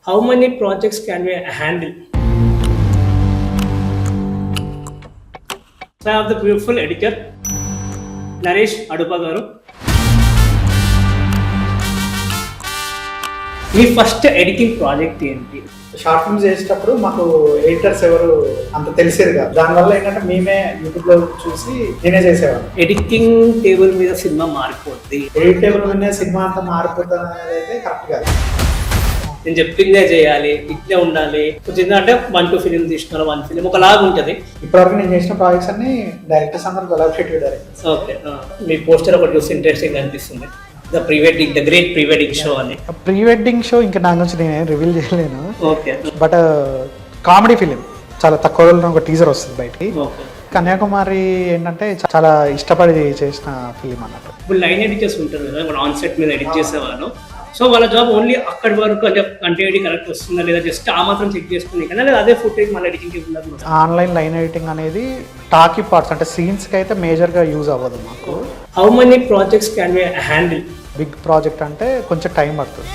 How many projects can we handle? So I have the beautiful editor, Naresh Adupa garu. Me first editing project ఏంటి? Short films చేసేటప్పుడు మాకు editors ఎవరు అంత తెలిసేది కాదు. దానివల్ల ఏంటంటే మేమే యూట్యూబ్ లో చూసి నేనే చేసేవాడు. ఎడిటింగ్ టేబుల్ మీద సినిమా మారిపోద్ది, ఎడిట్ టేబుల్ మీద సినిమా అంతా మారిపోతుంది అనేది అయితే కరెక్ట్ కాదు. నేను చెప్పిందే చేయాలి, ఇట్లే ఉండాలి. కొంచెం అంటే 1-2 ఫిలిం తీసిన 1 ఫిలిం ఒకలాగా ఉంటుంది. ఇప్పటివరకు నేను చేసిన ప్రాజెక్ట్స్ అన్ని డైరెక్టర్స్ అందరూ కొలాబరేటివ్ డైరెక్టర్స్. ఓకే, మీ పోస్టర్ ఒకటి చూసి ఇంట్రెస్టింగ్ అనిపిస్తుంది. The great pre wedding show అని. ప్రీ వెడ్డింగ్ షో ఇంకా నా గురించి నేను రివీల్ చేయలేను. ఓకే, బట్ కామెడీ ఫిలిం చాలా తక్కువ రోజుల్లో ఒక టీజర్ వస్తుంది బయటికి. కన్యాకుమారి ఏంటంటే చాలా ఇష్టపడి చేసిన ఫిలిం అన్నట్టు. ఇప్పుడు లైన్ ఎడిటర్స్ ఉంటారు కదా, మన ఆన్ సెట్ మీద ఎడిట్ చేసేవాళ్ళు. సో వాళ్ళ జాబ్ ఓన్లీ అక్కడి వరకు అంటే కరెక్ట్ వస్తుందా లేదా జస్ట్ ఆ మాత్రం చెక్ చేసుకుని కానీ, లేదా అదే ఫుటేజ్ మన ఎడిటింగ్. ఆన్లైన్ లైన్ ఎడిటింగ్ అనేది టాకీ పార్ట్స్ అంటే సీన్స్కి అయితే మేజర్గా యూజ్ అవ్వదు మాకు. How many projects can we handle? Big project అంటే కొంచెం టైం పడుతుంది.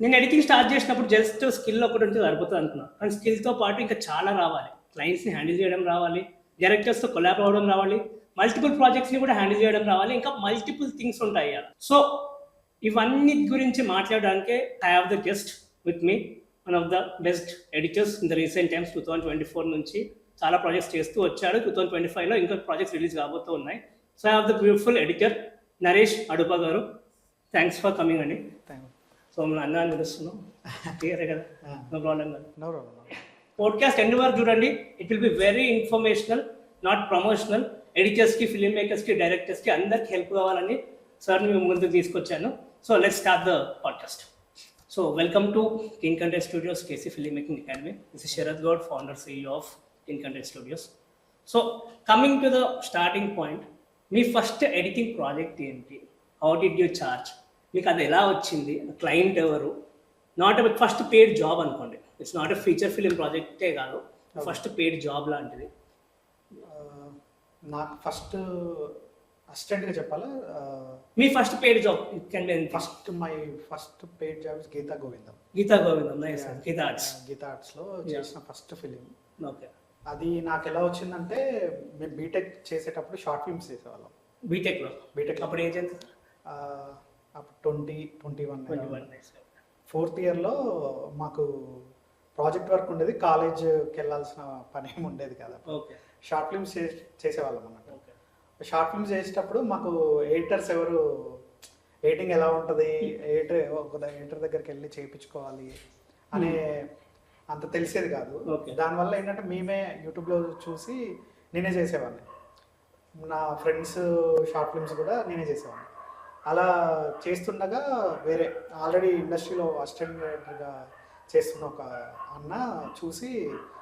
నేను ఎడిటింగ్ స్టార్ట్ చేసినప్పుడు జస్ట్ స్కిల్ ఒకటి ఉంటే సరిపోతుంది అనుకున్నాను. కానీ స్కిల్తో పాటు ఇంకా చాలా రావాలి. క్లయింట్స్ని హ్యాండిల్ చేయడం రావాలి, డైరెక్టర్స్తో కొలాబ్ అవ్వడం రావాలి, మల్టిపుల్ ప్రాజెక్ట్స్ని కూడా హ్యాండిల్ చేయడం రావాలి, ఇంకా మల్టిపుల్ థింగ్స్ ఉంటాయి కదా. సో ఇవన్నీ గురించి మాట్లాడడానికే I have the guest with me, one of the best editors in the recent times. 2024 నుంచి చాలా ప్రాజెక్ట్స్ చేస్తూ వచ్చాడు. 2025లో ఇంకా ప్రాజెక్ట్స్ రిలీజ్ కాబోతూ ఉన్నాయి. So I have the beautiful editor Naresh Adupa garu. Thanks for coming అండి. సో మన అన్న అని పిలుస్తున్నాం, క్లియరే కదా, నో ప్రాబ్లం కదా. పాడ్కాస్ట్ ఎండ్ వరకు చూడండి, it will be very informational, not promotional. ఎడిటర్స్కి, ఫిల్మ్ మేకర్స్కి, డైరెక్టర్స్కి అందరికి హెల్ప్ కావాలని సార్ని మేము ముందుకు తీసుకొచ్చాను. So let's start the podcast. So welcome to King Content Studios, KC Film Making Academy. This is Sharath Goud, founder CEO of King Content Studios. So coming to the starting point, మీ ఫస్ట్ ఎడిటింగ్ ప్రాజెక్ట్ ఏంటి? How did you charge? మీకు అది ఎలా వచ్చింది? Client ఎవరు? Not a first paid job అనుకోండి, it's not a feature film ప్రాజెక్టే కాదు, ఫస్ట్ పెయిడ్ జాబ్ లాంటిది. నాకు ఫస్ట్ అసిస్టెంట్గా చెప్పాలా? మీ first paid job my first paid job Geetha Govindam. Nice. Geetha ఆర్ట్స్లో చేసిన ఫస్ట్ ఫిలిం. ఓకే, అది నాకు ఎలా వచ్చిందంటే, మేము బీటెక్ చేసేటప్పుడు షార్ట్ ఫిల్మ్స్ చేసేవాళ్ళం. బీటెక్ అప్పుడు ఏజ్ ఎంత? అప్పుడు 21. ఫోర్త్ ఇయర్లో మాకు ప్రాజెక్ట్ వర్క్ ఉండేది, కాలేజ్కి వెళ్ళాల్సిన పని ఏమి ఉండేది కదా. ఓకే, షార్ట్ ఫిల్మ్స్ చేసేవాళ్ళం అన్నట్టు. షార్ట్ ఫిల్మ్స్ చేసేటప్పుడు మాకు ఎడిటర్స్ ఎవరు, ఎడిటింగ్ ఎలా ఉంటుంది, ఎడిటర్ దగ్గరికి వెళ్ళి చేయించుకోవాలి అనే అంత తెలిసేది కాదు. దానివల్ల ఏంటంటే మేమే యూట్యూబ్లో చూసి నేనే చేసేవాడిని. నా ఫ్రెండ్స్ షార్ట్ ఫిల్మ్స్ కూడా నేనే చేసేవాడిని. అలా చేస్తుండగా వేరే ఆల్రెడీ ఇండస్ట్రీలో అసిస్టెంట్ డైరెక్టర్గా చేస్తున్న ఒక అన్న చూసి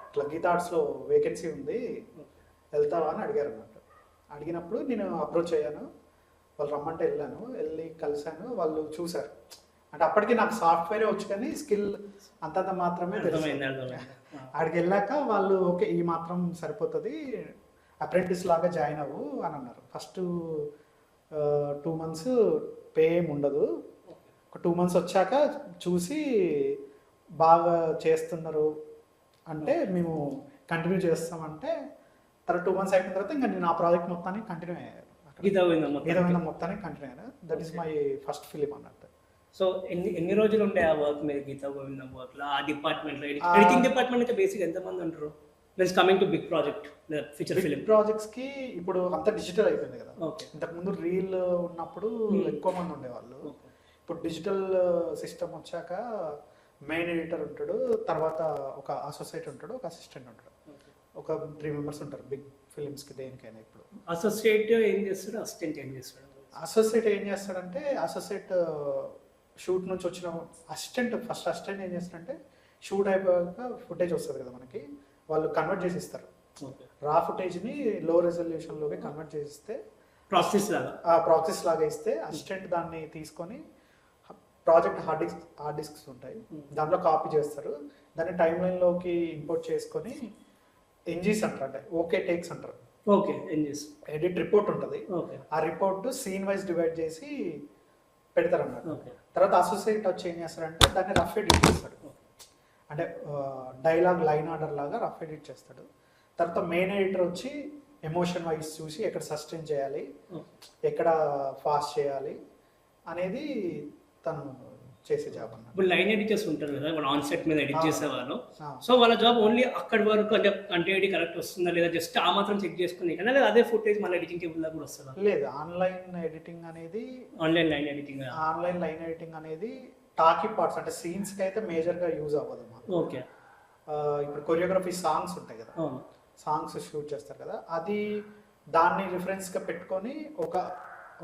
ఇట్లా గీతా ఆర్ట్స్లో వేకెన్సీ ఉంది, వెళ్తావా అని అడిగారు అన్నట్టు. అడిగినప్పుడు నేను అప్రోచ్ అయ్యాను, వాళ్ళు రమ్మంటే వెళ్ళి కలిశాను. వాళ్ళు చూశారు. అంటే అప్పటికి నాకు సాఫ్ట్వేరే వచ్చు కానీ స్కిల్ అంతంత మాత్రమే తెలుసు. అక్కడికి వెళ్ళాక వాళ్ళు ఓకే ఈ మాత్రం సరిపోతుంది, అప్రెంటిస్ లాగా జాయిన్ అవ్వు అని అన్నారు. ఫస్ట్ 2 months పే ఏమి ఉండదు. ఒక 2 months వచ్చాక చూసి బాగా చేస్తున్నారు అంటే మేము కంటిన్యూ చేస్తామంటే, తర్వాత 2 months అయిపోయిన తర్వాత ఇంకా నేను ఆ ప్రాజెక్ట్ మొత్తానికి కంటిన్యూ అయ్యాను. గీతా మొత్తానికి కంటిన్యూ అయ్యాను. That is my first film అన్నట్టు. సో ఎన్ని రోజులు ఉండే ఆ వర్క్ మీద, గీతా గోవిందం వర్క్లో, ఆ డిపార్ట్మెంట్లో? ఎడిటింగ్ డిపార్ట్మెంట్ అయితే బేసిక్ ఎంతమంది ఉంటారు? That's coming to big project, feature film ప్రాజెక్ట్స్కి ఇప్పుడు అంతా డిజిటల్ అయిపోయింది కదా. ఇంతకుముందు రీల్ ఉన్నప్పుడు ఎక్కువ మంది ఉండేవాళ్ళు. ఇప్పుడు డిజిటల్ సిస్టమ్ వచ్చాక మెయిన్ ఎడిటర్ ఉంటాడు, తర్వాత ఒక అసోసియేట్ ఉంటాడు, ఒక అసిస్టెంట్ ఉంటాడు, ఒక 3 members ఉంటారు బిగ్ ఫిలిమ్స్కి దేనికైనా. ఇప్పుడు అసోసియేట్ ఏం చేస్తాడు, అసిస్టెంట్ ఏం చేస్తాడు? అసోసియేట్ ఏం చేస్తాడంటే, అసోసియేట్ షూట్ నుంచి వచ్చిన ఫస్ట్ అసిస్టెంట్ ఏం చేస్తాడంటే, షూట్ అయిపోయాక ఫుటేజ్ వస్తుంది కదా మనకి, వాళ్ళు కన్వర్ట్ చేసి ఇస్తారు. రా ఫుటేజ్ని లో రెజల్యూషన్లోకి కన్వర్ట్ చేసిస్తే ప్రాసెస్ లాగా ఇస్తే అసిస్టెంట్ దాన్ని తీసుకొని ప్రాజెక్ట్ హార్డ్ డిస్క్స్ ఉంటాయి, దాంట్లో కాపీ చేస్తారు. దాన్ని టైం లైన్లోకి ఇంపోర్ట్ చేసుకొని ఎన్జీస్ అంటారు, అంటే ఓకే టేక్స్ అంటారు. ఎడిట్ రిపోర్ట్ ఉంటుంది. ఆ రిపోర్ట్ సీన్ వైజ్ డివైడ్ చేసి పెడతారు అన్నమాట. తర్వాత అసోసియేట్ వచ్చి ఏం చేస్తాడంటే దాన్ని రఫ్ ఎడిట్ చేస్తాడు, అంటే డైలాగ్ లైన్ ఆర్డర్ లాగా రఫ్ ఎడిట్ చేస్తాడు. తర్వాత మెయిన్ ఎడిటర్ వచ్చి ఎమోషన్ వైజ్ చూసి ఎక్కడ సస్టైన్ చేయాలి, ఎక్కడ ఫాస్ట్ చేయాలి అనేది తను చేసే జాబ్ అన్నమాట. ఇప్పుడు లైన్ ఎడిటర్స్ ఉంటారు కదా, మన ఆన్ సెట్ మీద ఎడిట్ చేసేవాళ్ళు. సో వాళ్ళ జాబ్ ఓన్లీ అక్కడి వరకు అంటే కంటెంట్ కరెక్ట్ వస్తుందా లేదా జస్ట్ ఆ మాత్రం చెక్ చేసుకుని కానీ లేదా అదే ఫుటేజ్ మళ్ళీ ఎడిటింగ్ టేబుల్ కూడా వస్తుందా? లేదు, ఆన్లైన్ ఎడిటింగ్ అనేది online line editing talkie parts అంటే సీన్స్ కి అయితే మేజర్ గా యూజ్ అవ్వదు. ఓకే, ఇప్పుడు కొరియోగ్రఫీ సాంగ్స్ ఉంటాయి కదా, సాంగ్స్ షూట్ చేస్తారు కదా, అది దాన్ని రిఫరెన్స్ గా పెట్టుకొని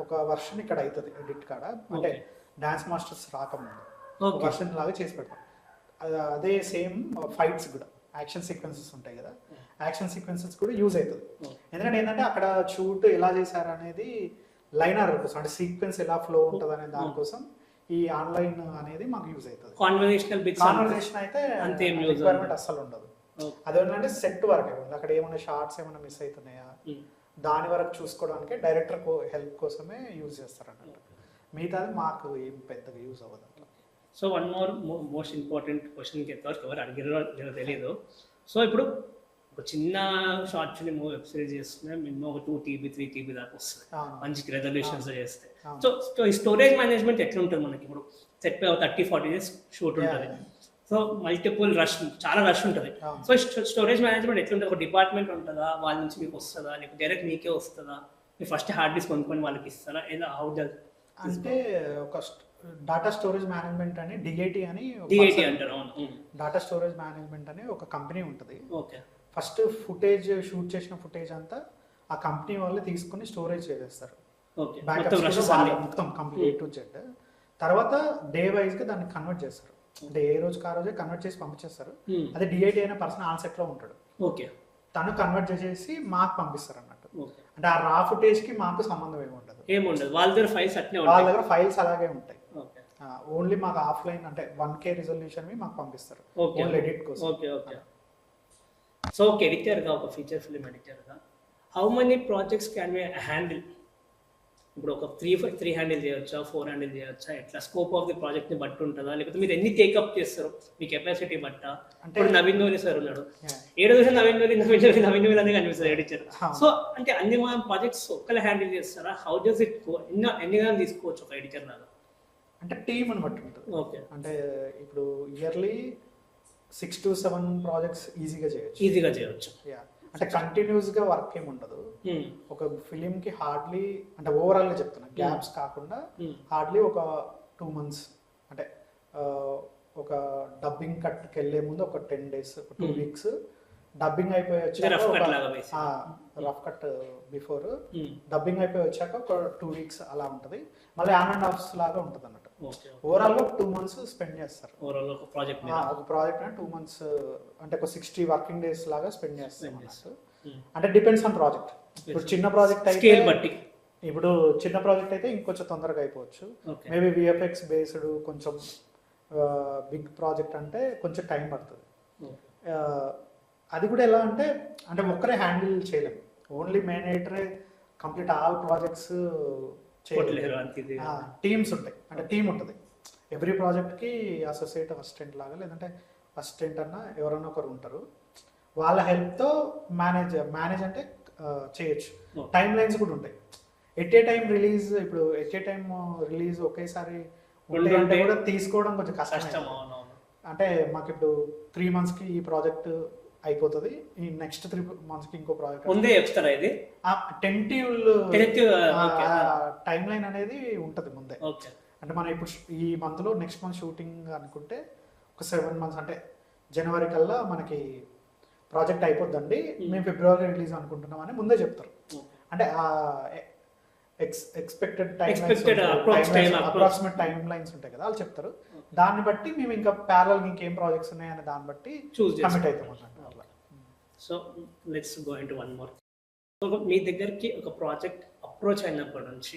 ఒక వర్షన్ ఇక్కడ అవుతుంది ఎడిట్ కాడ, అంటే డాన్స్ మాస్టర్స్ రాకముందు ఒక వర్షన్ లాగా చేసి పెడతాం. అదే సేమ్ ఫైట్స్ కూడా యాక్షన్ సీక్వెన్సెస్ ఉంటాయి కదా, యాక్షన్ సీక్వెన్సెస్ కూడా యూజ్ అవుతుంది. ఎందుకంటే ఏంటంటే అక్కడ షూట్ ఎలా చేశారు అనేది లైన్ ఆర్డర్ కోసం, అంటే సీక్వెన్స్ ఎలా ఫ్లో ఉంటుంది అనే దానికోసం ఈ ఆన్లైన్ అనేది మాకు యూజ్ అవుతుంది. కాన్వర్సేషన్ అయితే రిక్వైర్మెంట్ అస్సలు ఉండదు. అదేంటంటే సెట్ వరకు అక్కడ ఏమైనా షార్ట్స్ ఏమైనా మిస్ అవుతున్నాయా దాని వరకు చూసుకోవడానికి డైరెక్టర్ హెల్ప్ కోసమే యూజ్ చేస్తారు అన్నట్టు. మిగతాది మాకు ఏం పెద్దగా యూజ్ అవ్వదు. సో వన్ మోస్ట్ ఇంపార్టెంట్ క్వశ్చన్కి ఎంతవరకు ఎవరు అడిగారో నేను తెలియదు. సో ఇప్పుడు ఒక చిన్న షార్ట్ ఫిల్మ్ వెబ్ సిరీస్ చేస్తున్నా మినిమం ఒక 2 TB 3 TB దాకా వస్తుంది మంచి రెజల్యూషన్స్ చేస్తే. సో ఈ స్టోరేజ్ మేనేజ్మెంట్ ఎట్లా ఉంటుంది మనకి? ఇప్పుడు సెట్ పై 30-40 డేస్ షూట్ ఉంటుంది, సో మల్టిపుల్ చాలా రష్ ఉంటుంది. సో స్టోరేజ్ మేనేజ్మెంట్ ఎట్లుంటుంది? ఒక డిపార్ట్మెంట్ ఉంటుందా, వాళ్ళ నుంచి మీకు వస్తుందా, లేకపోతే డైరెక్ట్ మీకే వస్తుందా, మీరు ఫస్ట్ హార్డ్ డిస్క్ కొనుక్కొని వాళ్ళకి ఇస్తారా, ఏదో హౌ డస్? అంటే ఒక డాటా స్టోరేజ్ మేనేజ్మెంట్ అని డిఐటి అంటారు. డాటా స్టోరేజ్ మేనేజ్మెంట్ అని ఒక కంపెనీ ఉంటుంది. ఓకే, ఫస్ట్ ఫుటేజ్ షూట్ చేసిన ఫుటేజ్ అంతా ఆ కంపెనీ వాళ్ళు తీసుకుని స్టోరేజ్ చేసేస్తారు, మొత్తం కంప్లీట్ టు జెడ్. తర్వాత డే వైజ్ గా దాన్ని కన్వర్ట్ చేస్తారు, అంటే ఏ రోజుకి ఆ రోజే కన్వర్ట్ చేసి పంపించేస్తారు. అదే డిఐటి అయిన పర్సన్ ఆన్ సెట్ లో ఉంటాడు, ఓకే, తను కన్వర్ట్ చేసేసి మాకు పంపిస్తారు అన్నట్టు. అంటే ఆ రా ఫుటేజ్ కి మాకు సంబంధం ఏముండదు, వాళ్ళ దగ్గర ఫైల్స్ అట్నే వాళ్ళ దగ్గర ఫైల్స్ అలాగే ఉంటాయి. ఓన్లీ మాకు ఆఫ్లైన్ అంటే 1K రిజల్యూషన్ మాకు పంపిస్తారు ఓన్లీ ఎడిట్ కోసం. Okay okay. సో ఒక ఎడిటర్గా, ఒక ఫీచర్ ఫిల్మ్ ఎడిటర్గా how many projects can we handle? ఇప్పుడు ఒక 3 హ్యాండిల్ చేయొచ్చా, 4 హ్యాండిల్ చేయొచ్చా, ఎట్లా స్కోప్ ఆఫ్ ది ప్రాజెక్ట్ ని బట్టి ఉంటుందా, లేకపోతే మీరు ఎన్ని టేకప్ చేస్తారు మీ కెపాసిటీ బట్ట? అంటే నవీన్ నోలి సార్ ఉన్నాడు, 7 రోజులు నవీన్ నోలి అనే కనిపిస్తారు ఎడిటర్. సో అంటే అన్ని ప్రాజెక్ట్స్ ఒక్కలా హ్యాండిల్ చేస్తారా? How does it go? ఎన్ని గంటలు తీసుకోవచ్చు ఒక ఎడిటర్ లాగా? అంటే టీమ్ అని బట్టి ఉంటుంది. ఓకే, అంటే ఇప్పుడు ఇయర్లీ 6 to 7 ప్రాజెక్ట్స్ ఈజీగా చేయొచ్చు. అంటే కంటిన్యూస్ గా వర్క్ ఏమి ఉండదు. ఒక ఫిలిం కి హార్డ్లీ అంటే ఓవరాల్ గా చెప్తున్నా, గ్యాప్స్ కాకుండా హార్డ్లీ ఒక 2 months, అంటే ఒక డబ్బింగ్ కట్కి వెళ్ళే ముందు ఒక 10 days, 2 weeks, డబ్బింగ్ అయిపోయి వచ్చాక రఫ్ కట్ బిఫోర్, డబ్బింగ్ అయిపోయి వచ్చాక ఒక 2 weeks అలా ఉంటుంది. మళ్ళీ ఆన్ అండ్ ఆఫ్స్ లాగా ఉంటుంది అన్నట్టు. ఓవరాల్ గా 2 months స్పెండ్ చేస్తారు ఒక ప్రాజెక్ట్ 2 months, అంటే ఒక 60 working days లాగా స్పెండ్ చేస్తారు. అంటే డిపెండ్స్ ఆన్ ప్రాజెక్ట్. ఇప్పుడు చిన్న ప్రాజెక్ట్ అయితే ఇంకొంచెం తొందరగా అయిపోవచ్చు. మేబీ విఎఫ్ఎక్స్ బేస్డ్ కొంచెం బిగ్ ప్రాజెక్ట్ అంటే కొంచెం టైం పడుతుంది. అది కూడా ఎలా అంటే ఒక్కరే హ్యాండిల్ చేయలేము, ఓన్లీ మెయిన్ ఎడిటరే కంప్లీట్ ఆల్ ప్రాజెక్ట్స్ టీమ్స్ ఉంటాయి. అంటే టీమ్ ఉంటుంది ఎవ్రీ ప్రాజెక్ట్కి, అసోసియేట్ అసిస్టెంట్ లాగా లేదంటే అసిస్టెంట్ అన్న ఎవరైనా ఒకరు ఉంటారు. వాళ్ళ హెల్ప్తో మేనేజ్ అంటే చేయొచ్చు. టైం లైన్స్ కూడా ఉంటాయి. ఎట్ ఏ టైం రిలీజ్ ఒకేసారి ఉంటే కూడా తీసుకోవడం కొంచెం కష్టం. అంటే మాకు ఇప్పుడు 3 monthsకి ఈ ప్రాజెక్ట్ అయిపోతుంది, ఈ నెక్స్ట్ 3 monthsకి ఇంకో ప్రాజెక్ట్ ముందే చెప్తారా? ఇది టెంటివ్ టైం లైన్ అనేది ఉంటుంది ముందే. అంటే మనం ఇప్పుడు ఈ మంత్లో నెక్స్ట్ మంత్ షూటింగ్ అనుకుంటే ఒక 7 months, అంటే జనవరి కల్లా మనకి ప్రాజెక్ట్ అయిపోద్దండి, మేము ఫిబ్రవరి రిలీజ్ అనుకుంటున్నాం అని ముందే చెప్తారు. అంటే ఎక్స్పెక్టెడ్ అప్రాక్సిమేట్ టైం లైన్స్ ఉంటాయి కదా, వాళ్ళు చెప్తారు. దాన్ని బట్టి మేము ఇంకా ప్యారల్ ఇంకేం ప్రాజెక్ట్స్ ఉన్నాయని దాన్ని బట్టి కమిట్ అవుతాం అన్నమాట. So let's go into one more. మీ దగ్గరికి ఒక ప్రాజెక్ట్ అప్రోచ్ అయినప్పటి నుంచి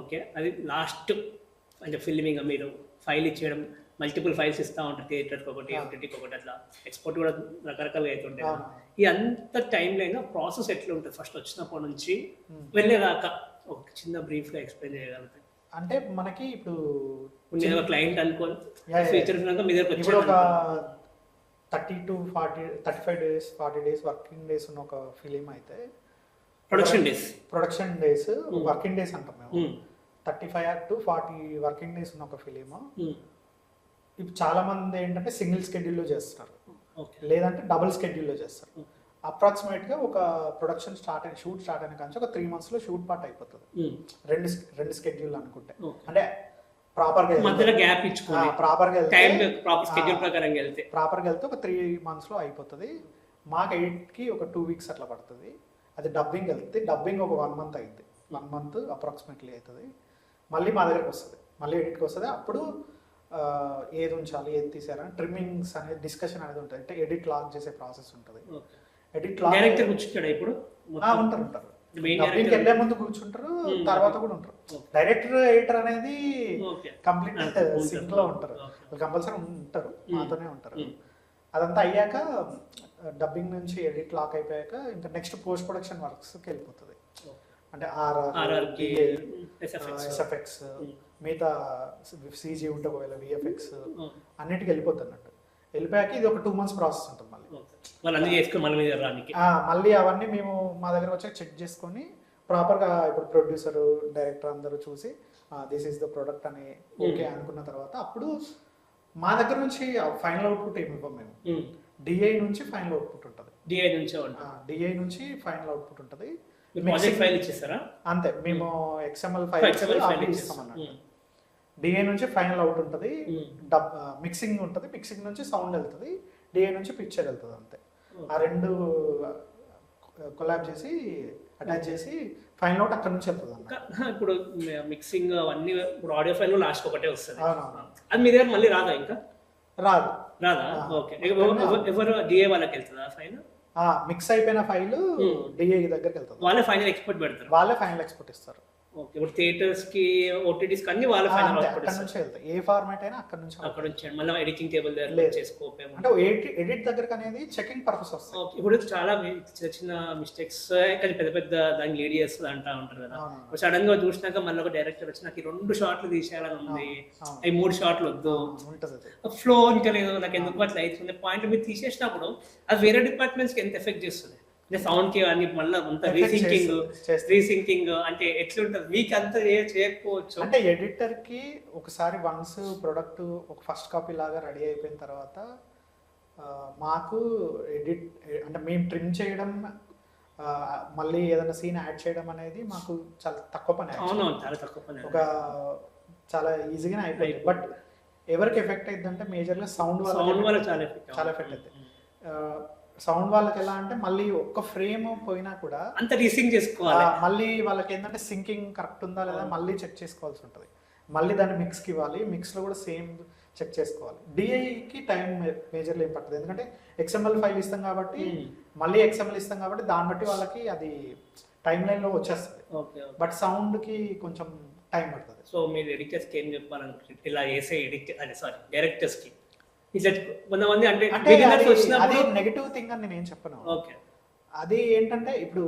ఓకే, అది లాస్ట్ అంటే ఫిల్మింగ్ మీరు ఫైల్ ఇచ్చేయడం, మల్టిపుల్ ఫైల్స్ ఇస్తూ ఉంటారు, థియేటర్కి ఒకటి, ఓటీటీకి ఒకటి, అట్లా ఎక్స్పోర్ట్ కూడా రకరకాలుగా అవుతుంటాయి. ఈ అంత టైం లైన్ ప్రాసెస్ ఎట్లా ఉంటుంది ఫస్ట్ వచ్చినప్పటి నుంచి వెళ్ళేదాకా ఒక చిన్న బ్రీఫ్గా ఎక్స్ప్లెయిన్ చేయగలుగుతాయి? అంటే మనకి ఇప్పుడు నేను ఒక క్లయింట్ అనుకోని Yeah, yeah. ఫీచర్స్ మీ దగ్గరకు ఇప్పుడు ఒక వచ్చాను 30 to 40 35 days 40 days working days ఉన్న ఒక ఫిలిం అయితే production days production days working days అంటాం మేము 35 to 40 వర్కింగ్ డేస్ ఉన్న ఒక ఫిలిం ఇప్పుడు చాలా మంది ఏంటంటే సింగిల్ స్కెడ్యూల్లో చేస్తారు లేదంటే డబుల్ స్కెడ్యూల్లో చేస్తారు. అప్రాక్సిమేట్గా ఒక ప్రొడక్షన్ షూట్ స్టార్ట్ అయిన కానీ ఒక 3 months లో షూట్ పార్ట్ అయిపోతుంది రెండు స్కెడ్యూల్ అనుకుంటే. అంటే ప్రాపర్గా మధ్యలో గ్యాప్ ఇచ్చుకోవాలి ప్రాపర్గా టైం ప్రాపర్ స్కెడ్యూల్ ప్రకారం వెళ్తే ప్రాపర్గా వెళ్తే ఒక 3 months లో అయిపోతుంది. మాకు ఎడిట్కి ఒక 2 weeks అట్లా పడుతుంది. అది డబ్బింగ్ వెళ్తే డబ్బింగ్ ఒక 1 month అవుతుంది. 1 month అప్రాక్సిమేట్లీ అవుతుంది. మళ్ళీ మా దగ్గరకు వస్తుంది, మళ్ళీ ఎడిట్కి వస్తుంది. అప్పుడు ఏది ఉంచాలి ఏది తీసేయాలని ట్రిమ్మింగ్స్ అనేది డిస్కషన్ అనేది ఉంటుంది. అంటే ఎడిట్ లాక్ చేసే ప్రాసెస్ ఉంటుంది. ఎడిట్ లాక్ డైరెక్టర్ కూర్చుంటాడు ఇప్పుడు ఉంటారు డబ్బింగ్కి వెళ్ళే ముందు కూర్చుంటారు, తర్వాత కూడా ఉంటారు. డైరెక్టర్ ఎడిటర్ అనేది కంప్లీట్ సింక్ లో ఉంటారు, కంపల్సరీ ఉంటారు, మాతోనే ఉంటారు. అదంతా అయ్యాక డబ్బింగ్ నుంచి ఎడిట్ లాక్ అయిపోయాక ఇంకా నెక్స్ట్ పోస్ట్ ప్రొడక్షన్ వర్క్స్కి వెళ్ళిపోతుంది. అంటే ఎస్ఎఫ్ఎక్స్ మిగతా సీజీ ఉంటే ఒకవేళ విఎఫ్ఎక్స్ అన్నిటికి వెళ్ళిపోతుంది అన్నట్టు. వెళ్ళిపోయాక ఇది ఒక 2 months ప్రాసెస్ ఉంటుంది. మళ్ళీ అవన్నీ మేము మా దగ్గర వచ్చాక చెక్ చేసుకొని ప్రాపర్గా ఇప్పుడు ప్రొడ్యూసర్ డైరెక్టర్ అందరూ చూసి దిస్ ఈస్ ద ప్రొడక్ట్ అని ఓకే అనుకున్న తర్వాత అప్పుడు మా దగ్గర నుంచి ఫైనల్ అవుట్పుట్ ఏమి ఇవ్వం మేము. డిఐ నుంచి ఫైనల్ అవుట్పుట్ ఉంటుంది. డిఐ నుంచి ఫైనల్ అవుట్పుట్ ఉంటుంది. అంతే మేము XML ఫైల్ ఇస్తాం అన్నట్టు. డిఐ నుంచి ఫైనల్ అవుట్ ఉంటుంది, మిక్సింగ్ ఉంటుంది, మిక్సింగ్ నుంచి సౌండ్ వెళ్తుంది, డిఐ నుంచి పిక్చర్ వెళ్తుంది. అంతే ఆ రెండు కొలాబ్ చేసి అటాచ్ చేసి ఫైనల్ అవుట్ అక్కడ నుంచి వెళ్తుంది అన్నమాట. ఇప్పుడు మిక్సింగ్ అవన్నీ ఇప్పుడు ఆడియో ఫైల్ లాస్ట్ ఒకటే వస్తుంది. అది మీ దగ్గర మళ్ళీ రాదా? ఇంకా రాదా? ఓకే. ఎవరు డిఏ వాళ్ళకి వెళ్తుందా ఫైల్? మిక్స్ అయిపోయిన ఫైల్ డిఏ దగ్గరికి వెళ్తుంది. వాళ్ళే ఫైనల్ ఎక్స్పోర్ట్ పెడతారు. వాళ్ళే ఫైనల్ ఎక్స్పోర్ట్ ఇస్తారు. ఓకే. ఇప్పుడు థియేటర్స్ కి ఓటీటీస్ కి అన్ని వాళ్ళ ఫైనల్ అక్కడ నుంచి వెళ్తాయి. ఏ ఫార్మాట్ అయినా అక్కడ నుంచి మళ్ళీ ఎడిటింగ్ టేబుల్ దగ్గర చేసుకోవచ్చు. అంటే ఎడిట్ దగ్గరకు అనేది చెకింగ్ పర్పస్ వస్తుంది. ఇప్పుడు చాలా చిన్న చిన్న మిస్టేక్స్ కానీ పెద్ద పెద్ద దానికి లీడ్ చేస్తుంది అంటా ఉంటారు కదా. సడన్ గా చూసినాక మళ్ళీ ఒక డైరెక్టర్ వచ్చి నాకు 2 షాట్లు తీసేయాలని ఉంది, అవి 3 షాట్లు వద్దు, ఫ్లో ఇంకా లేదు, నాకు ఎందుకు అట్లా అవుతుంది పాయింట్ మీరు తీసేసినప్పుడు అది వేరే డిపార్ట్మెంట్స్ కి ఎంత ఎఫెక్ట్ చేస్తుంది? సౌండ్ కి అన్ని మళ్ళీ అంత రీసింకింగ్ అంటే ఎట్లుంటది మీకు అంత చేయకపోవచ్చు. అంటే ఎడిటర్ కి ఒకసారి వన్స్ ప్రొడక్ట్ ఒక ఫస్ట్ కాపీ లాగా రెడీ అయిపోయిన తర్వాత మాకు ఎడిట్ అంటే మేము ట్రిమ్ చేయడం మళ్ళీ ఏదైనా సీన్ యాడ్ చేయడం అనేది మాకు చాలా తక్కువ పని. చాలా తక్కువ పని, ఒక చాలా ఈజీగానే అయిపోయింది. బట్ ఎవరికి ఎఫెక్ట్ అయిందంటే మేజర్గా సౌండ్ వల్ల చాలా ఎఫెక్ట్ అవుతుంది. సౌండ్ వాళ్ళకి ఎలా అంటే మళ్ళీ ఒక్క ఫ్రేమ్ పోయినా కూడా అంత రీసింక్ చేసుకోవాలి. మళ్ళీ వాళ్ళకి ఏంటంటే సింకింగ్ కరెక్ట్ ఉందా లేదా మళ్ళీ చెక్ చేసుకోవాల్సి ఉంటుంది. మళ్ళీ దాన్ని మిక్స్కి ఇవ్వాలి, మిక్స్లో కూడా సేమ్ చెక్ చేసుకోవాలి. డిఐకి టైం మేజర్లో ఏం పడుతుంది, ఎందుకంటే XML ఫైల్ ఇస్తాం కాబట్టి మళ్ళీ XML ఇస్తాం కాబట్టి దాన్ని బట్టి వాళ్ళకి అది టైం లైన్లో వచ్చేస్తుంది. బట్ సౌండ్కి కొంచెం టైం పడుతుంది. సో మీరు ఎడిటర్స్కి ఏం చెప్పాలనుకుంటే ఇలా చేసే డైరెక్టర్స్కి కొంతమంది అంటే అది నెగటివ్ థింగ్ అని నేను చెప్పను. ఓకే. అది ఏంటంటే ఇప్పుడు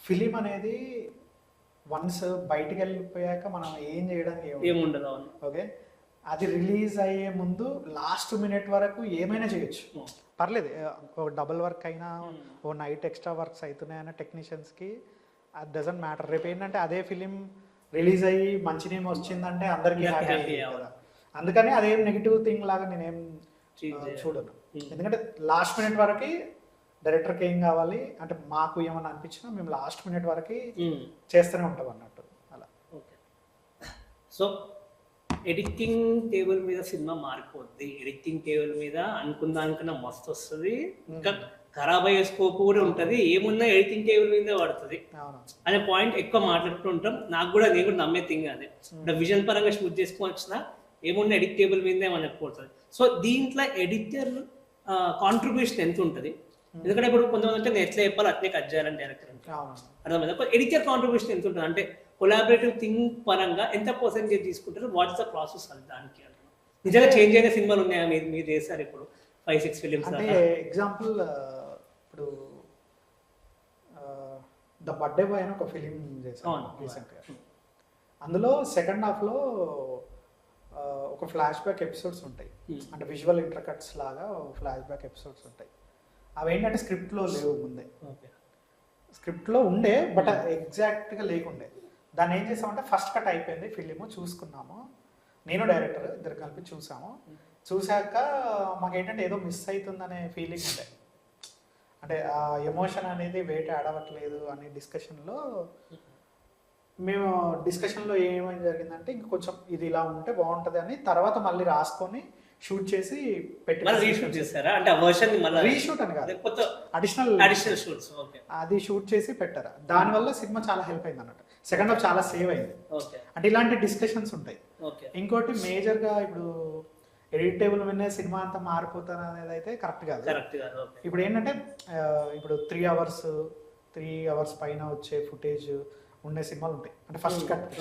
ఫిలిం అనేది వన్స్ బయటికి వెళ్ళిపోయాక మనం ఏం చేయడానికి ఏముండదు. ఓకే, అది రిలీజ్ అయ్యే ముందు లాస్ట్ మినిట్ వరకు ఏమైనా చేయొచ్చు, పర్లేదు. ఒక డబుల్ వర్క్ అయినా ఓ నైట్ ఎక్స్ట్రా వర్క్స్ అవుతున్నాయన్న టెక్నీషియన్స్కి అది డజంట్ మ్యాటర్. రేపు ఏంటంటే అదే ఫిలిం రిలీజ్ అయ్యి మంచి నేమ్ వచ్చిందంటే అందరికీ హ్యాపీ కదా. అందుకని అదేం నెగిటివ్ థింగ్ లాగా నేనేం చూడను. ఎందుకంటే లాస్ట్ మినిట్ వరకు డైరెక్టర్కి ఏం కావాలి అంటే మాకు ఏమన్నా అనిపించినా మేము లాస్ట్ మినిట్ వరకు చేస్తూనే ఉంటాం అన్నట్టు అలా. ఓకే. సో ఎడిటింగ్ టేబుల్ మీద సినిమా మారిపోద్ది, ఎడిటింగ్ టేబుల్ మీద అనుకున్నా మస్తు వస్తుంది, ఇంకా ఖరాబ్ అయ్యే స్కోప్ కూడా ఉంటుంది, ఏమున్నా ఎడిటింగ్ టేబుల్ మీదే పడుతుంది అనే పాయింట్ ఎక్కువ మాట్లాడుతూ ఉంటాం. నాకు కూడా నేను కూడా నమ్మే థింగ్ అదే. విజన్ పరంగా షూట్ చేసుకొని వచ్చినా ఏమున్నా ఎడిట్ టేబుల్ మీదే మనకు పోతుంది. సో దీంట్లో ఎడిటర్ కాంట్రిబ్యూషన్ ఎంత ఉంటుంది? ఎందుకంటే ఇప్పుడు కొంతమంది అంటే నేను ఎట్లా చెప్పాలి అట్లే కట్ చేయాలని డైరెక్టర్ అంటే అర్థమైందా. ఎడిటర్ కాంట్రిబ్యూషన్ ఎంత ఉంటుంది అంటే కొలాబరేటివ్ థింగ్ పరంగా ఎంత పర్సెంటేజ్ తీసుకుంటారు? వాట్స్ ద ప్రాసెస్ అది దానికి? నిజంగా చేంజ్ అయిన సినిమాలు ఉన్నాయా మీరు చేశారు ఇప్పుడు 5-6 ఫిలిమ్స్? అంటే ఎగ్జాంపుల్ ఇప్పుడు ద బర్త్డే బాయ్ అని ఒక ఫిలిం చేశాను రీసెంట్గా. అందులో సెకండ్ హాఫ్లో ఒక ఫ్లాష్ బ్యాక్ ఎపిసోడ్స్ ఉంటాయి, అంటే విజువల్ ఇంటర్కట్స్ లాగా ఫ్లాష్ బ్యాక్ ఎపిసోడ్స్ ఉంటాయి. అవి ఏంటంటే స్క్రిప్ట్లో లేవు ముందే, స్క్రిప్ట్లో ఉండే బట్ ఎగ్జాక్ట్గా లేకుండే. దాన్ని ఏం చేసామంటే ఫస్ట్ కట్ అయిపోయింది ఫిలిం, చూసుకున్నాము, నేను డైరెక్టర్ ఇద్దరు కలిపి చూసాము. చూశాక మాకేంటంటే ఏదో మిస్ అవుతుందనే ఫీలింగ్ ఉండే, అంటే ఆ ఎమోషన్ అనేది వెయిట్ అడవట్లేదు అనే డిస్కషన్లో మేము డిస్కషన్లో ఏమేమి జరిగిందంటే ఇంక కొంచెం ఇది ఇలా ఉంటే బాగుంటుంది అని తర్వాత మళ్ళీ రాసుకొని షూట్ చేసి రీషూట్ చేస్తారా? అంటే ఆ వర్షన్ మళ్ళీ రీషూట్ అని కాదు, కొత్త అడిషనల్ షూట్స్. ఓకే, అది షూట్ చేసి పెట్టారు. దానివల్ల సినిమా చాలా హెల్ప్ అయింది అన్నట్టు, సెకండ్ హాఫ్ చాలా సేవ్ అయింది. అంటే ఇలాంటి డిస్కషన్స్ ఉంటాయి. ఇంకోటి మేజర్గా ఇప్పుడు ఎడిటేబుల్ వినే సినిమా అంతా మారిపోతాను అనేది అయితే కరెక్ట్ కాదు. ఇప్పుడు ఏంటంటే ఇప్పుడు 3 అవర్స్ పైన వచ్చే ఫుటేజ్ ఉండే సినిమాలు ఉంటాయి, అంటే ఫస్ట్ కట్.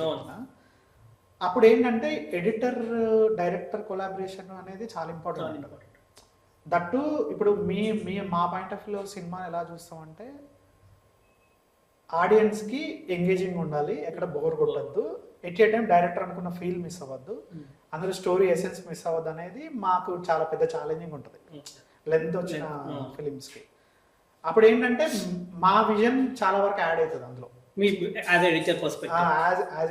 అప్పుడు ఏంటంటే ఎడిటర్ డైరెక్టర్ కొలాబరేషన్ అనేది చాలా ఇంపార్టెంట్ ఉంటుంది. దట్టు ఇప్పుడు మా పాయింట్ ఆఫ్ వ్యూలో సినిమా ఎలా చూస్తామంటే ఆడియన్స్కి ఎంగేజింగ్ ఉండాలి, ఎక్కడ బోర్ కొట్టద్దు, ఎట్ ఏ టైం డైరెక్టర్ అనుకున్న ఫీల్ మిస్ అవ్వద్దు, అందులో స్టోరీ ఎసెన్స్ మిస్ అవ్వద్దు అనేది మాకు చాలా పెద్ద ఛాలెంజింగ్ ఉంటుంది లెంత్ వచ్చిన ఫిలిమ్స్కి. అప్పుడు ఏంటంటే మా విజన్ చాలా వరకు యాడ్ అవుతుంది అందులో. యాజ్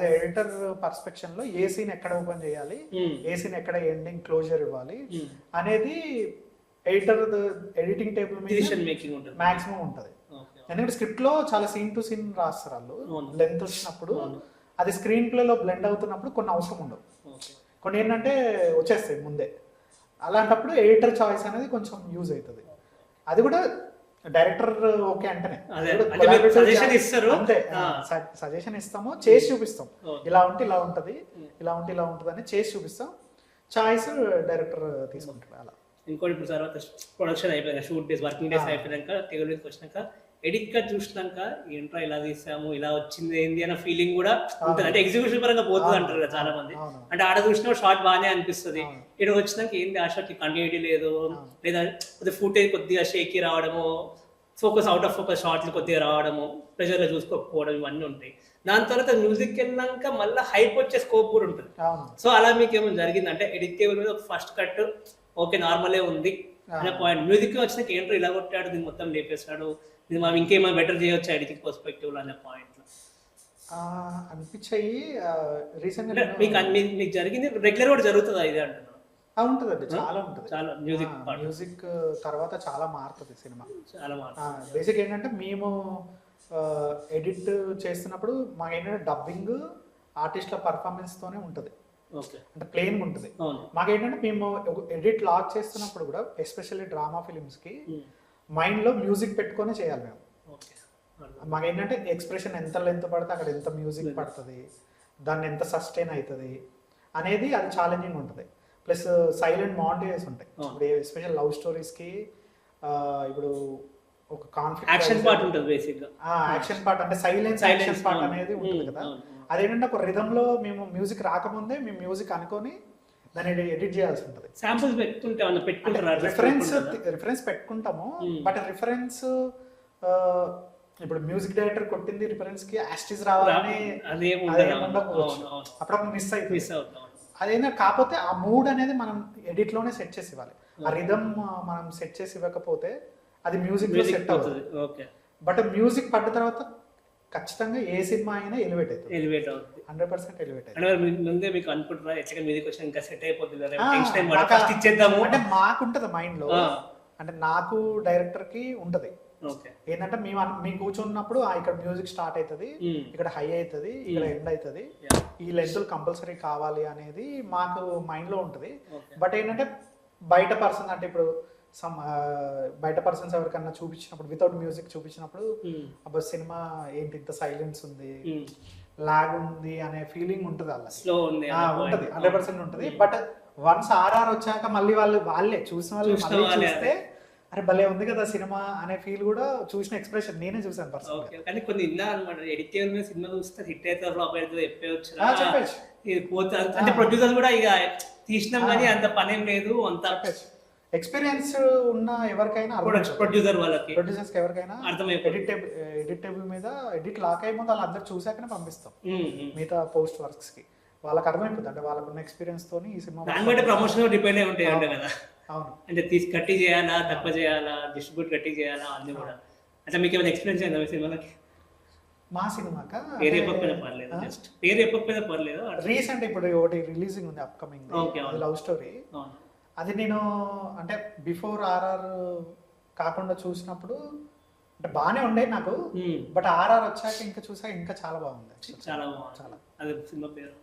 ఎడిటర్ పర్స్పెక్షన్ లో ఏ సీన్ ఎక్కడ ఓపెన్ చేయాలి, ఏ సీన్ ఎక్కడ ఎండింగ్ క్లోజర్ ఇవ్వాలి అనేది ఎడిటర్ ఎడిటింగ్ టేబుల్ మీద మాక్సిమం ఉంటుంది. ఎందుకంటే స్క్రిప్ట్ లో చాలా సీన్ టు సీన్ రాస్తారు వాళ్ళు, లెంత్ వచ్చినప్పుడు అది స్క్రీన్ ప్లే లో బ్లెండ్ అవుతున్నప్పుడు కొన్ని అవసరం ఉండవు, కొన్ని ఏంటంటే వచ్చేస్తాయి ముందే. అలాంటప్పుడు ఎడిటర్ చాయిస్ అనేది కొంచెం యూజ్ అవుతుంది. అది కూడా డైరెక్టర్ ఓకే అంటేనే సజెషన్ ఇస్తాము, చేసి చూపిస్తాం, ఇలా ఉంటే ఇలా ఉంటుంది, ఇలా ఉంటే ఇలా ఉంటుంది అని చేసి చూపిస్తాం, చాయిస్ డైరెక్టర్ తీసుకుంటాడు. అలా ఇంకోటి ఇప్పుడు తర్వాత ప్రొడక్షన్ అయిపోయాక షూట్ డేస్ వర్కింగ్ డేస్ అయిపోయాక తెలుగు డేస్కి వచ్చినాక ఎడిట్ గా చూసినాక ఏంట్రా ఇలా తీసాము ఇలా వచ్చింది ఏంది అన్న ఫీలింగ్ కూడా ఉంటుంది. అంటే ఎగ్జిక్యూషన్ పరంగా పోతుంది అంటారు కదా చాలా మంది. అంటే ఆడ చూసిన షార్ట్ బాగానే అనిపిస్తుంది, ఇక్కడ వచ్చినాక ఏంటి ఆ షార్ట్ కంటిన్యూటీ లేదు, లేదా కొద్దిగా ఫుటేజ్ కొద్దిగా షేకి రావడము, ఫోకస్ అవుట్ ఆఫ్ ఫోకస్ షార్ట్లు కొద్దిగా రావడము, ప్రెషర్గా చూసుకోకపోవడం, ఇవన్నీ ఉంటాయి. దాని తర్వాత మ్యూజిక్ వెళ్ళాక మళ్ళీ హైప్ వచ్చే స్కోప్ కూడా ఉంటుంది. సో అలా మీకు ఏమైనా జరిగింది అంటే ఎడిట్ టేబుల్ మీద ఫస్ట్ కట్ ఓకే నార్మలే ఉంది అనే పాయింట్, మ్యూజిక్ వచ్చినాక ఏంటో ఇలా కొట్టాడు, దీన్ని మొత్తం లేపేస్తాడు, ఇది మనం ఇంకేమైనా బెటర్ చేయొచ్చు ఎడిటింగ్ పర్స్పెక్టివ్ అనే పాయింట్ అనిపించాయి. రీసెంట్ మీకు జరిగింది రెగ్యులర్ కూడా జరుగుతుందా ఇది అంటున్నాను? ఉంటుందండి, చాలా ఉంటుంది. చాలా మ్యూజిక్ తర్వాత చాలా మారుతుంది సినిమా, చాలా మారుతుంది. బేసిక్ ఏంటంటే మేము ఎడిట్ చేస్తున్నప్పుడు మాకు ఏంటంటే డబ్బింగ్ ఆర్టిస్ట్ల పర్ఫార్మెన్స్ తోనే ఉంటుంది, అంటే ప్లెయిన్ ఉంటుంది. మాకేంటంటే మేము ఎడిట్ లాక్ చేస్తున్నప్పుడు కూడా ఎస్పెషల్లీ డ్రామా ఫిలిమ్స్ కి మైండ్ లో మ్యూజిక్ పెట్టుకొని చేయాలి మేము. మాకేంటంటే ఎక్స్ప్రెషన్ ఎంత లెంత్ పడితే అక్కడ ఎంత మ్యూజిక్ పడుతుంది, దాన్ని ఎంత సస్టైన్ అవుతుంది అనేది అది ఛాలెంజింగ్ ఉంటుంది. ప్లస్ సైలెంట్ మాంటేజెస్ ఉంటాయి. ఇప్పుడు ఎస్పెషల్ లవ్ స్టోరీస్ కి ఇప్పుడు ఒక కాన్ఫ్లిక్ట్ యాక్షన్ పార్ట్ ఉంటుంది బేసిక్ గా. యాక్షన్ పార్ట్ అంటే సైలెన్స్ యాక్షన్ పార్ట్ అనేది ఉంటుంది కదా. అదేంటంటే ఒక రిథమ్ లో మేము మ్యూజిక్ రాకముందే మేము మ్యూజిక్ అనుకొని దాన్ని ఎడిట్ చేయాల్సి ఉంటుంది. శాంపుల్స్ రిఫరెన్స్ పెట్టుకుంటాము, బట్ రిఫరెన్స్ ఇప్పుడు మ్యూజిక్ డైరెక్టర్ కొట్టింది రిఫరెన్స్ కి యాస్టిస్ రావాలని అప్పుడప్పుడు మిస్ అవుతుంది. అదేనా కాకపోతే ఆ మూడ్ అనేది మనం ఎడిట్ లోనే సెట్ చేసి ఇవ్వాలి. ఆ రిథమ్ మనం సెట్ చేసి ఇవ్వకపోతే అది మ్యూజిక్ లో సెట్ అవుతుంది. బట్ మ్యూజిక్ పడ్డ తర్వాత ఖచ్చితంగా ఏ సినిమా అయినా ఎలివేట్ అవుతుంది 100% ఎలివేట్ అవుతుంది. ముందే మీకు అనుకుంటున్నా ఎట్లా మ్యూజిక్ వచ్చి ఇంకా సెట్ అయిపోతుంది అంటే మాకుంటది మైండ్ లో, అంటే నాకు డైరెక్టర్ కి ఉంటది ఏంటంటే మేము కూర్చున్నప్పుడు ఇక్కడ మ్యూజిక్ స్టార్ట్ అవుతుంది, ఇక్కడ హై అవుతుంది, ఇక్కడ ఎండ్ అవుతుంది, ఈ లెంతులు కంపల్సరీ కావాలి అనేది మాకు మైండ్ లో ఉంటుంది. బట్ ఏంటంటే బయట పర్సన్ అంటే ఇప్పుడు బయట పర్సన్స్ ఎవరికన్నా చూపించినప్పుడు వితౌట్ మ్యూజిక్ చూపించినప్పుడు అబ్బా సినిమా ఏంటి ఇంత సైలెన్స్ ఉంది, లాగ్ ఉంది అనే ఫీలింగ్ ఉంటుంది, అలా ఉంటుంది 100% ఉంటుంది. బట్ వన్స్ ఆర్ఆర్ వచ్చాక మళ్ళీ వాళ్ళే చూసిన వాళ్ళు చూస్తే అరే భలే ఉంది కదా సినిమా అనే ఫీల్ కూడా చూసిన ఎక్స్ప్రెషన్ నేనే చూసాను పర్సనల్. కానీ కొన్ని విన్నా అనమాట ఎడిట్ చేయడం సినిమా చూస్తే హిట్ అయితే ఫ్లాప్ అవుతుంది చెప్పవచ్చు. అంటే ప్రొడ్యూసర్ కూడా ఇక తీసినాం కానీ అంత పనేం లేదు అంత ఎక్స్పీరియన్స్ ఉన్న ఎవరికైనా ప్రొడ్యూసర్ వాళ్ళకి ప్రొడ్యూసర్స్ ఎవరికైనా అర్థమైపోతుంది. ఎడిట్ టేబుల్ మీద ఎడిట్ లాక్ అయిపోతే వాళ్ళు అందరు చూసాకనే పంపిస్తాం ఉమ్, ఉమ్. మిగతా పోస్ట్ వర్క్స్ కి. వాళ్ళకి అర్థమైపోతుంది అంటే వాళ్ళకున్న ఎక్స్పీరియన్స్ తోని ఈ సినిమా దాన్ని బట్టి ప్రమోషన్ డిపెండ్ అయి ఉంటాయి అంటే కదా, అవును. అంటే తీసి కట్టి చేయాలా, తక్కువ చేయాలా, డిస్ట్రిబ్యూట్ కట్టి చేయాలా, అన్ని కూడా. అట్లా మీకు ఏమైనా ఎక్స్పీరియన్స్ అయిందా మీ సినిమాలకి? మా సినిమాక పేరు చెప్పకపోయినా పర్లేదు, జస్ట్ పేరు చెప్పకపోయినా పర్లేదు. రీసెంట్ ఇప్పుడు ఒకటి రిలీజింగ్ ఉంది అప్కమింగ్, Okay, అవును. Love story. అవును. అది నేను అంటే బిఫోర్ ఆర్ఆర్ కాకుండా చూసినప్పుడు అంటే బాగానే ఉండే నాకు, ఉమ్, బట్ ఆర్ఆర్ వచ్చాక ఇంకా చూసాక ఇంకా చాలా బాగుంది actually. చాలా బాగుంది. చాలా. అది సినిమా పేరు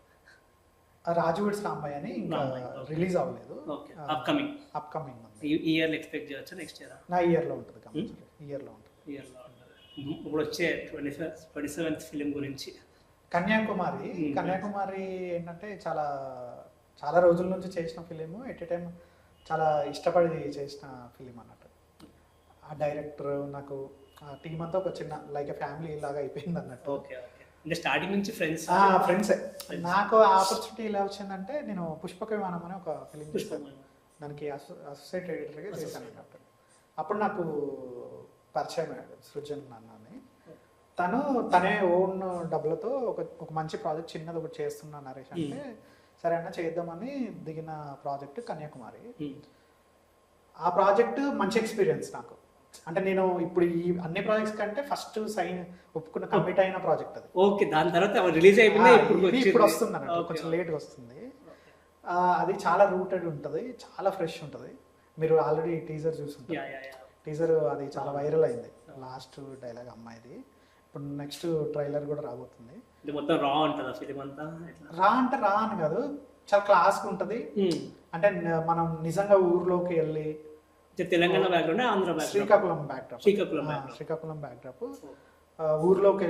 ఆ రాజువిడ్స్ రాంబాయ్ అని ఇంకా రాంబాయ్, okay. రిలీజ్ అవ్వలేదు, ఓకే. అప్కమింగ్ అప్కమింగ్ ఉంది. ఈ ఇయర్ ఎక్స్పెక్ట్ చేయొచ్చు, నెక్స్ట్ ఇయర్ నా ఇయర్ లో ఉంటుంది కంపల్సరీ, ఇయర్ లో ఉంటుంది. ఇయర్లో ఉంటుంది. ఇప్పుడు వచ్చే 27th ఫిలిం గురించి. కన్యాకుమారి. Hmm. కన్యాకుమారి ఏంటంటే చాలా చాలా రోజుల నుంచి చేసిన ఫిలిం, ఎట్ ఏ టైం చాలా ఇష్టపడి చేసిన ఫిలిం అన్నట్టు. ఆ డైరెక్టర్ నాకు ఆ టీం అంతా ఒక చిన్న లైక్ ఫ్యామిలీ లాగా అయిపోయింది అన్నట్టు. Okay okay. అంటే స్టార్టింగ్ నుంచి ఫ్రెండ్స్. ఫ్రెండ్సే. నాకు ఆపర్చునిటీ ఎలా వచ్చిందంటే నేను పుష్పక విమానం అని ఒక ఫిలిం చేశాను, దానికి అసోసియేట్ ఎడిటర్గా చేశాను అన్నట్టు. అప్పుడు నాకు పరిచయం అయ్యాడు సృజన్ అన్నని. తనే ఓన్ డబ్బులతో ఒక మంచి ప్రాజెక్ట్ చిన్నది ఒకటి చేస్తున్నా నరేష్ అంటే, సరే అన్న చేద్దామని దిగిన ప్రాజెక్ట్ కన్యాకుమారి. ఆ ప్రాజెక్ట్ మంచి ఎక్స్పీరియన్స్ నాకు. అంటే నేను ఇప్పుడు ఈ అన్ని ప్రాజెక్ట్స్ కంటే ఫస్ట్ ఒప్పుకున్న కమిట్ అయిన ప్రాజెక్ట్ అది. ఓకే, దాని తర్వాత రిలీజ్ అయిపోయింది, ఇప్పుడు వస్తుంది అన్నట్టు, కొంచెం లేట్గా వస్తుంది. అది చాలా రూటెడ్ ఉంటుంది, చాలా ఫ్రెష్ ఉంటుంది. మీరు ఆల్రెడీ టీజర్ చూసుంటారు, టీజర్ అది చాలా వైరల్ అయింది. లాస్ట్ డైలాగ్ అమ్మాయిది. ఇప్పుడు నెక్స్ట్ ట్రైలర్ కూడా రాబోతుంది. మొత్తం రా ఉంటుంది ఫిలిం అంతా. రా అంటే రా అని కాదు, చాలా క్లాస్గా ఉంటుంది. అంటే మనం నిజంగా ఊర్లోకి వెళ్ళి, Telangana background, Andhra background, Srikakulam backdrop, ఊర్లోకి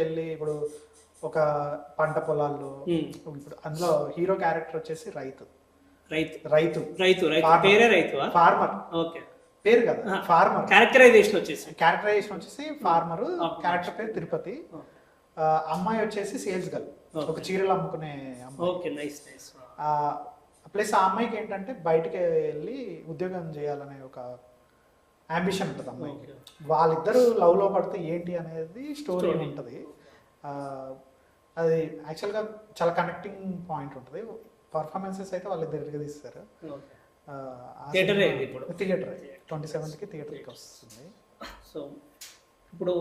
వెళ్ళి ఇప్పుడు ఒక పంట పొలాల్లో, ఇప్పుడు అందులో హీరో క్యారెక్టర్ వచ్చేసి రైతు. ఫార్మర్. ఓకే, పేరు కదా ఫార్మర్. క్యారెక్టరైజేషన్ వచ్చేసి ఫార్మర్. క్యారెక్టర్ పేరు తిరుపతి. అమ్మాయి వచ్చేసి సేల్స్ గర్ల్, ఒక చీరలు అమ్ముకునే అమ్మాయి. Okay, nice nice. ప్లస్ ఆ అమ్మాయికి ఏంటంటే బయటికి వెళ్ళి ఉద్యోగం చేయాలనే ఒక అంబిషన్ ఉంటుంది అమ్మాయికి. వాళ్ళిద్దరు లవ్ లో పడితే ఏంటి అనేది స్టోరీ ఉంటుంది. అది యాక్చువల్గా చాలా కనెక్టింగ్ పాయింట్ ఉంటుంది. పర్ఫార్మెన్సెస్ అయితే వాళ్ళు ఇద్దరికి తీస్తారు. థియేటర్ 27th థియేటర్కి వస్తుంది. సో ఇప్పుడు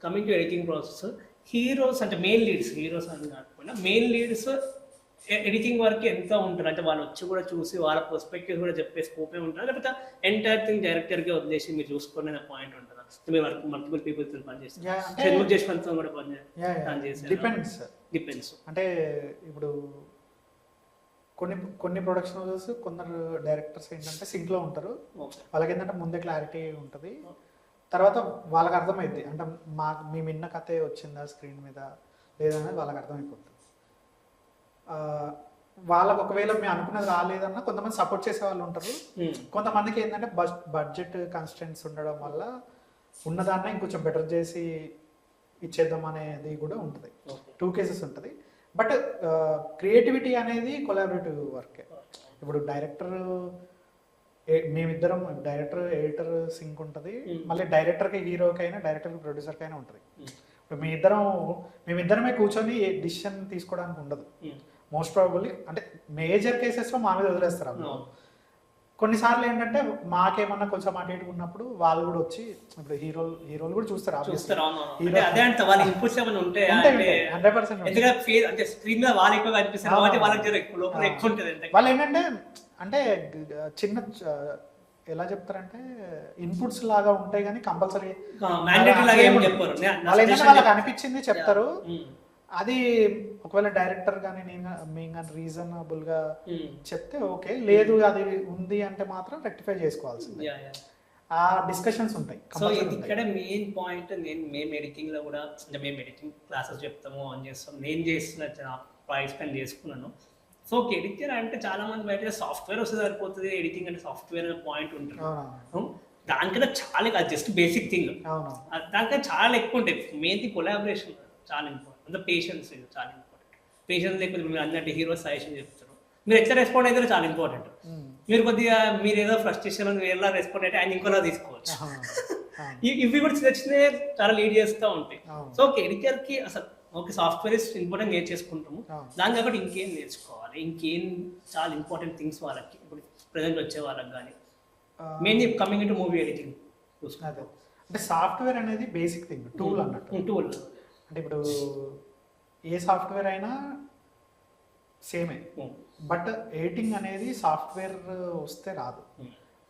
coming to editing process, heroes అంటే మెయిన్ హీరోస్ అని కాకుండా మెయిన్ లీడ్స్ ఎడిటింగ్ వర్క్ ఎంత ఉంటుంది? అంటే వాళ్ళు వచ్చి కూడా చూసి వాళ్ళ పర్స్పెక్టివ్ కూడా చెప్పే స్కోపే ఉంటుంది, లేకపోతే ఎంటైర్ థింగ్ డైరెక్టర్గా వదిలేసి మీరు చూసుకునే పాయింట్ ఉంటుందా? మీరు వర్క్ మల్టిపుల్ పీపుల్తో పనిచేస్తారు, జశ్వంత్తో కూడా పనిచేస్తారు. డిపెండ్స్. అంటే ఇప్పుడు కొన్ని ప్రొడక్షన్ హౌసెస్, కొందరు డైరెక్టర్స్ ఏంటంటే సింక్లో ఉంటారు. వాళ్ళకి ఏంటంటే ముందే క్లారిటీ ఉంటుంది, తర్వాత వాళ్ళకి అర్థమైద్ది. అంటే మేము విన్న కథే వచ్చిందా స్క్రీన్ మీద లేదనేది వాళ్ళకి అర్థమైపోతుంది. వాళ్ళకు ఒకవేళ మేము అనుకున్నది రాలేదన్నా కొంతమంది సపోర్ట్ చేసే వాళ్ళు ఉంటారు. కొంతమందికి ఏంటంటే బడ్జెట్ కన్స్టెంట్స్ ఉండడం వల్ల ఉన్నదాన్ని ఇంకొంచెం బెటర్ చేసి ఇచ్చేద్దాం అనేది కూడా ఉంటుంది. 2 కేసెస్ ఉంటుంది. బట్ క్రియేటివిటీ అనేది కొలాబరేటివ్ వర్కే. ఇప్పుడు మేమిద్దరం డైరెక్టర్ ఎడిటర్ సింక్ ఉంటుంది, మళ్ళీ డైరెక్టర్కి హీరోకైనా డైరెక్టర్కి ప్రొడ్యూసర్కైనా ఉంటుంది. ఇప్పుడు మేమిద్దరమే కూర్చొని డిసిషన్ తీసుకోవడానికి ఉండదు. మోస్ట్ ప్రాబబ్లీ అంటే మేజర్ కేసెస్లో మా మీద వదిలేస్తారు. కొన్నిసార్లు ఏంటంటే మాకేమన్నా కొంచెం అటు ఇటు ఉన్నప్పుడు వాళ్ళు కూడా వచ్చి, ఇప్పుడు హీరోలు కూడా చూస్తారు. 100% వాళ్ళు ఏంటంటే అంటే చిన్న ఎలా చెప్తారంటే ఇన్పుట్స్ లాగా ఉంటాయి కానీ కంపల్సరీ వాళ్ళకి అనిపించింది చెప్తారు. అది ఒకవేళ డైరెక్టర్ కానీ మేము కానీ రీజనబుల్ గా చెప్తే ఓకే, లేదు అది ఉంది అంటే మాత్రం రెక్టిఫై చేసుకోవాల్సింది. ఆ డిస్కషన్స్ ఉంటాయి. సో ఇక్కడ మెయిన్ పాయింట్, మేము ఎడిటింగ్ లో కూడా అంటే మేము ఎడిటింగ్ క్లాసెస్ చెప్తాము, ఆన్ చేస్తాం, నేను చేస్తున్న ప్రైస్ స్పెండ్ చేసుకున్నాను. సో ఎడిటర్ అంటే చాలా మంది బయట సాఫ్ట్వేర్ వస్తే సరిపోతుంది, ఎడిటింగ్ అంటే సాఫ్ట్వేర్ అనే పాయింట్ ఉంటుంది. దానికన్నా చాలా జస్ట్ బేసిక్ థింగ్, దానికన్నా చాలా ఎక్కువ ఉంటాయి. మెయిన్ థింగ్ కొలాబరేషన్ చాలా ఇంపార్టెంట్. అంటే పేషెన్స్ చాలా ఇంపార్టెంట్. పేషెన్స్ లేకపోతే మీరు అన్నట్టు హీరో సజెషన్ చెప్తారు, మీరు ఎట్లా రెస్పాండ్ అయితే చాలా ఇంపార్టెంట్. మీరు కొద్దిగా మీరు ఏదో ఫ్రస్ట్రేషన్ వేరేలా రెస్పాండ్ అయితే ఆయన ఇంకోలా తీసుకోవచ్చు. ఇవి కూడా చిన్న చిన్నవి చాలా లీడ్ చేస్తూ ఉంటాయి. సో ఒక ఎడిటర్కి అసలు ఓకే సాఫ్ట్వేర్ ఇస్ ఇంపార్టెంట్ నేర్చేసుకుంటాము, దాని కాబట్టి ఇంకేం నేర్చుకోవాలి, ఇంకేం చాలా ఇంపార్టెంట్ థింగ్స్ వాళ్ళకి ఇప్పుడు ప్రజెంట్ వచ్చే వాళ్ళకి కానీ mainly coming to movie editing చూసుకుంటాం. అంటే సాఫ్ట్వేర్ అనేది బేసిక్ థింగ్, టూల్ అన్నట్టు. టూల్ అంటే ఇప్పుడు ఏ సాఫ్ట్వేర్ అయినా సేమే, బట్ ఎడిటింగ్ అనేది సాఫ్ట్వేర్ వస్తే రాదు.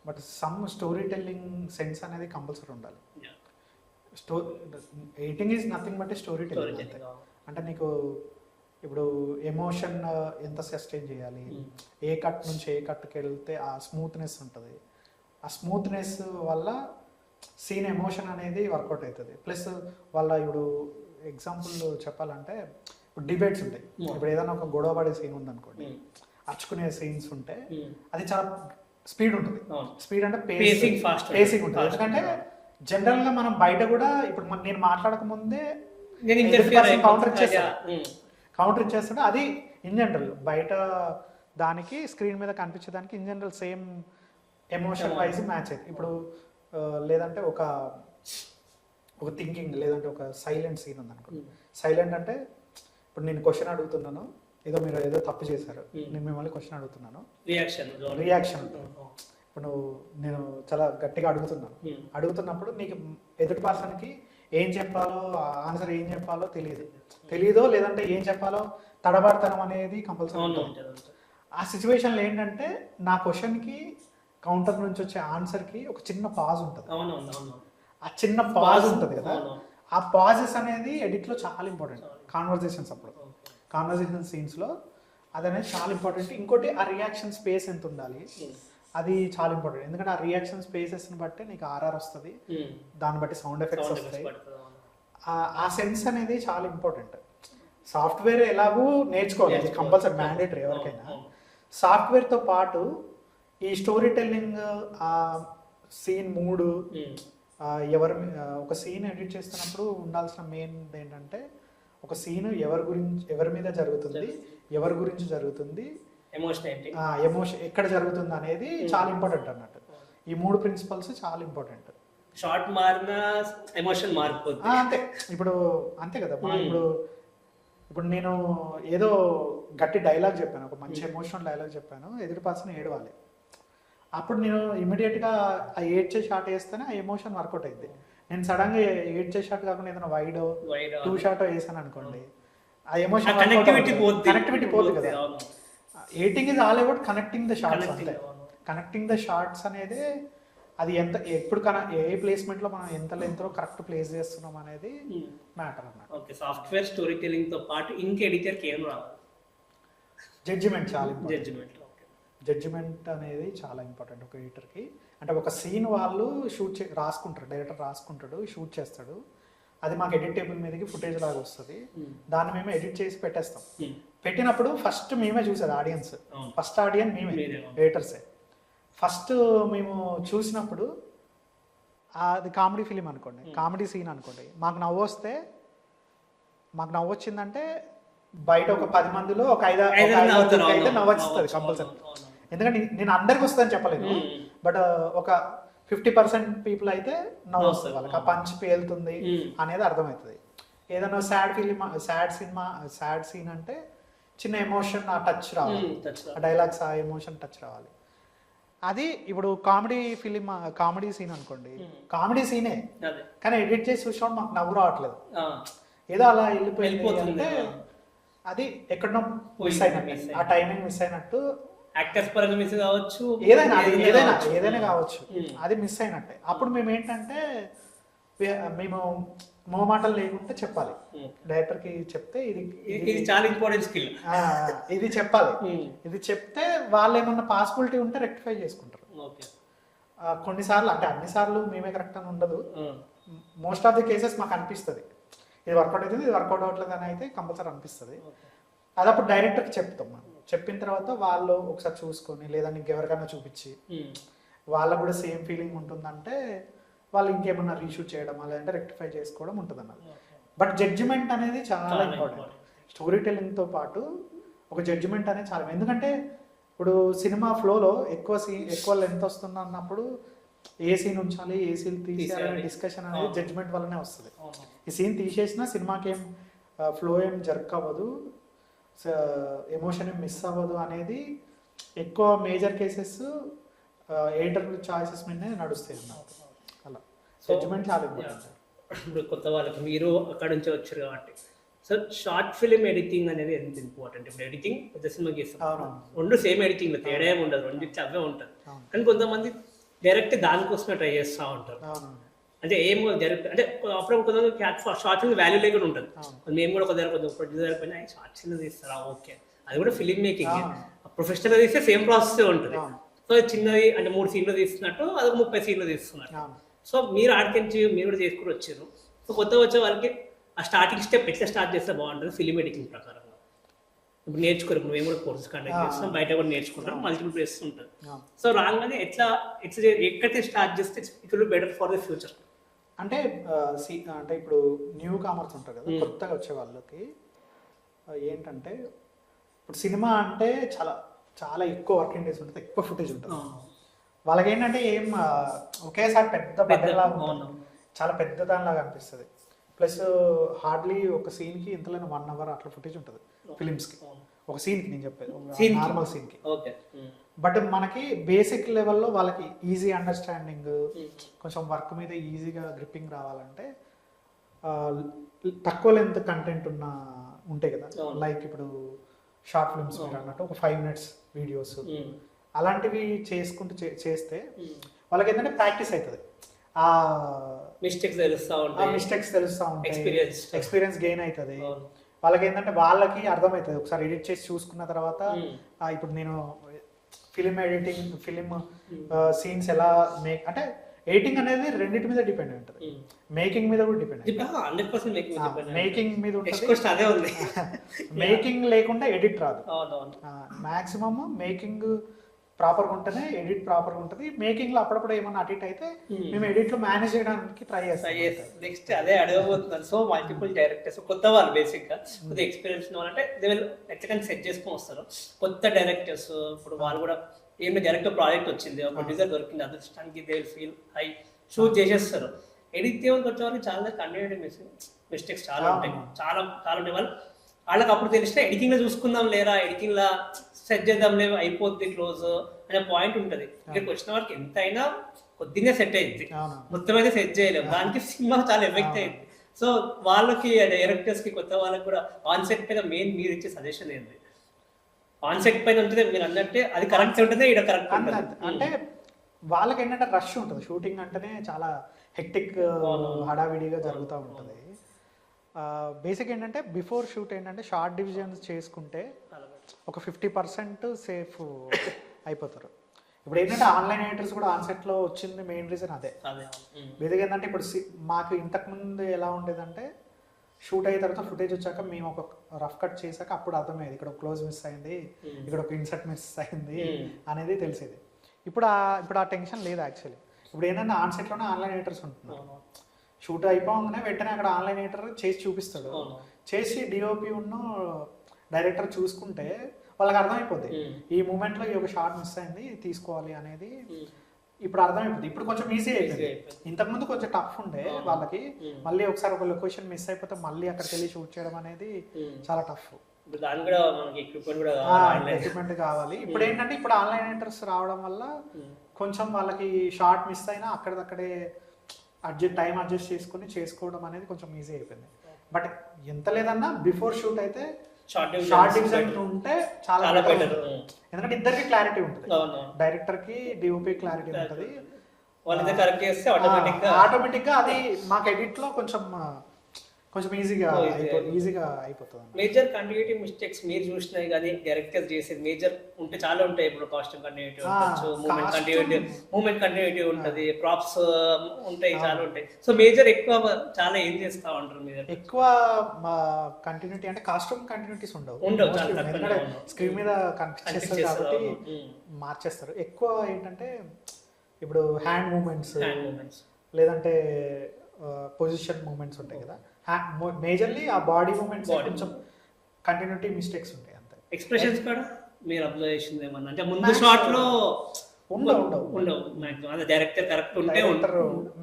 But some story telling sense అనేది కంపల్సరీ ఉండాలి. Editing is nothing but story telling. అంటే నీకు ఇప్పుడు ఎమోషన్ ఎంత సస్టైన్ చేయాలి, ఏ కట్ నుంచి ఏ కట్కి వెళ్తే ఆ స్మూత్నెస్ ఉంటుంది, ఆ స్మూత్నెస్ వల్ల సీన్ ఎమోషన్ అనేది వర్కౌట్ అవుతుంది. ప్లస్ వాళ్ళ ఇప్పుడు ఎగ్జాంపుల్ చెప్పాలంటే ఇప్పుడు డిబేట్స్ ఉంటాయి. ఇప్పుడు ఏదైనా ఒక గొడవ పడే సీన్ ఉందనుకోండి, అర్చుకునే సీన్స్ ఉంటే అది చాలా స్పీడ్ ఉంటుంది. స్పీడ్ అంటే పేసింగ్ ఉంటుంది. ఎందుకంటే జనరల్ గా మనం బయట కూడా ఇప్పుడు నేను మాట్లాడక ముందే కౌంటర్ ఇచ్చేస్తుంటే అది ఇన్ జనరల్ బయట దానికి స్క్రీన్ మీద కనిపించేదానికి in general same emotion wise match అవుతుంది. ఇప్పుడు లేదంటే ఒక థింకింగ్ లేదంటే ఒక సైలెంట్ సీన్ ఉంది అనుకోండి. సైలెంట్ అంటే ఇప్పుడు నేను క్వశ్చన్ అడుగుతున్నాను, ఏదో మీరు ఏదో తప్పు చేశారు, నేను మిమ్మల్ని క్వశ్చన్ అడుగుతున్నాను, రియాక్షన్ ఇప్పుడు నేను చాలా గట్టిగా అడుగుతున్నప్పుడు నీకు ఎదుటి పర్సన్కి ఏం చెప్పాలో ఆన్సర్ ఏం చెప్పాలో తెలియదో లేదంటే ఏం చెప్పాలో తడబడతనం అనేది కంపల్సరీ ఉంటుంది. ఆ సిచ్యువేషన్లో ఏంటంటే నా క్వశ్చన్కి కౌంటర్ నుంచి వచ్చే ఆన్సర్కి ఒక చిన్న పాజ్ ఉంటుంది. ఆ చిన్న పాజ్ ఉంటుంది కదా, ఆ పాజెస్ అనేది ఎడిట్లో చాలా ఇంపార్టెంట్. కాన్వర్జేషన్ సీన్స్లో అది అనేది చాలా ఇంపార్టెంట్. ఇంకోటి ఆ రియాక్షన్ స్పేస్ ఎంత ఉండాలి, అది చాలా ఇంపార్టెంట్. ఎందుకంటే ఆ రియాక్షన్ స్పేసెస్ని బట్టి నీకు ఆర్ఆర్ వస్తుంది, దాన్ని బట్టి సౌండ్ ఎఫెక్ట్స్ వస్తాయి. ఆ సెన్స్ అనేది చాలా ఇంపార్టెంట్. సాఫ్ట్వేర్ ఎలాగూ నేర్చుకోవాలి, కంపల్సరీ మ్యాండేటరీ ఎవరికైనా. సాఫ్ట్వేర్తో పాటు ఈ స్టోరీ టెల్లింగ్, ఆ సీన్ మూడు, ఒక సీన్ ఎడిట్ చేస్తున్నప్పుడు ఉండాల్సిన మెయిన్ ఏంటంటే ఒక సీన్ ఎవరి మీద జరుగుతుంది, ఎవరి గురించి జరుగుతుంది, ఎమోషన్ ఎక్కడ జరుగుతుంది అనేది చాలా ఇంపార్టెంట్ అన్నట్టు. ఈ మూడు ప్రిన్సిపల్స్ చాలా ఇంపార్టెంట్. షార్ట్ మారిన ఎమోషన్ మారిపోతుంది. అంతే ఇప్పుడు అంతే కదా. ఇప్పుడు నేను ఏదో గట్టి డైలాగ్ చెప్పాను, ఒక మంచి ఎమోషనల్ డైలాగ్ చెప్పాను, ఎదుటి పర్సన్ ఏడవాలి. అప్పుడు నేను ఇమీడియట్గా ఆ ఏడ్చే షాట్ వేస్తేనే ఆ ఎమోషన్ వర్కౌట్ అయింది. నేను సడన్గా ఏడ్చే షాట్ కాకుండా ఏదైనా వైడో 2 షాటో వేసాను అనుకోండి, ఆ ఎమోషన్ కనెక్టివిటీ పోతుంది కదా. Editing is all about connecting the shots. అంతే, కనెక్టింగ్ ద షార్ట్స్ అనేది అది ఎప్పుడు ఏ ప్లేస్మెంట్లో మనం ఎంత లెంత్లో కరెక్ట్ ప్లేస్ చేస్తున్నాం అనేది మ్యాటర్ అన్నమాట. ఓకే, సాఫ్ట్వేర్ స్టోరీ టెల్లింగ్ తో పాటు ఇంకా ఎడిటర్కి ఏం రావాలి? జడ్జిమెంట్ చాలా ఇంపార్టెంట్. జడ్జిమెంట్ అనేది చాలా ఇంపార్టెంట్ ఒక ఎడిటర్కి. అంటే ఒక సీన్ వాళ్ళు రాసుకుంటారు, డైరెక్టర్ రాసుకుంటాడు, షూట్ చేస్తాడు, అది మాకు ఎడిట్ టేబుల్ మీదకి ఫుటేజ్ లాగా వస్తుంది. దాన్ని మేము ఎడిట్ చేసి పెట్టేస్తాం. పెట్టినప్పుడు ఫస్ట్ మేమే చూసేది ఆడియన్స్, ఫస్ట్ ఆడియన్స్ మేమే, ఎడిటర్సే. ఫస్ట్ మేము చూసినప్పుడు అది కామెడీ ఫిలిం అనుకోండి, కామెడీ సీన్ అనుకోండి, మాకు నవ్వొచ్చిందంటే బయట ఒక 10 మందిలో ఒక 5 అయితే నవ్వొస్తుంది కంపల్సరీ. ఎందుకంటే నేను అందరికి వస్తుందని చెప్పలేదు, బట్ ఒక 50% పీపుల్ అయితే నవ్వు వస్తుంది, వాళ్ళకి ఆ పంచ్ పేలుతుంది అనేది అర్థమవుతుంది. ఏదైనా సాడ్ సీన్ అంటే చిన్న ఎమోషన్, ఆ టచ్ రావాలి, ఆ డైలాగ్స్, ఆ ఎమోషన్ టచ్ రావాలి. అది ఇప్పుడు కామెడీ సీన్ అనుకోండి, కామెడీ సీనే కానీ ఎడిట్ చేసి చూసినప్పుడు మాకు నవ్వు రావట్లేదు, ఏదో అలా వెళ్ళిపోయింది అంటే అది ఎక్కడో మిస్ అయినట్టు, ఆ టైమింగ్ మిస్ అయినట్టు. యాక్టర్స్ పరంగా మిస్ కావచ్చు, ఏదైనా కావచ్చు, అది మిస్ అయినట్టే. అప్పుడు మేము ఏంటంటే మేము మొహమాటలు లేకుంటే చెప్పాలి, డైరెక్టర్కి చెప్తే ఇది చాలా ఇంపార్టెంట్ స్కిల్, ఇది చెప్పాలి. ఇది చెప్తే వాళ్ళు ఏమన్నా పాసిబిలిటీ ఉంటే రెక్టిఫై చేసుకుంటారు. కొన్నిసార్లు అంటే అన్నిసార్లు మేమే కరెక్ట్ అని ఉండదు, మోస్ట్ ఆఫ్ ది కేసెస్ మాకు అనిపిస్తుంది ఇది వర్కౌట్ అవుతుంది, ఇది వర్కౌట్ అవ్వట్లేదు అని అయితే కంపల్సరీ అనిపిస్తుంది. అది అప్పుడు డైరెక్టర్కి చెప్తాం మనం. చెప్పిన తర్వాత వాళ్ళు ఒకసారి చూసుకొని లేదా ఇంకెవరికైనా చూపించి వాళ్ళకు కూడా సేమ్ ఫీలింగ్ ఉంటుందంటే వాళ్ళు ఇంకేమన్నా రీషూట్ చేయడం లేదంటే రెక్టిఫై చేసుకోవడం ఉంటుంది అన్నది. బట్ జడ్జిమెంట్ అనేది చాలా ఇంపార్టెంట్. స్టోరీ టెల్లింగ్తో పాటు ఒక జడ్జిమెంట్ అనేది చాలా, ఎందుకంటే ఇప్పుడు సినిమా ఫ్లోలో ఎక్కువ లెంత్ వస్తుంది అన్నప్పుడు ఏ సీన్ ఉంచాలి ఏ సీన్ తీసేయాలనే డిస్కషన్ అనేది జడ్జ్మెంట్ వల్లనే వస్తుంది. ఈ సీన్ తీసేసినా సినిమాకి ఏం ఫ్లో ఏం జర్క్ అవ్వదు, ఎమోషన్ ఏం మిస్ అవ్వదు అనేది ఎక్కువ మేజర్ కేసెస్ ఎడిటర్ చాయిసెస్ మీదనే నడుస్తాయి అన్నమాట. అలా జడ్జ్మెంట్ చాలా ఇంపార్టెంట్. ఇప్పుడు కొత్త వాళ్ళకి మీరు అక్కడ నుంచి వచ్చారు కాబట్టి సో షార్ట్ ఫిలిం ఎడిటింగ్ అనేది ఎంత ఇంపార్టెంట్. ఇప్పుడు ఎడిటింగ్ పెద్ద సినిమాకి ఇస్తాం, రెండు సేమ్ ఎడిటింగ్ తేడా ఏమి ఉండదు, రెండింటి అవే ఉంటుంది. కానీ కొంతమంది డైరెక్ట్ దానికోసమే ట్రై చేస్తూ ఉంటారు. అంటే ఏమో డైరెక్ట్ అంటే అప్పుడు కొంతమంది షార్ట్ ఫిల్మ్ వాల్యూ లేకుండా ఉంటుంది. మేము కూడా కొంచెం ప్రొడ్యూసర్ పైన షార్ట్ ఫిల్మ్ తీస్తారా, ఓకే అది కూడా ఫిలిం మేకింగ్. ప్రొఫెషనల్ తీస్తే సేమ్ ప్రాసెస్ ఉంటుంది. సో చిన్నది అంటే 3 సీన్లు తీస్తున్నట్టు అది 30 సీన్లు తీస్తున్నట్టు. సో మీరు ఆడికించి మీరు కూడా చేసుకుని వచ్చారు. సో కొత్తగా వచ్చే వాళ్ళకి ఆ స్టార్టింగ్ స్టెప్ ఎట్లా స్టార్ట్ చేస్తే బాగుంటుంది ఫిలిం ఎడిటింగ్ ప్రకారంగా. ఇప్పుడు నేర్చుకోరు, ఇప్పుడు మేము కూడా కోర్సెస్ కండక్ట్ చేస్తాం, బయట కూడా నేర్చుకుంటాం, మల్టిపుల్ ప్లేస్ ఉంటుంది. సో రాగానే ఎక్కడైతే స్టార్ట్ చేస్తే it will be better for the future. అంటే అంటే ఇప్పుడు న్యూ కామర్స్ ఉంటారు కదా, కొత్తగా వచ్చే వాళ్ళకి ఏంటంటే ఇప్పుడు సినిమా అంటే చాలా చాలా ఎక్కువ వర్కింగ్ డేస్ ఉంటుంది, ఎక్కువ ఫుటేజ్ ఉంటుంది. వాళ్ళకి ఏంటంటే ఏం ఒకేసారి పెద్ద బడ్డలాగా చాలా పెద్ద దానిలాగా అనిపిస్తుంది. ప్లస్ హార్డ్లీ ఒక సీన్కి ఇంతలోనే 1 hour అట్లా ఫుటేజ్ ఉంటుంది ఫిలిమ్స్కి. ఒక సీన్కి నేను చెప్పేది నార్మల్ సీన్కి. బట్ మనకి బేసిక్ లెవెల్లో వాళ్ళకి ఈజీ అండర్స్టాండింగ్, కొంచెం వర్క్ మీద ఈజీగా గ్రిప్పింగ్ రావాలంటే తక్కువ లెంత్ కంటెంట్ ఉంటాయి కదా, లైక్ ఇప్పుడు షార్ట్ ఫిల్మ్స్ అన్నట్టు ఒక 5 minutes వీడియోస్ అలాంటివి చేసుకుంటూ చేస్తే వాళ్ళకి ఏంటంటే ప్రాక్టీస్ అవుతుంది. ఆ మిస్టేక్స్ తెలుస్తూ ఉంటాయి, ఎక్స్పీరియన్స్ గెయిన్ అవుతుంది. వాళ్ళకి ఏంటంటే వాళ్ళకి అర్థమవుతుంది. ఒకసారి ఎడిట్ చేసి చూసుకున్న తర్వాత ఇప్పుడు నేను ఫిలిం సీన్స్ ఎలా అంటే ఎడిటింగ్ అనేది రెండింటి మీద డిపెండ్ ఉంటుంది, మేకింగ్ మీద కూడా డిపెండ్. మేకింగ్ మీద ఉంటుంది, మేకింగ్ లేకుండా ఎడిట్ రాదు. మాక్సిమం మేకింగ్ ప్రాపర్గా ఉంటేనే ఎడిట్ ప్రాపర్గా ఉంటుంది. మేకింగ్ లో అప్పుడప్పుడు ఏమన్నా అడిట్ అయితే మేము ఎడిట్ లో మేనేజ్ చేయడానికి ట్రై చేస్తాం. నెక్స్ట్ అదే అడగబోతున్నాను. సో మల్టిపుల్ డైరెక్టర్స్ కొత్త వాళ్ళు బేసిక్ గా కొద్దిగా ఎక్స్పీరియన్స్ అంటే ఎట్లా సెట్ చేసుకొని వస్తారు కొత్త డైరెక్టర్స్. ఇప్పుడు వాళ్ళు కూడా ఏమి డైరెక్టర్ ప్రాజెక్ట్ వచ్చింది, ఒక ప్రొడ్యూసర్ దొరికింది, అదృష్టానికి they will feel high shoot చేసేస్తారు. ఎడిట్ చేయడానికి వచ్చే వాళ్ళకి చాలా కంటిన్యూటీ మిస్టేక్స్ చాలా ఉంటాయి, చాలా ఉంటాయి. వాళ్ళకి అప్పుడు తెలిస్తే ఎడిటింగ్ లో చూసుకుందాం లేరా, ఎడిటింగ్ లా సెట్ చేద్దాం లేదు అయిపోద్ది క్లోజ్ అనే పాయింట్ ఉంటుంది. ఇక్కడికి వచ్చిన వాళ్ళకి ఎంత అయినా కొద్దిగా సెట్ అయింది, మొత్తం అయితే సెట్ చేయలేము. దానికి సినిమా చాలా ఎఫెక్ట్ అయింది. సో వాళ్ళకి డైరెక్టర్స్ కి కొత్త వాళ్ళకి కూడా ఆన్ సెట్ పైన మెయిన్ మీరు ఇచ్చే సజెషన్ ఏంటి? ఆన్ సెట్ పైన ఉంటుంది మీరు అన్నట్టే అది కరెక్ట్ ఉంటుంది, ఇక్కడ కరెక్ట్ ఉంటుంది. అంటే వాళ్ళకి ఏంటంటే రష్ ఉంటుంది, షూటింగ్ అంటేనే చాలా హెక్టిక్ హడావిడిగా జరుగుతూ ఉంటుంది. బేసిక్ ఏంటంటే బిఫోర్ షూట్ ఏంటంటే షార్ట్ డివిజన్స్ చేసుకుంటే ఒక 50% సేఫ్ అయిపోతారు. ఇప్పుడు ఏంటంటే ఆన్లైన్ ఎడిటర్స్ కూడా ఆన్ సెట్లో వచ్చింది మెయిన్ రీజన్ అదే. బేసిక్ ఏంటంటే ఇప్పుడు మాకు ఇంతకుముందు ఎలా ఉండేదంటే షూట్ అయిన తర్వాత ఫుటేజ్ వచ్చాక మేము ఒక రఫ్ కట్ చేశాక అప్పుడు అర్థమయ్యేది ఇక్కడ క్లోజ్ మిస్ అయింది, ఇక్కడ ఒక ఇన్సర్ట్ మిస్ అయింది అనేది తెలిసేది. ఇప్పుడు ఆ టెన్షన్ లేదు యాక్చువల్లీ. ఇప్పుడు ఏంటంటే ఆన్ సెట్లోనే ఆన్లైన్ ఎడిటర్స్ ఉంటున్నారు. షూట్ అయిపోగానే వెంటనే అక్కడ ఆన్లైన్ ఎడిటర్ చేసి చూపిస్తాడు, చేసి డిఓపి ఉన్న డైరెక్టర్ చూసుకుంటే వాళ్ళకి అర్థమైపోద్ది ఈ మూమెంట్లో ఈ ఒక షార్ట్ మిస్ అయింది తీసుకోవాలి అనేది. ఇప్పుడు అర్థమైపోతుంది, ఇప్పుడు కొంచెం ఈజీ అయిపోయింది. ఇంతకుముందు కొంచెం టఫ్ ఉండే వాళ్ళకి, మళ్ళీ ఒకసారి ఒక లొకేషన్ మిస్ అయిపోతే మళ్ళీ అక్కడికి వెళ్ళి షూట్ చేయడం అనేది చాలా టఫ్. ఎక్విప్మెంట్ కావాలి. ఇప్పుడు ఏంటంటే ఇప్పుడు ఆన్లైన్ ఎడిటర్స్ రావడం వల్ల కొంచెం వాళ్ళకి షార్ట్ మిస్ అయినా అక్కడికక్కడే టైం అడ్జస్ట్ చేసుకుని చేసుకోవడం అనేది కొంచెం ఈజీ అయిపోయింది. బట్ ఎంత లేదన్నా బిఫోర్ షూట్ అయితే షార్ట్ డివిజన్ ఉంటే చాలా బెటర్. ఎందుకంటే ఇద్దరికి క్లారిటీ ఉంటుంది, డైరెక్టర్ కి డిఓపి క్లారిటీ ఉంటుంది. ఆటోమేటిక్ గా అది మాకు ఎడిట్ లో కొంచెం ఈజీగా అయిపోతుంది. మేజర్ కంటిన్యూటీ మిస్టేక్స్ మీరు చూసినాయి కానీ డైరెక్టర్ చేసేది మేజర్ ఉంటే చాలా ఉంటాయి. ఇప్పుడు కాస్ట్యూమ్ కంటిన్యూటీ ఉండొచ్చు, మూమెంట్ కంటిన్యూటీ ఉంటుంది, ప్రాప్స్ ఉంటాయి, చాలా ఉంటాయి. సో మేజర్ ఎక్కువ చాలా ఏం చేస్తా ఉంటారు మీరు? ఎక్కువ కంటిన్యూటీ అంటే కాస్ట్యూమ్ కంటిన్యూటీస్ ఉండవు, స్క్రీన్ మీద కనిపిస్తుంది కాబట్టి మార్చేస్తారు. ఎక్కువ ఏంటంటే ఇప్పుడు హ్యాండ్ మూమెంట్స్ లేదంటే పొజిషన్ మూమెంట్స్ ఉంటాయి కదా, మేజర్లీ ఆ బాడీ మూమెంట్స్ కొంచెం కంటిన్యూటీ మిస్టేక్స్ ఉంటాయి అంతే. ఎక్స్ప్రెషన్స్ కూడా మీరు అబ్జర్వ్ చేసింది ఏమన్నా అంటే ముందు షాట్ లో ఉండవు మాక్సిమం అదే డైరెక్టర్ కరెక్ట్ ఉంటే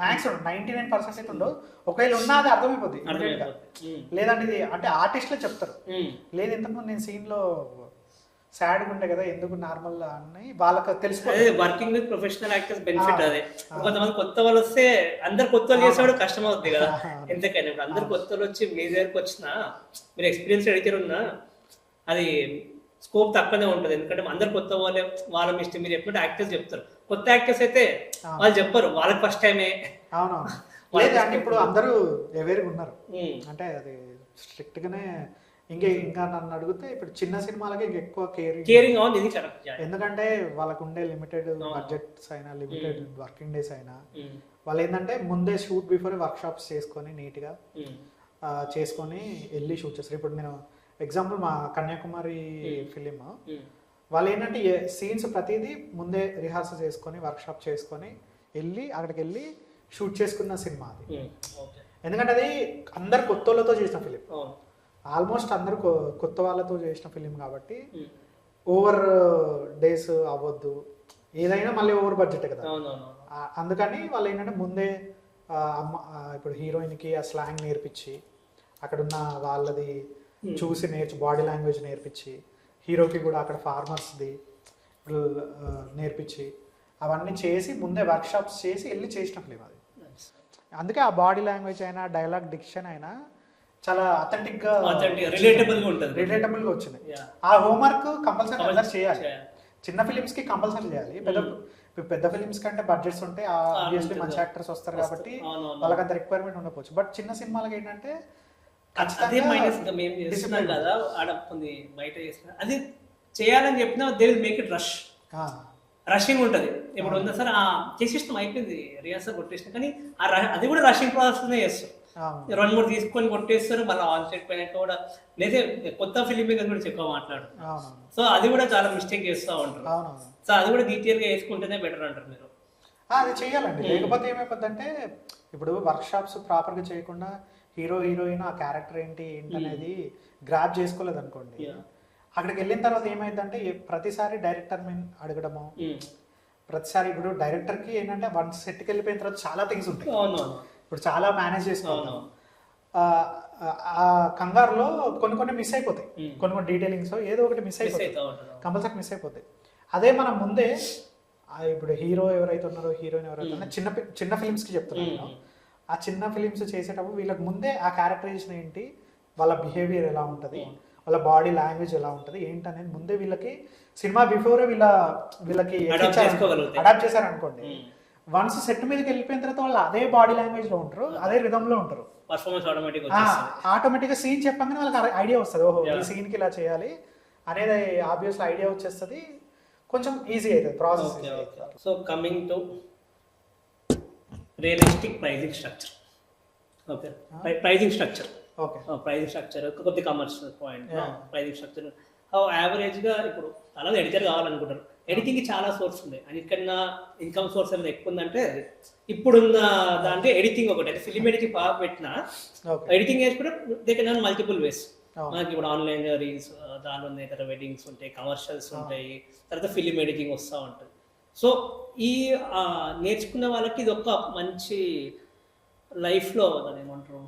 మ్యాక్స్ 99% అయితే ఉండవు. ఒకవేళ ఉన్నా అది అర్థమైపోద్ది. లేదంటే ఇది అంటే ఆర్టిస్ట్లే చెప్తారు, లేదు ఇంతకుముందు నేను సీన్ లో సాడ్గా ఉండే కదా ఎందుకు నార్మల్ అని వాళ్ళకి తెలిసిపోతుంది. Working with professional actors benefit అదే. కొంతమంది కొత్త వాళ్ళు వస్తే అందరు కొత్త వాళ్ళు చేసేవాడు కష్టం అవుతుంది కదా. ఎందుకని ఇప్పుడు అందరు కొత్త వాళ్ళు వచ్చి మీ దగ్గరకు వచ్చినా మీరు ఎక్స్పీరియన్స్ ఎడిటర్ ఉన్నా అది స్కోప్ తక్కువనే ఉంటుంది. ఎందుకంటే అందరు కొత్త వాళ్ళే వాళ్ళ మిస్టేక్ మీరు ఎప్పుడు యాక్టర్స్ చెప్తారు. కొత్త యాక్టర్స్ అయితే వాళ్ళు చెప్పరు, వాళ్ళకి ఫస్ట్ టైమే. అవునవును అంటే ఇప్పుడు అందరూ అవేర్గా ఉన్నారు అంటే అది స్ట్రిక్ట్ గానే. ఇంకా నన్ను అడిగితే ఇప్పుడు చిన్న సినిమాలకి ఎక్కువ కేరింగ్ అవుతుంది ఇది కరెక్ట్. ఎందుకంటే వాళ్ళకు ఉండే లిమిటెడ్ బడ్జెట్స్ అయినా లిమిటెడ్ వర్కింగ్ డేస్ అయినా వాళ్ళు ఏంటంటే ముందే షూట్ బిఫోర్ వర్క్ షాప్స్ చేసుకొని నీట్గా చేసుకొని వెళ్ళి షూట్ చేస్తారు. ఇప్పుడు నేను ఎగ్జాంపుల్ మా కన్యాకుమారి ఫిలిం వాళ్ళు ఏంటంటే సీన్స్ ప్రతిదీ ముందే రిహార్సల్ చేసుకొని వర్క్ షాప్ చేసుకొని వెళ్ళి అక్కడికి వెళ్ళి షూట్ చేసుకున్న సినిమా అది. ఎందుకంటే అది అందరు కొత్త వాళ్ళతో చేసిన ఫిలిం, ఆల్మోస్ట్ అందరు కొత్త వాళ్ళతో చేసిన ఫిలిం కాబట్టి ఓవర్ డేస్ అవ్వద్దు, ఏదైనా మళ్ళీ ఓవర్ బడ్జెట్ కదా. అందుకని వాళ్ళు ఏంటంటే ముందే ఇప్పుడు హీరోయిన్కి ఆ స్లాంగ్ నేర్పించి అక్కడున్న వాళ్ళది చూసి బాడీ లాంగ్వేజ్ నేర్పించి, హీరోకి కూడా అక్కడ ఫార్మర్స్ది నేర్పించి అవన్నీ చేసి ముందే వర్క్షాప్స్ చేసి వెళ్ళి చేసిన ఫిలిం అది. అందుకే ఆ బాడీ లాంగ్వేజ్ అయినా డైలాగ్ డిక్షన్ అయినా చాలా అథెంటిక్ గా రిలేటబుల్ గా వచ్చింది. ఆ హోంవర్క్ కంపల్సరీ అందరు చేయాలి. చిన్న ఫిలిమ్స్ కి కంపల్సరీ చేయాలి. పెద్ద ఫిలిమ్స్ కంటే బడ్జెట్స్ ఉంటాయి, ఆబ్వియస్లీ మంచి యాక్టర్స్ వస్తారు కాబట్టి వాళ్ళకి అంత రిక్వైర్మెంట్ ఉండకపోవచ్చు. బట్ చిన్న సినిమాలకి ఏంటంటే అదే మైనస్ మేము చేస్తున్నాం కదా ఆడ ఉంది బయట చేస్తున్నా అది చేయాలని చెప్పినా they will make it rushing ఉంటుంది. ఇప్పుడు ఉందా సార్ చేసేస్తాం అయిపోయింది రిహార్సల్ కొట్టేసినా కానీ అది కూడా రషింగ్ ప్రాసెస్నే చేస్తాం. 2-3 తీసుకొని కొట్టేస్తారు మళ్ళీ ఆన్ సెట్ పైన కూడా లేదా కొత్త ఫిలిం మేకర్ గురించి ఎక్కువ మాట్లాడు. సో అది కూడా చాలా మిస్టేక్ చేస్తూ ఉంటారు. సో అది కూడా డీటెయిల్ గా వేసుకుంటేనే బెటర్ అంటారు మీరు. అది చెయ్యాలండి. లేకపోతే ఏమైపోద్దంటే ఇప్పుడు వర్క్ షాప్స్ ప్రాపర్ గా చేయకుండా హీరోయిన్ ఆ క్యారెక్టర్ ఏంటి అనేది గ్రాప్ చేసుకోలేదు అనుకోండి, అక్కడికి వెళ్ళిన తర్వాత ఏమైందంటే ప్రతిసారి డైరెక్టర్ మీద అడగడము, ప్రతిసారి ఇప్పుడు డైరెక్టర్ కి ఏంటంటే వన్ సెట్కి వెళ్ళిపోయిన తర్వాత చాలా థింగ్స్ ఉంటాయి, ఇప్పుడు చాలా మేనేజ్ చేసుకోవాలి. ఆ కంగారులో కొన్ని మిస్ అయిపోతాయి, కొన్ని డీటెయిలింగ్స్ ఏదో ఒకటి మిస్ అయిపోతాయి, కంపల్సరీ మిస్ అయిపోతాయి. అదే మనం ముందే ఇప్పుడు హీరో ఎవరైతే ఉన్నారో హీరోయిన్ ఎవరైతే ఉన్నారో చిన్న ఫిలిమ్స్కి చెప్తున్నాను, ఆ చిన్న ఫిలిమ్స్ చేసేటప్పుడు వీళ్ళకి ముందే ఆ క్యారెక్టరైజేషన్ ఏంటి, వాళ్ళ బిహేవియర్ ఎలా ఉంటుంది, వాళ్ళ బాడీ లాంగ్వేజ్ ఎలా ఉంటుంది ఏంటనేది ముందే వీళ్ళకి సినిమా బిఫోరే వీళ్ళకి అడాప్ట్ చేశారనుకోండి, వన్స్ సెట్ మీదకి వెళ్ళిపోయిన తర్వాత వాళ్ళు అదే బాడీ లాంగ్వేజ్ లో ఉంటారు, అదే రిథమ్ లో ఉంటారు. ఆటోమేటిక్ గా సీన్ చెప్పగానే వాళ్ళకి ఐడియా వస్తుంది, ఓహో ఈ సీన్ కి ఇలా చేయాలి అనేది ఆబ్వియస్లీ ఐడియా వచ్చేస్తుంది, కొంచెం ఈజీ అవుతుంది process. So coming to realistic pricing structure. Okay, pricing structure కొద్ది కమర్షియల్ పాయింట్. ప్రైజింగ్ స్ట్రక్చర్ యావరేజ్గా ఇప్పుడు చాలా ఎడిటర్ కావాలనుకుంటారు, ఎడిటింగ్కి చాలా సోర్స్ ఉన్నాయి, అన్నిటికన్నా ఇన్కమ్ సోర్స్ అనేది ఎక్కువ ఉందంటే ఇప్పుడున్న దాంట్లో ఎడిటింగ్ ఒకటి. అంటే ఫిలిం ఎడిటింగ్ బాగా పెట్టినా ఎడిటింగ్ వేసి కూడా they can run multiple ways. మనకి ఇప్పుడు ఆన్లైన్ రీల్స్ దానిలో ఇతర వెడ్డింగ్స్ ఉంటాయి, కమర్షియల్స్ ఉంటాయి, తర్వాత ఫిలిం ఎడిటింగ్ వస్తూ ఉంటుంది. సో ఈ నేర్చుకున్న వాళ్ళకి ఇది ఒక మంచి లైఫ్లో దాని ఏమంటారు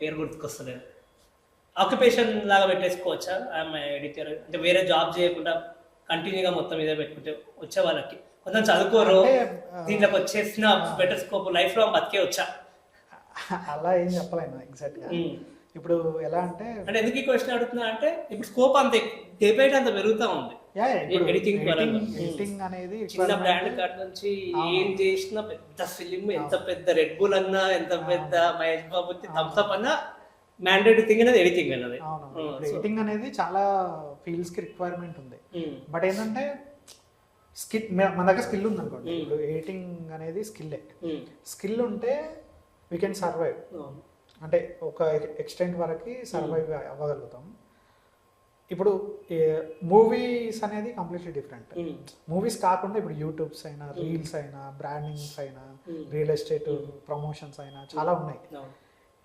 పేరు గుర్తుకొస్తలేదు, ఆక్యుపేషన్ లాగా పెట్టేసుకోవచ్చా ఆమె ఎడిటర్, అంటే వేరే జాబ్ చేయకుండా కంటిన్యూగా మొత్తం ఇదే పెట్టుకుంటే వచ్చే వాళ్ళకి కొంచెం చదువుకోరు దీంట్లోకి వచ్చేసిన బెటర్ స్కోప్ లైఫ్ లో బతికే వచ్చా? అలా ఏం చెప్పలేను ఎగ్జాక్ట్ గా. ఇప్పుడు ఎలా అంటే ఎందుకు ఈ క్వశ్చన్ అడుగుతున్నా అంటే ఇప్పుడు స్కోప్ అంతే డెబేట్ అంత పెరుగుతూ ఉంది. ఎడిటింగ్ అనేది చిన్న బ్రాండ్ కార్డ్ నుంచి ఏం చేసినా పెద్ద ఫిలిం, ఎంత పెద్ద రెడ్ బుల్ అన్నా, ఎంత పెద్ద మహేష్ బాబు థమ్స్ అప్ అన్నా మ్యాండేటరీ థింగ్ అనేది ఎడిటింగ్ అన్నది. ఎడిటింగ్ అనేది చాలా ఫీల్డ్స్ కి రిక్వైర్మెంట్ ఉంది. బట్ ఏంటంటే స్కిల్, మన దగ్గర స్కిల్ ఉంది అనుకోండి, ఇప్పుడు ఎడిటింగ్ అనేది స్కిల్ ఉంటే వీ కెన్ సర్వైవ్. అంటే ఒక ఎక్స్టెంట్ వరకు సర్వైవ్ అవ్వగలుగుతాం. ఇప్పుడు మూవీస్ అనేది కంప్లీట్లీ డిఫరెంట్. మూవీస్ కాకుండా ఇప్పుడు యూట్యూబ్స్ అయినా, రీల్స్ అయినా, బ్రాండింగ్స్ అయినా, రియల్ ఎస్టేట్ ప్రమోషన్స్ అయినా చాలా ఉన్నాయి.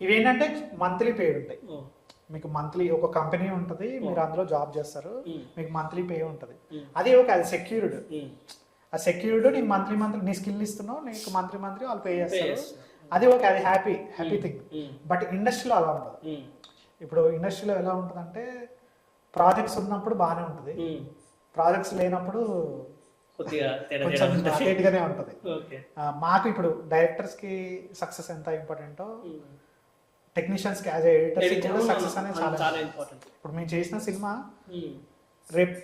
ఇవేంటంటే మంత్లీ పేడ్ ఉంటాయి. మీకు మంత్లీ ఒక కంపెనీ ఉంటుంది, మీరు అందులో జాబ్ చేస్తారు, మీకు మంత్లీ పే ఉంటుంది. అది అది సెక్యూర్డ్. ఆ సెక్యూర్డ్ నీకు మంత్లీ నీ స్కిల్ ఇస్తున్నావు, నీకు మంత్లీ వాళ్ళు పే చేస్తారు. అది అది హ్యాపీ థింగ్. బట్ ఇండస్ట్రీలో అలా ఉండదు. ఇప్పుడు ఇండస్ట్రీలో ఎలా ఉంటుంది అంటే ప్రాజెక్ట్స్ ఉన్నప్పుడు బాగానే ఉంటుంది, ప్రాజెక్ట్స్ లేనప్పుడు కొంచెం లేట్గానే ఉంటుంది. మాకు ఇప్పుడు డైరెక్టర్స్కి సక్సెస్ ఎంత ఇంపార్టెంటో టెక్నీషియన్స్కి యాజ్ ఎడిటర్స్ కూడా సక్సెస్ అనేది చాలా ఇంపార్టెంట్. ఇప్పుడు మేము చేసిన సినిమా రేపు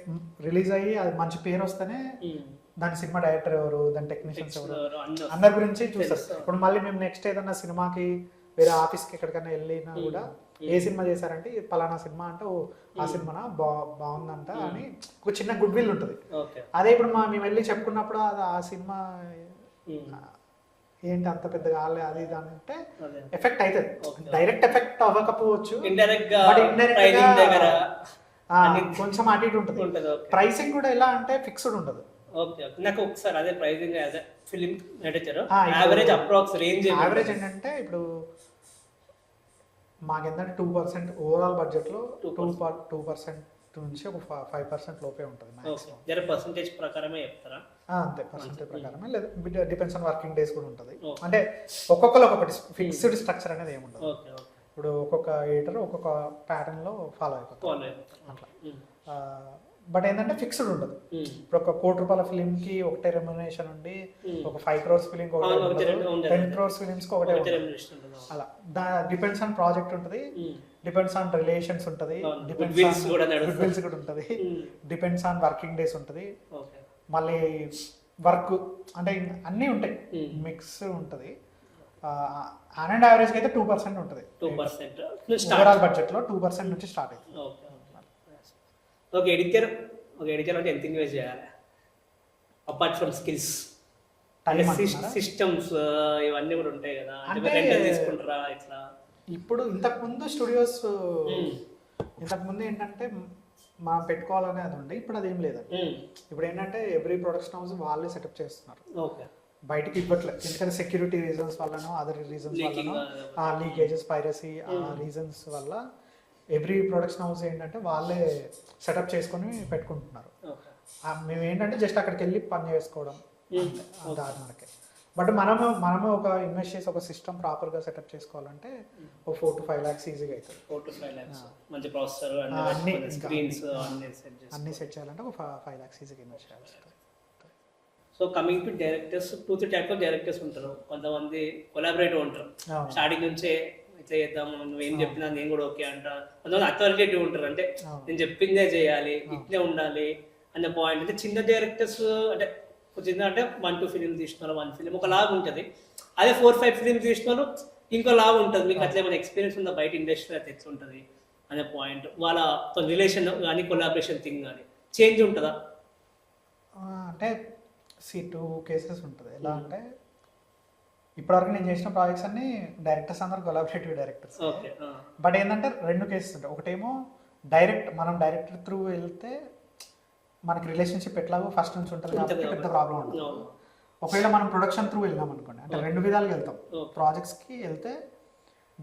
రిలీజ్ అయ్యి అది మంచి పేరు వస్తేనే దాని సినిమా డైరెక్టర్ ఎవరు, దాని టెక్నీషియన్స్ ఎవరు, అందరి గురించి చూస్తారు. ఇప్పుడు మళ్ళీ మేము నెక్స్ట్ ఏదన్నా సినిమాకి వేరే ఆఫీస్కి ఎక్కడికైనా వెళ్ళినా కూడా ఏ సినిమా చేశారంటే పలానా సినిమా అంటే ఆ సినిమా బాగుందంట అని ఒక చిన్న గుడ్ విల్ ఉంటుంది. అదే ఇప్పుడు మేము వెళ్ళి చెప్పుకున్నప్పుడు అది ఆ సినిమా ఏంటి అంత పెద్దగా కాలే అది ఇది అంటే ఎఫెక్ట్ అవుతుంది. డైరెక్ట్ ఎఫెక్ట్ అవ్వకపోవచ్చు, కొంచెం అటు ఇటు ఉంటుంది. ప్రైసింగ్ కూడా ఎలా అంటే ఫిక్స్డ్ ఉండదు. నాకు ఒకసారి అదే pricing as film editor average approx range average ఏంటంటే ఇప్పుడు మాకేంటంటే 2% ఓవరాల్ బడ్జెట్లో 2% నుంచి ఒక 5% లోపే ఉంటుంది మాక్సిమం. పర్సెంటేజ్ ప్రకారమే చెప్తారా? అంతే, పర్సెంటేజ్ ప్రకారమే. లేదా డిపెండ్స్ ఆన్ వర్కింగ్ డేస్ కూడా ఉంటుంది. అంటే ఒక్కొక్కరు ఒక్కొక్కటి ఫిక్స్డ్ స్ట్రక్చర్ అనేది ఏమి ఉండదు. ఇప్పుడు ఒక్కొక్క ఎడిటర్ ఒక్కొక్క ప్యాటర్న్ లో ఫాలో అయిపోతుంది అట్లా. బట్ ఏంటంటే ఫిక్స్డ్ ఉండదు. ఇప్పుడు ఒక ₹1,00,00,000 ఫిలిం కి ఒకటే రెమ్యునరేషన్ ఉండి, ఒక 5 crores ఫిలిం కి ఒకటే, 10 crores ఫిలిమ్స్ కి ఒకటే, అలా డిపెండ్స్ ఆన్ ప్రాజెక్ట్ ఉంటుంది, డిపెండ్స్ ఆన్ రిలేషన్స్ ఉంటుంది, డిపెండ్స్ కూడా ఉంటుంది, డిపెండ్స్ ఆన్ వర్కింగ్ డేస్ ఉంటుంది, మళ్ళీ వర్క్ అంటే అన్నీ ఉంటాయి, మిక్స్ ఉంటుంది. ఆన్ అండ్ యావరేజ్ అయితే 2% ఉంటుంది. ఓవరాల్ బడ్జెట్ లో 2% నుంచి స్టార్ట్ అవుతుంది. ఒక ఎడిటర్ అంటే ఎంత ఇన్వెస్ట్ చేయాలి అపార్ట్ ఫ్రమ్ స్కిల్స్? సిస్టమ్స్ ఇవన్నీ కూడా ఉంటాయి కదా, అంటే తీసుకుంటారా ఇట్లా? ఇప్పుడు ఇంతకుముందు స్టూడియోస్ ఇంతకుముందు ఏంటంటే మనం పెట్టుకోవాలనే అది ఉండే, ఇప్పుడు అదేం లేదు. ఇప్పుడు ఏంటంటే ఎవ్రీ ప్రొడక్షన్ హౌస్ వాళ్ళే సెటప్ చేస్తున్నారు, బయటికి ఇవ్వట్లేదు. ఎందుకంటే సెక్యూరిటీ రీజన్స్ వల్లనో అదర్ రీజన్స్ వల్లనో, లీకేజెస్, పైరసీ రీజన్స్ వల్ల ఎవ్రీ ప్రొడక్షన్ హౌస్ ఏంటంటే వాళ్ళే సెటప్ చేసుకొని పెట్టుకుంటున్నారు. మేము ఏంటంటే జస్ట్ అక్కడికి వెళ్ళి పని చేసుకోవడం దారుణకే. బట్ మనము ఒక ఇన్వెస్ట్ చేసి ఒక సిస్టమ్ ప్రాపర్గా సెటప్ చేసుకోవాలంటే ఒక 4 to 5 lakhs ఈజీగా అవుతుంది. 4 to 5 lakhs మంచి ప్రాసెసర్ అన్ని సెట్ చేయాలంటే ఒక 5 lakhs ఈజీగా ఇన్వెస్ట్ చేయాలి. So coming to directors, 2-3 type of directors ఉంటారు. కొంతమంది కొలాబరేటివ్ ఉంటారు, స్టార్టింగ్ నుంచే ఇట్లా చేద్దాము, నువ్వేం చెప్పినా నేను కూడా ఓకే అంట. కొంతమంది అథారిటేటివ్ ఉంటారు, అంటే నేను చెప్పిందే చేయాలి, ఇట్లే ఉండాలి అనే పాయింట్. అంటే చిన్న డైరెక్టర్స్ అంటే చిన్న అంటే 1-2 ఫిలిం తీసిన వాళ్ళు 1 ఫిలిం ఒక లాభ ఉంటుంది, అదే 4-5 ఫిలిం తీసిన వాళ్ళు ఇంకో లాభ ఉంటుంది. మీకు అట్లా ఏమైనా ఎక్స్పీరియన్స్ ఉందా బయట ఇండస్ట్రీ అయితే ఎట్లా ఉంటుంది అనే పాయింట్? వాళ్ళ రిలేషన్ కానీ కొలాబరేషన్ థింగ్ కానీ చేంజ్ ఉంటుందా? అంటే 2 కేసెస్ ఉంటుంది. ఎలా అంటే ఇప్పటివరకు నేను చేసిన ప్రాజెక్ట్స్ అన్ని డైరెక్టర్స్ అందరూ కొలాబరేటివ్ డైరెక్టర్స్. బట్ ఏంటంటే 2 కేసెస్ ఉంటాయి. ఒకటేమో మనం డైరెక్టర్ త్రూ వెళ్తే మనకి రిలేషన్షిప్ ఎట్లాగో ఫస్ట్ నుంచి ఉంటుంది కాబట్టి పెద్ద ప్రాబ్లం ఉంటుంది. ఒకవేళ మనం ప్రొడక్షన్ త్రూ వెళ్ళాం అనుకోండి, అంటే 2 విధాలుగా వెళ్తాం. ప్రాజెక్ట్స్కి వెళ్తే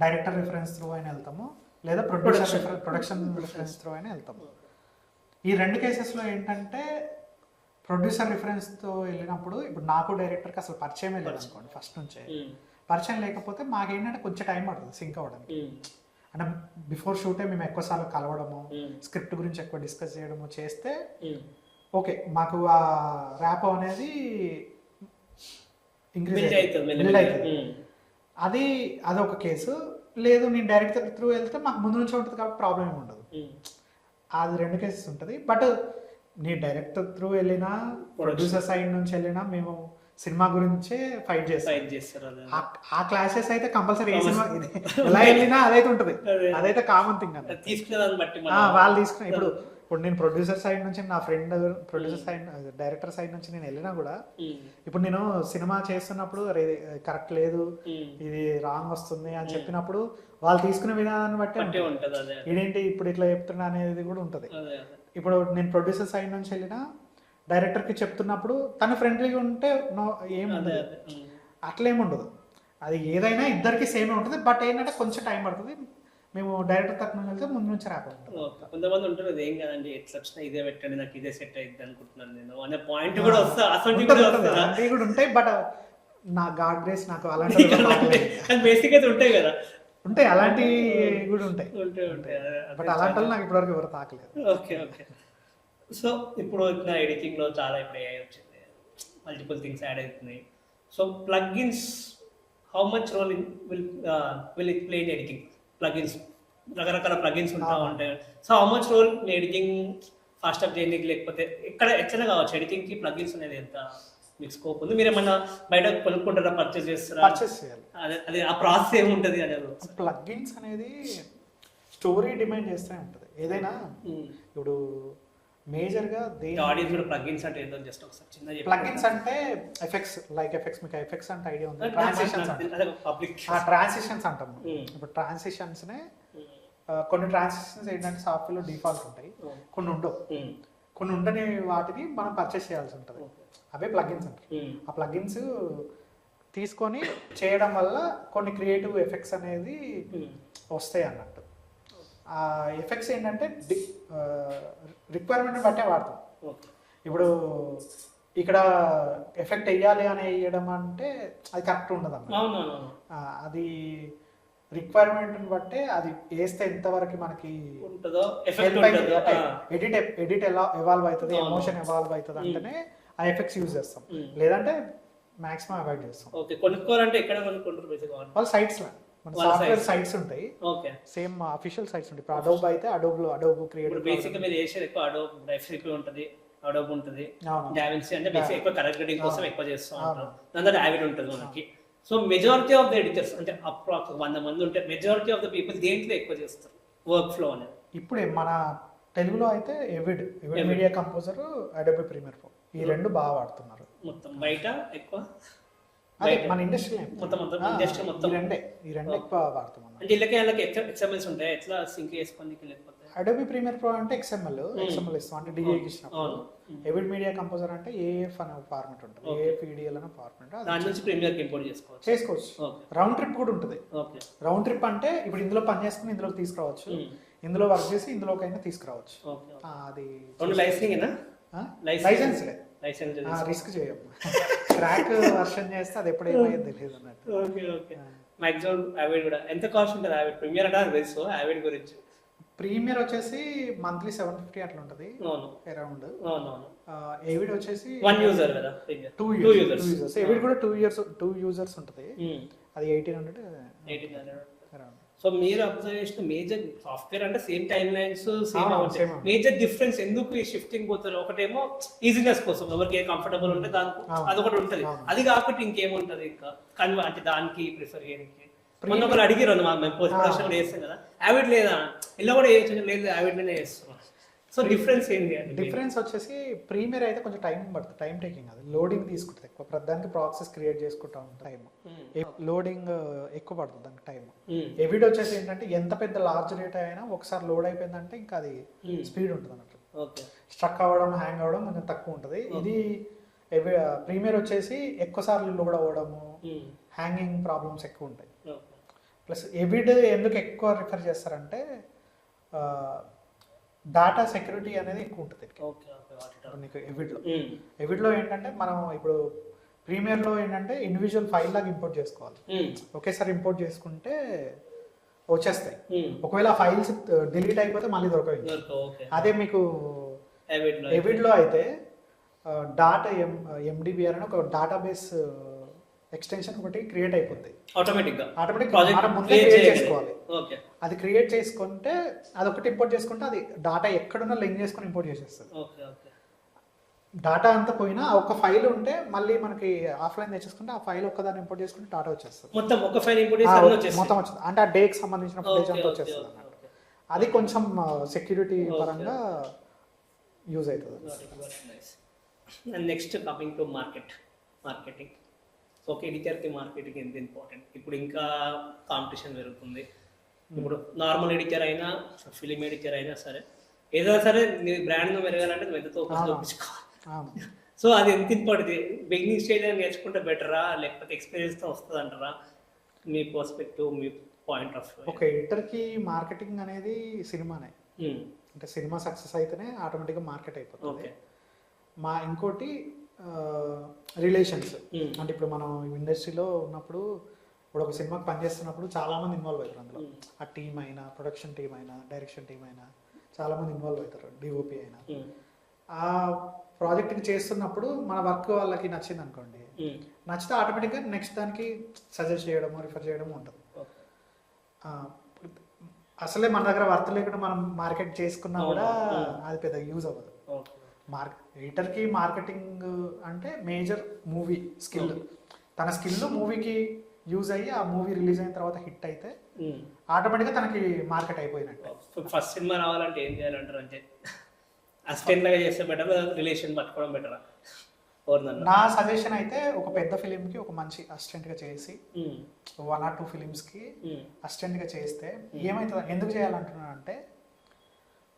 డైరెక్టర్ రిఫరెన్స్ త్రూ అయినా వెళ్తాము, లేదా ప్రొడక్షన్ రిఫరెన్స్ త్రూ అయినా వెళ్తాము. ఈ 2 కేసెస్లో ఏంటంటే ప్రొడ్యూసర్ రిఫరెన్స్తో వెళ్ళినప్పుడు, ఇప్పుడు నాకు డైరెక్టర్కి అసలు పరిచయమే లేదు అనుకోండి, ఫస్ట్ నుంచే పరిచయం లేకపోతే మాకేంటంటే కొంచెం టైం పడుతుంది సింక్ అవ్వడానికి. అంటే బిఫోర్ షూటే మేము ఎక్కువసార్లు కలవడము, స్క్రిప్ట్ గురించి ఎక్కువ డిస్కస్ చేయడము చేస్తే ఓకే, మాకు ఆ ర్యాప్ అనేది ఇంక్రీజ్ అవుతుంది. అదొక కేసు. లేదు నేను డైరెక్టర్ త్రూ వెళ్తే మాకు ముందు నుంచి ఉంటుంది కాబట్టి ప్రాబ్లం ఏమి ఉండదు. అది 2 కేసెస్ ఉంటుంది. బట్ నీ డైరెక్టర్ త్రూ వెళ్ళినా, ప్రొడ్యూసర్ సైడ్ నుంచి వెళ్ళినా మేము సినిమా గురించే ఫైట్ చేస్తారు. ఆ క్లాసెస్ అయితే కంపల్సరీ ఏ సినిమా ఎలా వెళ్ళినా అదైతే ఉంటుంది, అదైతే కామన్ థింగ్ అన్న. వాళ్ళు తీసుకున్న ఇప్పుడు నేను ప్రొడ్యూసర్ సైడ్ నుంచి, నా friend producer side, director side నుంచి నేను వెళ్ళినా కూడా, ఇప్పుడు నేను సినిమా చేస్తున్నప్పుడు కరెక్ట్ లేదు, ఇది రాంగ్ వస్తుంది అని చెప్పినప్పుడు వాళ్ళు తీసుకునే విధానాన్ని బట్టి ఇదేంటి ఇప్పుడు ఇట్లా చెప్తున్నా అనేది కూడా ఉంటుంది. ఇప్పుడు నేను ప్రొడ్యూసర్ సైడ్ నుంచి వెళ్ళినా డైరెక్టర్కి చెప్తున్నప్పుడు తను ఫ్రెండ్లీగా ఉంటే ఏముండదు, అట్లేముండదు. అది ఏదైనా ఇద్దరికి సేమే ఉంటుంది. బట్ ఏంటంటే కొంచెం టైం పడుతుంది. మేము డైరెక్టర్ తక్కువ వెళ్తే ముందు నుంచి ర్యాప్ ఉంటుంది. ఓకే. కొంతమంది ఉంటారు అది ఏం కదండి ఎట్లా వచ్చినా ఇదే పెట్టండి నాకు ఇదే సెట్ అయింది అనుకుంటున్నాను నేను అనే పాయింట్ కూడా వస్తా అసలు అలాంటివి కూడా ఉంటాయి. బట్ నా గాడ్ గ్రేస్ నాకు అలాంటి బేసిక్ అయితే ఉంటాయి కదా. ఉంటాయి అలాంటివి కూడా ఉంటాయి. ఉంటాయి బట్ అలాంటి వాళ్ళు నాకు ఇప్పటివరకు ఎవరు తాకలేదు. Okay okay. సో ఇప్పుడు వచ్చిన ఎడిటింగ్లో చాలా ఇప్పుడు AI వచ్చింది, మల్టిపుల్ థింగ్స్ యాడ్ అవుతున్నాయి. So plugins how much role will it play in editing? Plugins రకరకాల ప్లగ్ఇన్స్ ఉంటా ఉంటాయి. So how much role editing fast up చేయడానికి, లేకపోతే ఎక్కడ ఎట్లనే కావచ్చు ఎడిటింగ్కి ప్లగ్ఇన్స్ అనేది ఎంత మీకు స్కోప్ ఉంది? మీరు ఏమన్నా బయట కొనుక్కుంటారా, పర్చేస్ చేస్తారా? పర్చేస్ చేయాలి. అదే ఆ ప్రాసెస్ ఏముంటుంది అనేది. ప్లగ్ఇన్స్ అనేది స్టోరీ డిమాండ్ చేస్తూనే ఉంటుంది ఏదైనా. ఇప్పుడు మేజర్గా ఆడియన్స్ కూడా ప్లగ్ఇన్స్ అంటే ఏంటో జస్ట్ ఒకసారి చిన్న ప్లగ్ఇన్స్ అంటే ఎఫెక్ట్స్, లైక్ ఎఫెక్ట్స్, మీకు ఎఫెక్ట్స్ అంటే ఐడియా ఉంది. ట్రాన్సిషన్స్ అంటాం. ఇప్పుడు ట్రాన్సిషన్స్నే కొన్ని ట్రాన్సిషన్స్ ఏంటంటే సాఫ్ట్వేర్లో డిఫాల్ట్ ఉంటాయి, కొన్ని ఉండవు. కొన్ని ఉండని వాటిని మనం పర్చేస్ చేయాల్సి ఉంటుంది, అవే ప్లగ్ఇన్స్ అంటారు. ఆ ప్లగ్ఇన్స్ తీసుకొని చేయడం వల్ల కొన్ని క్రియేటివ్ ఎఫెక్ట్స్ అనేది వస్తాయి అన్నట్టు. ఆ ఎఫెక్ట్స్ ఏంటంటే రిక్వైర్మెంట్ బట్టే వాడతాం. ఇప్పుడు ఇక్కడ ఎఫెక్ట్ వేయాలి అని వేయడం అంటే అది కరెక్ట్ ఉండదు అన్నమాట. అది రిక్వైర్మెంట్ని బట్టే అది వేస్తే ఎంతవరకు మనకి ఎడిట్ ఎలా ఎవాల్వ్ అవుతుంది, ఎమోషన్ ఎవాల్వ్ అవుతుంది అంటేనే ఆ ఎఫెక్ట్స్ యూజ్ చేస్తాం, లేదంటే మాక్సిమం అవాయిడ్ చేస్తాం. కొనుక్కోవాలంటే ఎక్కడ కొనుక్కుంటారు? వాళ్ళ సైట్స్లో మన సాఫ్ట్వేర్ సైట్స్ ఉంటాయి, సేమ్ అఫీషియల్ సైట్స్ ఉంటాయి. ఇప్పుడు అడోబ్ అయితే అడోబ్ క్రియేట్ బేసిక్ మీరు చేసేది ఎక్కువ అడోబ్ ఎఫ్సిపి ఉంటుంది, అడోబ్ ఉంటుంది, డావిన్సీ అంటే బేసిక్ ఎక్కువ కలర్ గ్రేడింగ్ కోసం ఎక్కువ చేస్తూ ఉంటాం. దాని తర్వాత యావిడ్ ఉంటుంది మనకి. So majority of the editors అంటే అప్రాక్స్ 100 మంది ఉంటే మెజారిటీ ఆఫ్ ద పీపుల్ దేంట్లో ఎక్కువ చేస్తారు వర్క్ ఫ్లో అనేది? ఇప్పుడు మన తెలుగులో అయితే Avid Media Composer, Adobe Premiere Pro, ఈ రెండు బాగా వాడుతున్నారు. మొత్తం బయట ఎక్కువ అదే మన ఇండస్ట్రీ మొత్తం ఈ రెండే ఎక్కువ వాడుతున్నాం. అంటే ఇళ్ళకి ఎక్స్ఎంఎల్స్ ఉంటాయి, ఎట్లా సింక్ చేసుకొని లేకపోతే అడోబ్ ప్రీమియర్ ప్రో అంటే ఎక్స్ఎంఎల్ ఇస్తాం, అంటే డిఏకి ఇచ్చినప్పుడు. ఎవిడ్ మీడియా కంపోజర్ అంటే ఏఎఫ్ అనే ఫార్మాట్ ఉంటుంది, ఏఎఫ్ ఈడిఎల్ అనే ఫార్మాట్, దాని నుంచి ప్రీమియర్కి ఇంపోర్ట్ చేసుకోవచ్చు. రౌండ్ ట్రిప్ కూడా ఉంటుంది. రౌండ్ ట్రిప్ అంటే ఇప్పుడు ఇందులో పని చేసుకుని ఇందులోకి తీసుకురావచ్చు, ఇందులో వర్క్ చేసి ఇందులోకైనా తీసుకురావచ్చు. అది లైసెన్స్ రిస్క్ చేయం, క్రాక్ వర్షన్ చేస్తే అది ఎప్పుడేమైంది తెలియదు అన్నట్టు. మాక్సిమం యావిడ్ కూడా ఎంత కాస్ట్ ఉంటుంది? యావిడ్ ప్రీమియర్ అంటే తెలుసు, యావిడ్ గురించి ప్రీమియర్ వచ్చేసి మంత్లీ 750 అట్లా ఉంటుంది అరౌండ్. ఎవిడ్ వచ్చేసి 1 యూజర్ కదా, 2 యూజర్స్. ఎవిడ్ కూడా 2 యూజర్స్ ఉంటుంది, అది 1800 అరౌండ్. సో మీరు అబ్జర్వ్ చేసిన మేజర్ సాఫ్ట్వేర్ అంటే same time lines same, major difference ఎందుకు ఈ షిఫ్టింగ్ పోతారు? ఒకటేమో ఈజీనెస్ కోసం, ఎవరికి ఏ కంఫర్టబుల్ ఉంటే దానికి అదొకటి ఉంటుంది, అది కాకుండా ఇంకేముంటది ఇంకా అంటే దానికి ప్రిఫర్ చేయడానికి? మొన్న ఒకరు అడిగారు మేము పోస్ట్ ప్రొడక్షన్ చేస్తాం కదా, యావిడ్ లేదా ఇలా కూడా చేయొచ్చు, లేదు యావిడ్లోనే చేస్తున్నాం. సో డిఫరెన్స్ ఏంటి? డిఫరెన్స్ వచ్చేసి ప్రీమియర్ అయితే కొంచెం టైం పడుతుంది, టైం టేకింగ్, అది లోడింగ్ తీసుకుంటుంది ఎక్కువ, ప్రతిదానికి ప్రాసెస్ క్రియేట్ చేసుకుంటా ఉంటాం, టైం లోడింగ్ ఎక్కువ పడుతుంది దానికి టైం. ఎవిడ్ వచ్చేసి ఏంటంటే ఎంత పెద్ద లార్జ్ డేటా అయినా ఒకసారి లోడ్ అయిపోయిందంటే ఇంకా అది స్పీడ్ ఉంటుంది అన్నట్టు, స్ట్రక్ అవ్వడం, హ్యాంగ్ అవ్వడం కొంచెం తక్కువ ఉంటుంది. ఇది ప్రీమియర్ వచ్చేసి ఎక్కువ సార్లు లోడ్ అవ్వడము, హ్యాంగింగ్ ప్రాబ్లమ్స్ ఎక్కువ ఉంటాయి. ప్లస్ ఎవిడ్ ఎందుకు ఎక్కువ రిఫర్ చేస్తారంటే డాటా సెక్యూరిటీ అనేది ఎక్కువ ఉంటుంది నీకు ఎవిడ్లో ఏంటంటే మనం ఇప్పుడు ప్రీమియర్లో ఏంటంటే ఇండివిజువల్ ఫైల్ లాగా ఇంపోర్ట్ చేసుకోవాలి, ఒకేసారి ఇంపోర్ట్ చేసుకుంటే వచ్చేస్తాయి. ఒకవేళ ఆ ఫైల్స్ డిలీట్ అయిపోతే మళ్ళీ దొరకవు. అదే మీకు ఎవిడ్లో అయితే డాటా ఎండిబిఆర్ అని ఒక డేటాబేస్ ఎక్స్టెన్షన్ ఒకటి క్రియేట్ అయిపోద్ది ఆటోమేటిక్ మనం ముందే క్రియేట్ చేసుకోవాలి. అది క్రియేట్ చేసుకుంటే అది ఒకటి ఇంపోర్ట్ చేసుకుంటే అది డాటా ఎక్కడున్నా లింక్ చేసుకొని ఇంపోర్ట్ చేసేస్తుంది. డాటా అంతా పోయినా ఒక ఫైల్ ఉంటే మళ్ళీ మనకి ఆఫ్లైన్ తెచ్చేసుకుంటే ఆ ఫైల్ ఒక్కదాన్ని ఇంపోర్ట్ చేసుకుంటే డాటా వచ్చేస్తుంది, మొత్తం ఒక ఫైల్ ఇంపోర్ట్ మొత్తం వచ్చింది. అంటే ఆ డేకి సంబంధించిన ఫుటేజ్ అంతా వచ్చేస్తుంది అన్నట్టు. అది కొంచెం సెక్యూరిటీ పరంగా యూజ్ అవుతుంది. Next coming to marketing. So ఒక ఎడిటర్కి మార్కెటింగ్ ఎంత ఇంపార్టెంట్? ఇప్పుడు ఇంకా కాంపిటీషన్ పెరుగుతుంది. ఇప్పుడు నార్మల్ ఎడిటర్ అయినా, ఫిలిం ఎడిటర్ అయినా సరే, ఏదైనా సరే నీ బ్రాండ్ పెరగాలంటే నువ్వు ఎంతతో చూపించుకోవాలి. సో అది ఎంత ఇంపార్టెంట్? బిగినింగ్ స్టేజ్ నేర్చుకుంటే బెటరా, లేకపోతే ఎక్స్పీరియన్స్తో వస్తుంది అంటారా? మీ పర్స్పెక్టివ్, మీ పాయింట్ ఆఫ్ ఒక ఎడిటర్కి మార్కెటింగ్ అనేది సినిమానే, అంటే సినిమా సక్సెస్ అయితేనే ఆటోమేటిక్గా మార్కెట్ అయిపోతుంది. ఓకే. ఇంకోటి రిలేషన్స్, అంటే ఇప్పుడు మనం ఇండస్ట్రీలో ఉన్నప్పుడు ఇప్పుడు ఒక సినిమాకి పనిచేస్తున్నప్పుడు చాలామంది ఇన్వాల్వ్ అవుతారు అందులో. ఆ టీం అయినా, ప్రొడక్షన్ టీం అయినా, డైరెక్షన్ టీం అయినా చాలామంది ఇన్వాల్వ్ అవుతారు, డిఓపి అయినా. ఆ ప్రాజెక్ట్కి చేస్తున్నప్పుడు మన వర్క్ వాళ్ళకి నచ్చింది అనుకోండి, నచ్చితే ఆటోమేటిక్గా నెక్స్ట్ దానికి సజెస్ట్ చేయడము, రిఫర్ చేయడము ఉంటుంది. అసలే మన దగ్గర వర్త్ లేకుండా మనం మార్కెట్ చేసుకున్నా కూడా అది పెద్ద యూజ్ అవ్వదు. ఎడిటర్కి మార్కెటింగ్ అంటే మేజర్ మూవీ స్కిల్, తన స్కిల్ మూవీకి యూజ్ అయ్యి ఆ మూవీ రిలీజ్ అయిన తర్వాత హిట్ అయితే ఆటోమేటిక్గా తనకి మార్కెట్ అయిపోయినట్టు. ఫస్ట్ సినిమా రావాలంటే ఏం చేయాలంటారు? అంటే అసిస్టెంట్ లాగా చేస్తే బెటర్, రిలేషన్ పట్టుకోవడం బెటరా? నా సజెషన్ అయితే ఒక పెద్ద ఫిలింకి ఒక మంచి అసిస్టెంట్గా చేసి 1 or 2 ఫిలిమ్స్కి అసిస్టెంట్గా చేస్తే ఏమవుతుంది, ఎందుకు చేయాలంటున్నాను అంటే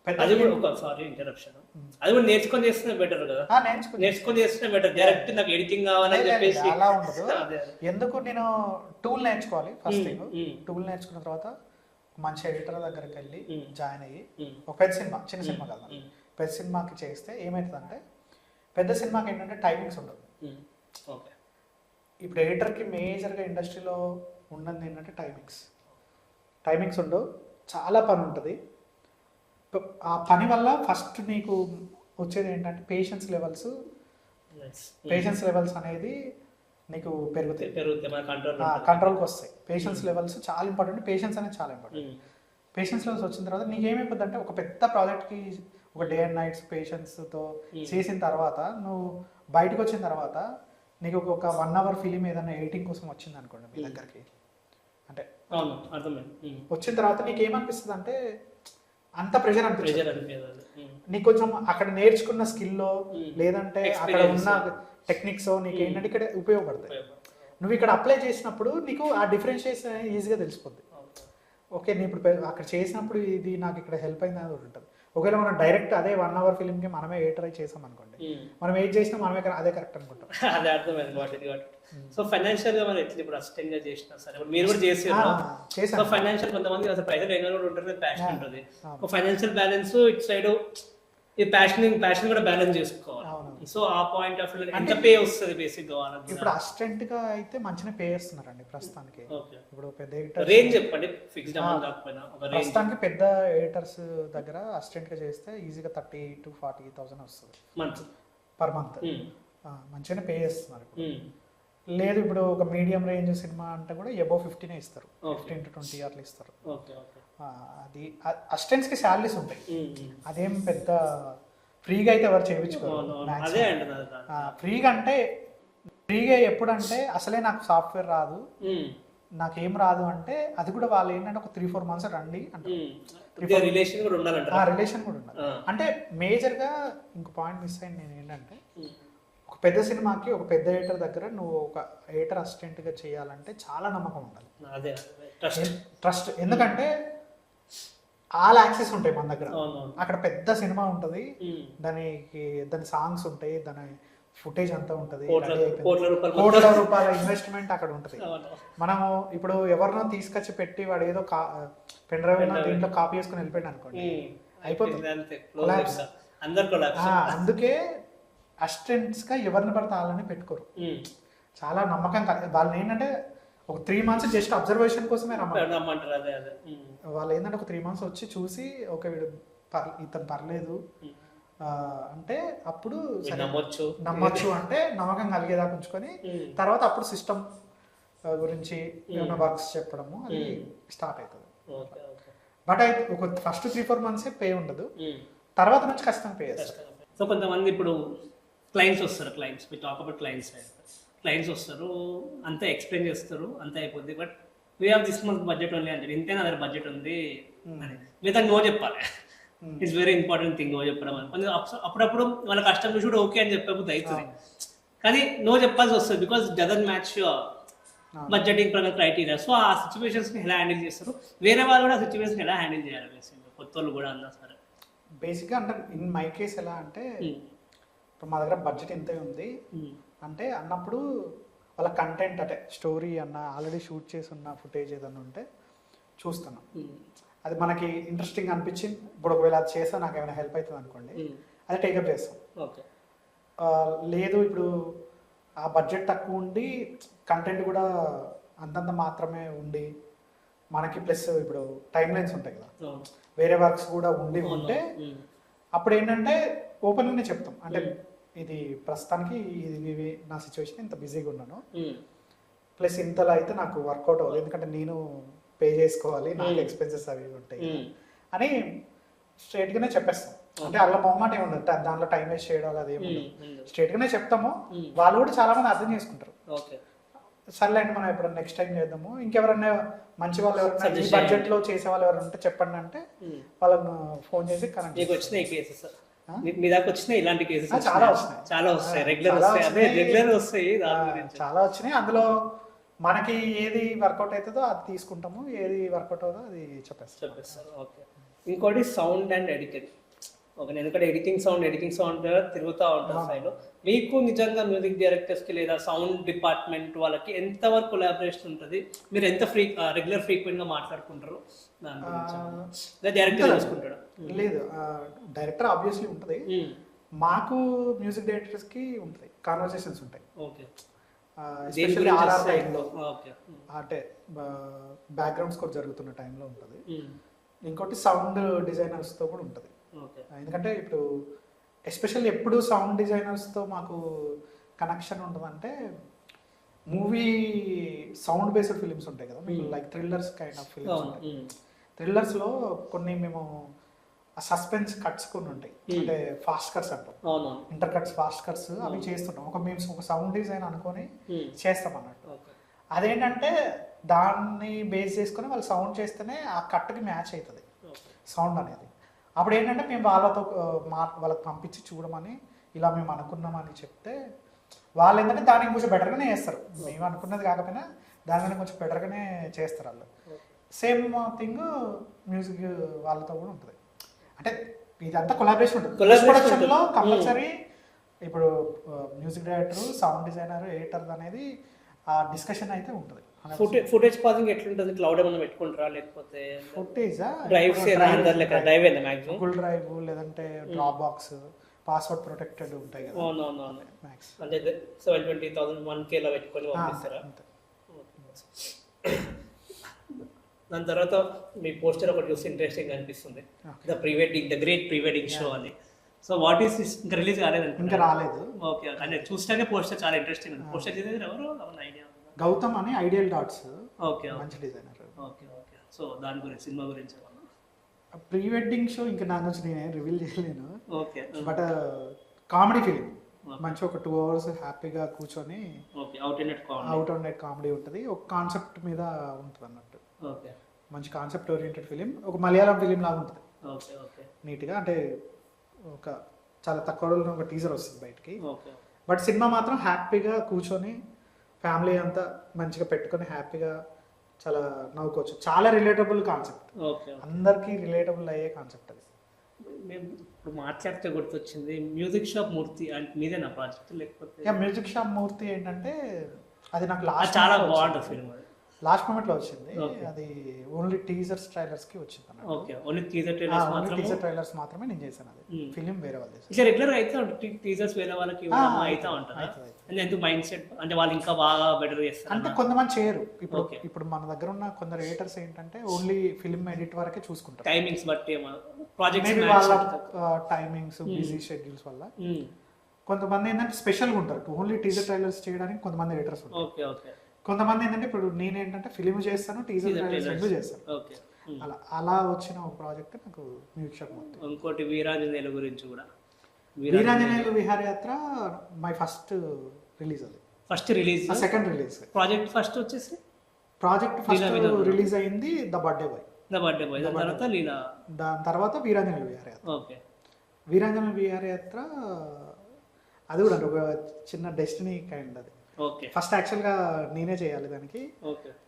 అది కూడా ఒక సారీ ఇంటరప్షన్, అది కూడా నేర్చుకొని చేస్తే బెటర్ కదా. నేర్చుకొని చేస్తే బెటర్. డైరెక్ట్ నాకు ఎడిటింగ్ కావాలని చెప్పేసి అలా ఉండదు. ఎందుకు నేను టూల్ నేర్చుకోవాలి, ఫస్ట్ థింగ్ టూల్ నేర్చుకున్న తర్వాత మంచి ఎడిటర్ దగ్గరికి వెళ్ళి జాయిన్ అయ్యి ఒక పెద్ద సినిమా, చిన్న సినిమా కాదు, పెద్ద సినిమాకి చేస్తే ఏమవుతుందంటే, పెద్ద సినిమాకి ఏంటంటే టైమింగ్స్ ఉండదు. ఇప్పుడు ఎడిటర్కి మేజర్గా ఇండస్ట్రీలో ఉన్నది ఏంటంటే టైమింగ్స్ ఉండవు, చాలా పని ఉంటుంది. ఆ పని వల్ల ఫస్ట్ నీకు వచ్చేది ఏంటంటే పేషెన్స్ లెవెల్స్ అనేది నీకు పెరుగుతాయి, కంట్రోల్కి వస్తాయి. పేషెన్స్ లెవెల్స్ చాలా ఇంపార్టెంట్, పేషెన్స్ అనేది చాలా ఇంపార్టెంట్. పేషెన్స్ లెవెల్స్ వచ్చిన తర్వాత నీకు ఏమైపోద్ది అంటే, ఒక పెద్ద ప్రాజెక్ట్కి ఒక డే అండ్ నైట్స్ పేషెన్స్తో చేసిన తర్వాత నువ్వు బయటకు వచ్చిన తర్వాత నీకు ఒక 1 hour ఫిలిం ఏదైనా ఎడిటింగ్ కోసం వచ్చింది అనుకోండి మీ దగ్గరికి, అంటే వచ్చిన తర్వాత నీకు ఏమనిపిస్తుంది అంటే అంత ప్రెషర్ అనిపిస్తుంది. నీకు కొంచెం అక్కడ నేర్చుకున్న స్కిల్లో లేదంటే అక్కడ ఉన్న టెక్నిక్స్ నీకు ఏంటంటే ఇక్కడ ఉపయోగపడతాయి. నువ్వు ఇక్కడ అప్లై చేసినప్పుడు నీకు ఆ డిఫరెన్షియేషన్ ఈజీగా తెలిసిపోద్ది. ఓకే, నేను ఇప్పుడు అక్కడ చేసినప్పుడు ఇది నాకు ఇక్కడ హెల్ప్ అయింది అని ఉంటుంది. ఒకవేళ మనం డైరెక్ట్ అదే 1 hour ఫిలింకి మనమే ఎడిటర్ చేసాం అనుకోండి, మనం ఏం చేసినా మనమే అదే కరెక్ట్ అనుకుంటాం. అదే అర్థమైంది. సో ఫైనాన్షియల్ గా మనం ఎట్లా ఇప్పుడు అసిస్టెంట్ గా చేసినా సరే, మీరు కూడా చేసారు. ఫైనాన్షియల్ కొంతమంది అసలు పైసలు ఏమైనా కూడా ఉంటుంది, ప్యాషన్ ఉంటుంది. ఒక ఫైనాన్షియల్ బ్యాలెన్స్ ఇటు సైడ్ ఈ ప్యాషన్ కూడా బ్యాలెన్స్ చేసుకోవాలి. సో ఆ పాయింట్ ఆఫ్ వ్యూ ఎంత పే వస్తుంది బేసిక్ గా? ఇప్పుడు అసిస్టెంట్ గా అయితే మంచిగా పే చేస్తున్నారండి ప్రస్తుతానికి. ఇప్పుడు పెద్ద ఎడిటర్ రేంజ్ చెప్పండి, ఫిక్స్డ్ అమౌంట్ కాకపోయినా ఒక రేంజ్. ప్రస్తుతానికి పెద్ద ఎడిటర్స్ దగ్గర అసిస్టెంట్ గా చేస్తే ఈజీగా 30,000 to 40,000 వస్తుంది పర్ మంత్. మంచిగానే పే చేస్తున్నారు. లేదు ఇప్పుడు ఒక మీడియం రేంజ్ సినిమా అంటే కూడా అబౌవ్ 15 ఇస్తారు, 15 to 20 అట్లా ఇస్తారు. అది అసిస్టెంట్స్ కి శాలరీస్ ఉంటాయి, అదేం పెద్ద ఫ్రీగా అయితే ఎవరు చేయించుకోరు. ఫ్రీగా అంటే ఫ్రీగా ఎప్పుడంటే అసలే నాకు సాఫ్ట్వేర్ రాదు, నాకేం రాదు అంటే అది కూడా వాళ్ళు ఏంటంటే ఒక 3-4 months రండి అంటే రిలేషన్ కూడా ఉండాలి. అంటే మేజర్గా ఇంకో పాయింట్ మిస్ అయింది నేను ఏంటంటే, ఒక పెద్ద సినిమాకి ఒక పెద్ద ఎడిటర్ దగ్గర నువ్వు ఒక ఎడిటర్ అసిస్టెంట్గా చేయాలంటే చాలా నమ్మకం ఉండాలి, ట్రస్ట్. ఎందుకంటే ఆల్ యాక్సెస్ ఉంటాయి మన దగ్గర. అక్కడ పెద్ద సినిమా ఉంటుంది, దాని సాంగ్స్ ఉంటాయి, దాని ఫుటేజ్ అంతా ఉంటుంది, కోట్ల రూపాయల ఇన్వెస్ట్మెంట్ అక్కడ ఉంటుంది. మనము ఇప్పుడు ఎవరినో తీసుకొచ్చి పెట్టి వాడు ఏదో పెన్ డ్రైవ్ దీంట్లో కాపీ చేసుకుని వెళ్ళిపోయాడు అనుకోండి, అయిపోతుంది. అందుకే అసిస్టెంట్స్ గా ఎవరిని పడితే వాళ్ళని పెట్టుకోరు, చాలా నమ్మకం. వాళ్ళని ఏంటంటే ఒక 3 months జస్ట్ అబ్జర్వేషన్ కోసమే రమ్మంటారు. వాళ్ళు ఏంటంటే ఒక 3 months వచ్చి చూసి ఓకే వీడు ఇతను పర్లేదు అంటే అప్పుడు నమ్మొచ్చు అంటే నమ్మకం కలిగేదాకా ఉంచుకొని తర్వాత అప్పుడు సిస్టమ్ గురించి ఏమైనా వర్క్స్ చెప్పడము అది స్టార్ట్ అవుతుంది. బట్ అయితే ఒక ఫస్ట్ 3-4 months పే ఉండదు, తర్వాత నుంచి ఖచ్చితంగా పే చేస్తారు. సో కొంతమంది ఇప్పుడు క్లయింట్స్ వస్తారు, మీ టాక్ అబౌట్ క్లయింట్స్ వస్తారు, అంతా ఎక్స్ప్లెయిన్ చేస్తారు, అంతా అయిపోద్ది. But we have this month budget only అంటే ఇంతేనా అదే బడ్జెట్ ఉంది అని లేదా నో చెప్పాలి. It's very important thing no చెప్పడం అని. అప్పుడప్పుడు వాళ్ళ కష్టం చూసి కూడా ఓకే అని చెప్పకపోతే అవుతుంది, కానీ నో చెప్పాల్సి వస్తుంది because doesn't match budgeting criteria. So ఆ సిచ్యువేషన్స్ని ఎలా హ్యాండిల్ చేస్తారు, వేరే వాళ్ళు కూడా ఆ సిచ్యువేషన్ ఎలా హ్యాండిల్ చేయాలి, కొత్త వాళ్ళు కూడా అన్నా సరే. బేసిక్గా అంటే ఇన్ మై కేస్ ఎలా అంటే, ఇప్పుడు మా దగ్గర బడ్జెట్ ఇంతే ఉంది అంటే అన్నప్పుడు వాళ్ళ కంటెంట్ అంటే స్టోరీ అన్న ఆల్రెడీ షూట్ చేసి ఉన్న ఫుటేజ్ ఏదన్నా ఉంటే చూస్తాను. అది మనకి ఇంట్రెస్టింగ్ అనిపించింది, ఇప్పుడు ఒకవేళ అది చేస్తే నాకు ఏమైనా హెల్ప్ అవుతుంది అనుకోండి, అది టేకప్ చేస్తాం. ఓకే. లేదు ఇప్పుడు ఆ బడ్జెట్ తక్కువ ఉండి కంటెంట్ కూడా అంతంత మాత్రమే ఉండి మనకి ప్లస్ ఇప్పుడు టైం లైన్స్ ఉంటాయి కదా, వేరే వర్క్స్ కూడా ఉంటే అప్పుడు ఏంటంటే ఓపెన్గానే చెప్తాం. అంటే ఇది ప్రస్తుతానికి ఇది నా సిచ్యువేషన్, ఇంత బిజీగా ఉన్నాను, ప్లస్ ఇంతలో అయితే నాకు వర్కౌట్ అవ్వదు, ఎందుకంటే నేను పే చేసుకోవాలి, నాకు ఎక్స్పెన్సెస్ అవి ఉంటాయి అని స్ట్రైట్గానే చెప్పేస్తాం. అంటే అలా మొహమాట ఏమి ఉండదు, దాంట్లో టైం వేస్ట్ చేయడం అది ఏమి ఉండదు, స్ట్రైట్గానే చెప్తాము. వాళ్ళు కూడా చాలా మంది అర్థం చేసుకుంటారు. సర్లే అండి మనం ఎప్పుడు నెక్స్ట్ టైం చేద్దాము, ఇంకెవరన్నా మంచి వాళ్ళు ఎవరైనా ఈ బడ్జెట్ లో చేసే వాళ్ళు ఎవరైనా ఉంటే చెప్పండి అంటే వాళ్ళని ఫోన్ చేసి కనెక్ట్. మీకు వచ్చినాయి కేసెస్, మీ దాకా వచ్చినాయి ఇలాంటి కేసెస్? చాలా వస్తాయి, చాలా వస్తాయి, రెగ్యులర్ వస్తాయి, చాలా వచ్చినాయి. అందులో మనకి ఏది వర్కౌట్ అవుతుందో అది తీసుకుంటాము, ఏది వర్కౌట్ అవుతుందో అది చెప్పేస్తారు. ఓకే. ఇంకోటి సౌండ్ అండ్ ఎడిటింగ్. ఓకే, నేను ఇక్కడ ఎడిటింగ్ సౌండ్ తిరుగుతూ ఉంటాను సైడ్. మీకు నిజంగా మ్యూజిక్ డైరెక్టర్స్కి లేదా సౌండ్ డిపార్ట్మెంట్ వాళ్ళకి ఎంతవరకు కొలాబరేషన్ ఉంటుంది? మీరు ఎంత రెగ్యులర్ ఫ్రీక్వెంట్గా మాట్లాడుకుంటారు దాని గురించి? డైరెక్టర్ చూసుకుంటాడు? లేదు, డైరెక్టర్ ఆబ్వియస్లీ ఉంటుంది, మాకు మ్యూజిక్ డైరెక్టర్స్కి ఉంటుంది, కాన్వర్సేషన్స్ ఉంటాయి. ఓకే. ఎస్పెషల్లీ ఆర్ఆర్ టైంలో, అంటే బ్యాక్గ్రౌండ్ స్కోర్ జరుగుతున్న టైంలో ఉంటుంది. ఇంకోటి సౌండ్ డిజైనర్స్తో కూడా ఉంటుంది. ఎందుకంటే ఇప్పుడు ఎస్పెషల్లీ ఎప్పుడు సౌండ్ డిజైనర్స్తో మాకు కనెక్షన్ ఉంటుందంటే మూవీ సౌండ్ బేస్డ్ ఫిలిమ్స్ ఉంటాయి కదా, మీకు like thrillers kind of films ఉంటాయి. థ్రిల్లర్స్లో కొన్ని మేము సస్పెన్స్ కట్స్ కొన్ని ఉంటాయి, అంటే ఫాస్ట్ కట్స్ అంటాం, ఇంటర్ కట్స్, ఫాస్ట్ కట్స్ అవి చేస్తుంటాం. మేము ఒక సౌండ్ డిజైన్ అనుకొని చేస్తాం అన్నట్టు. అదేంటంటే దాన్ని బేస్ చేసుకొని వాళ్ళు సౌండ్ చేస్తేనే ఆ కట్కి మ్యాచ్ అవుతుంది సౌండ్ అనేది. అప్పుడు ఏంటంటే మేము వాళ్ళకి పంపించి చూడమని, ఇలా మేము అనుకున్నామని చెప్తే వాళ్ళు ఏంటంటే దానికి కొంచెం బెటర్గానే చేస్తారు. మేము అనుకున్నది కాకపోయినా దానికన్నా కొంచెం బెటర్గానే చేస్తారు వాళ్ళు. సేమ్ థింగ్ మ్యూజిక్ వాళ్ళతో కూడా ఉంటుంది. అంటే ఇదంతా కొలాబరేషన్ ఉంటుంది. ప్రొడక్షన్లో కంపల్సరీ ఇప్పుడు music director, sound designer, editor అనేది ఆ డిస్కషన్ అయితే ఉంటుంది. ఫుటేజ్ పాసింగ్ ఎట్లుంటుంది? క్లౌడ్ ఏమైనా పెట్టుకుంటారా, లేకపోతే ఫుటేజా డ్రైవ్స్ గూగుల్ డ్రైవ్ లేదంటే డ్రాప్ బాక్స్, పాస్వర్డ్ ప్రొటెక్టెడ్ ఉంటాయి కదా. అవునవునవును. అంటే 720,000 1K లో పెట్టుకొని పంపిస్తారా? దాని తర్వాత మీ పోస్టర్ ఒకటి చూసి ఇంట్రెస్టింగ్ అనిపిస్తుంది, the great pre wedding show అని. సో వాట్ ఈస్ ఇంకా రిలీజ్ కాలేదు? ఇంకా రాలేదు. ఓకే. అంటే చూస్తానే పోస్టర్ చాలా ఇంట్రెస్టింగ్ ఉంది. పోస్టర్ చేసేది ఎవరు? ఐడియా గౌతమ్ అని, ఐడియల్ డాట్స్. ఓకే, మంచి డిజైనర్. Okay okay. సో దాని గురించి, సినిమా గురించి ప్రీ వెడ్డింగ్ షో ఇంకా నా నుంచి నేను రివీల్ చేయలేను. ఓకే. బట్ కామెడీ ఫిలిం, మంచి ఒక 2 hours హ్యాపీగా కూర్చొని అవుట్ అండ్ నెట్ కామెడీ ఉంటుంది. ఒక కాన్సెప్ట్ మీద ఉంటుంది అన్నట్టు. ఓకే. మంచి కాన్సెప్ట్ ఓరియంటెడ్ ఫిలిం, ఒక మలయాళం ఫిలిం లాగా ఉంటుంది. Okay okay. నీట్గా, అంటే ఒక చాలా తక్కువ రోజుల్లో ఒక టీజర్ వస్తుంది బయటికి. ఓకే. బట్ సినిమా మాత్రం హ్యాపీగా కూర్చొని ఫ్యామిలీ అంతా మంచిగా పెట్టుకొని హ్యాపీగా చాలా నవ్వుకోవచ్చు. చాలా రిలేటబుల్ కాన్సెప్ట్, అందరికీ రిలేటబుల్ అయ్యే కాన్సెప్ట్ అది. మేము ఇప్పుడు మాట్లాడితే గుర్తొచ్చింది, మ్యూజిక్ షాప్ మూర్తి అంటే మీదేనా ప్రాజెక్ట్? లేకపోతే మ్యూజిక్ షాప్ మూర్తి ఏంటంటే అది నాకు చాలా బాగుంటుంది ఫిల్మ్, అది లాస్ట్ మూమెంట్ లో వచ్చింది. అది ఓన్లీ టీజర్స్ ట్రైలర్స్ కి వచ్చింది. ఓకే, ఓన్లీ టీజర్ ట్రైలర్స్ మాత్రమే నేను చేశాను. అది ఫిలిం వేరే వాళ్ళు చేశారు. ఇట్లా రెగ్యులర్ అయితే టీజర్స్ వేరే వాళ్ళకి అయితే ఉంటుంది. ఎందుకు మైండ్ సెట్ అంటే వాళ్ళు ఇంకా బాగా బెటర్ చేస్తారు అంటే కొంతమంది చేయరు. ఇప్పుడు మన దగ్గర ఉన్న కొందరు ఎడిటర్స్ ఏంటంటే ఓన్లీ ఫిలిం ఎడిట్ వరకే చూసుకుంటారు, టైమింగ్స్ బట్టి ప్రాజెక్ట్స్ వాళ్ళ టైమింగ్స్ బిజీ షెడ్యూల్స్ వల్ల. కొంతమంది ఏంటంటే స్పెషల్గా ఉంటారు, ఓన్లీ టీజర్ ట్రైలర్స్ చేయడానికి కొంతమంది ఎడిటర్స్ ఉంటారు. Okay okay. కొంతమంది ఏంటంటే ఇప్పుడు నేనేంటంటే ఫిలిం చేస్తాను, టీజర్ ట్రైలర్స్ రెండు చేస్తాను. అలా వచ్చిన ఒక ప్రాజెక్ట్ నాకు మ్యూజిక్ షాప్ మూర్తి. ఇంకోటి వీరాంజనేయుల గురించి కూడా, వీరాంజనేయులు విహారయాత్ర మై ఫస్ట్ రిలీజ్. అది first release, second release. Project first వచ్చేసి రిలీజ్ అయింది ద బర్త్డే బాయ్. దాని తర్వాత వీరాంజనేయులు విహారయాత్ర. ఓకే. వీరాంజనేయులు విహారయాత్ర అది కూడా ఒక చిన్న డెస్టినీ కైండ్. అది ఫస్ట్ యాక్చువల్ గా నేనే చేయాలి దానికి,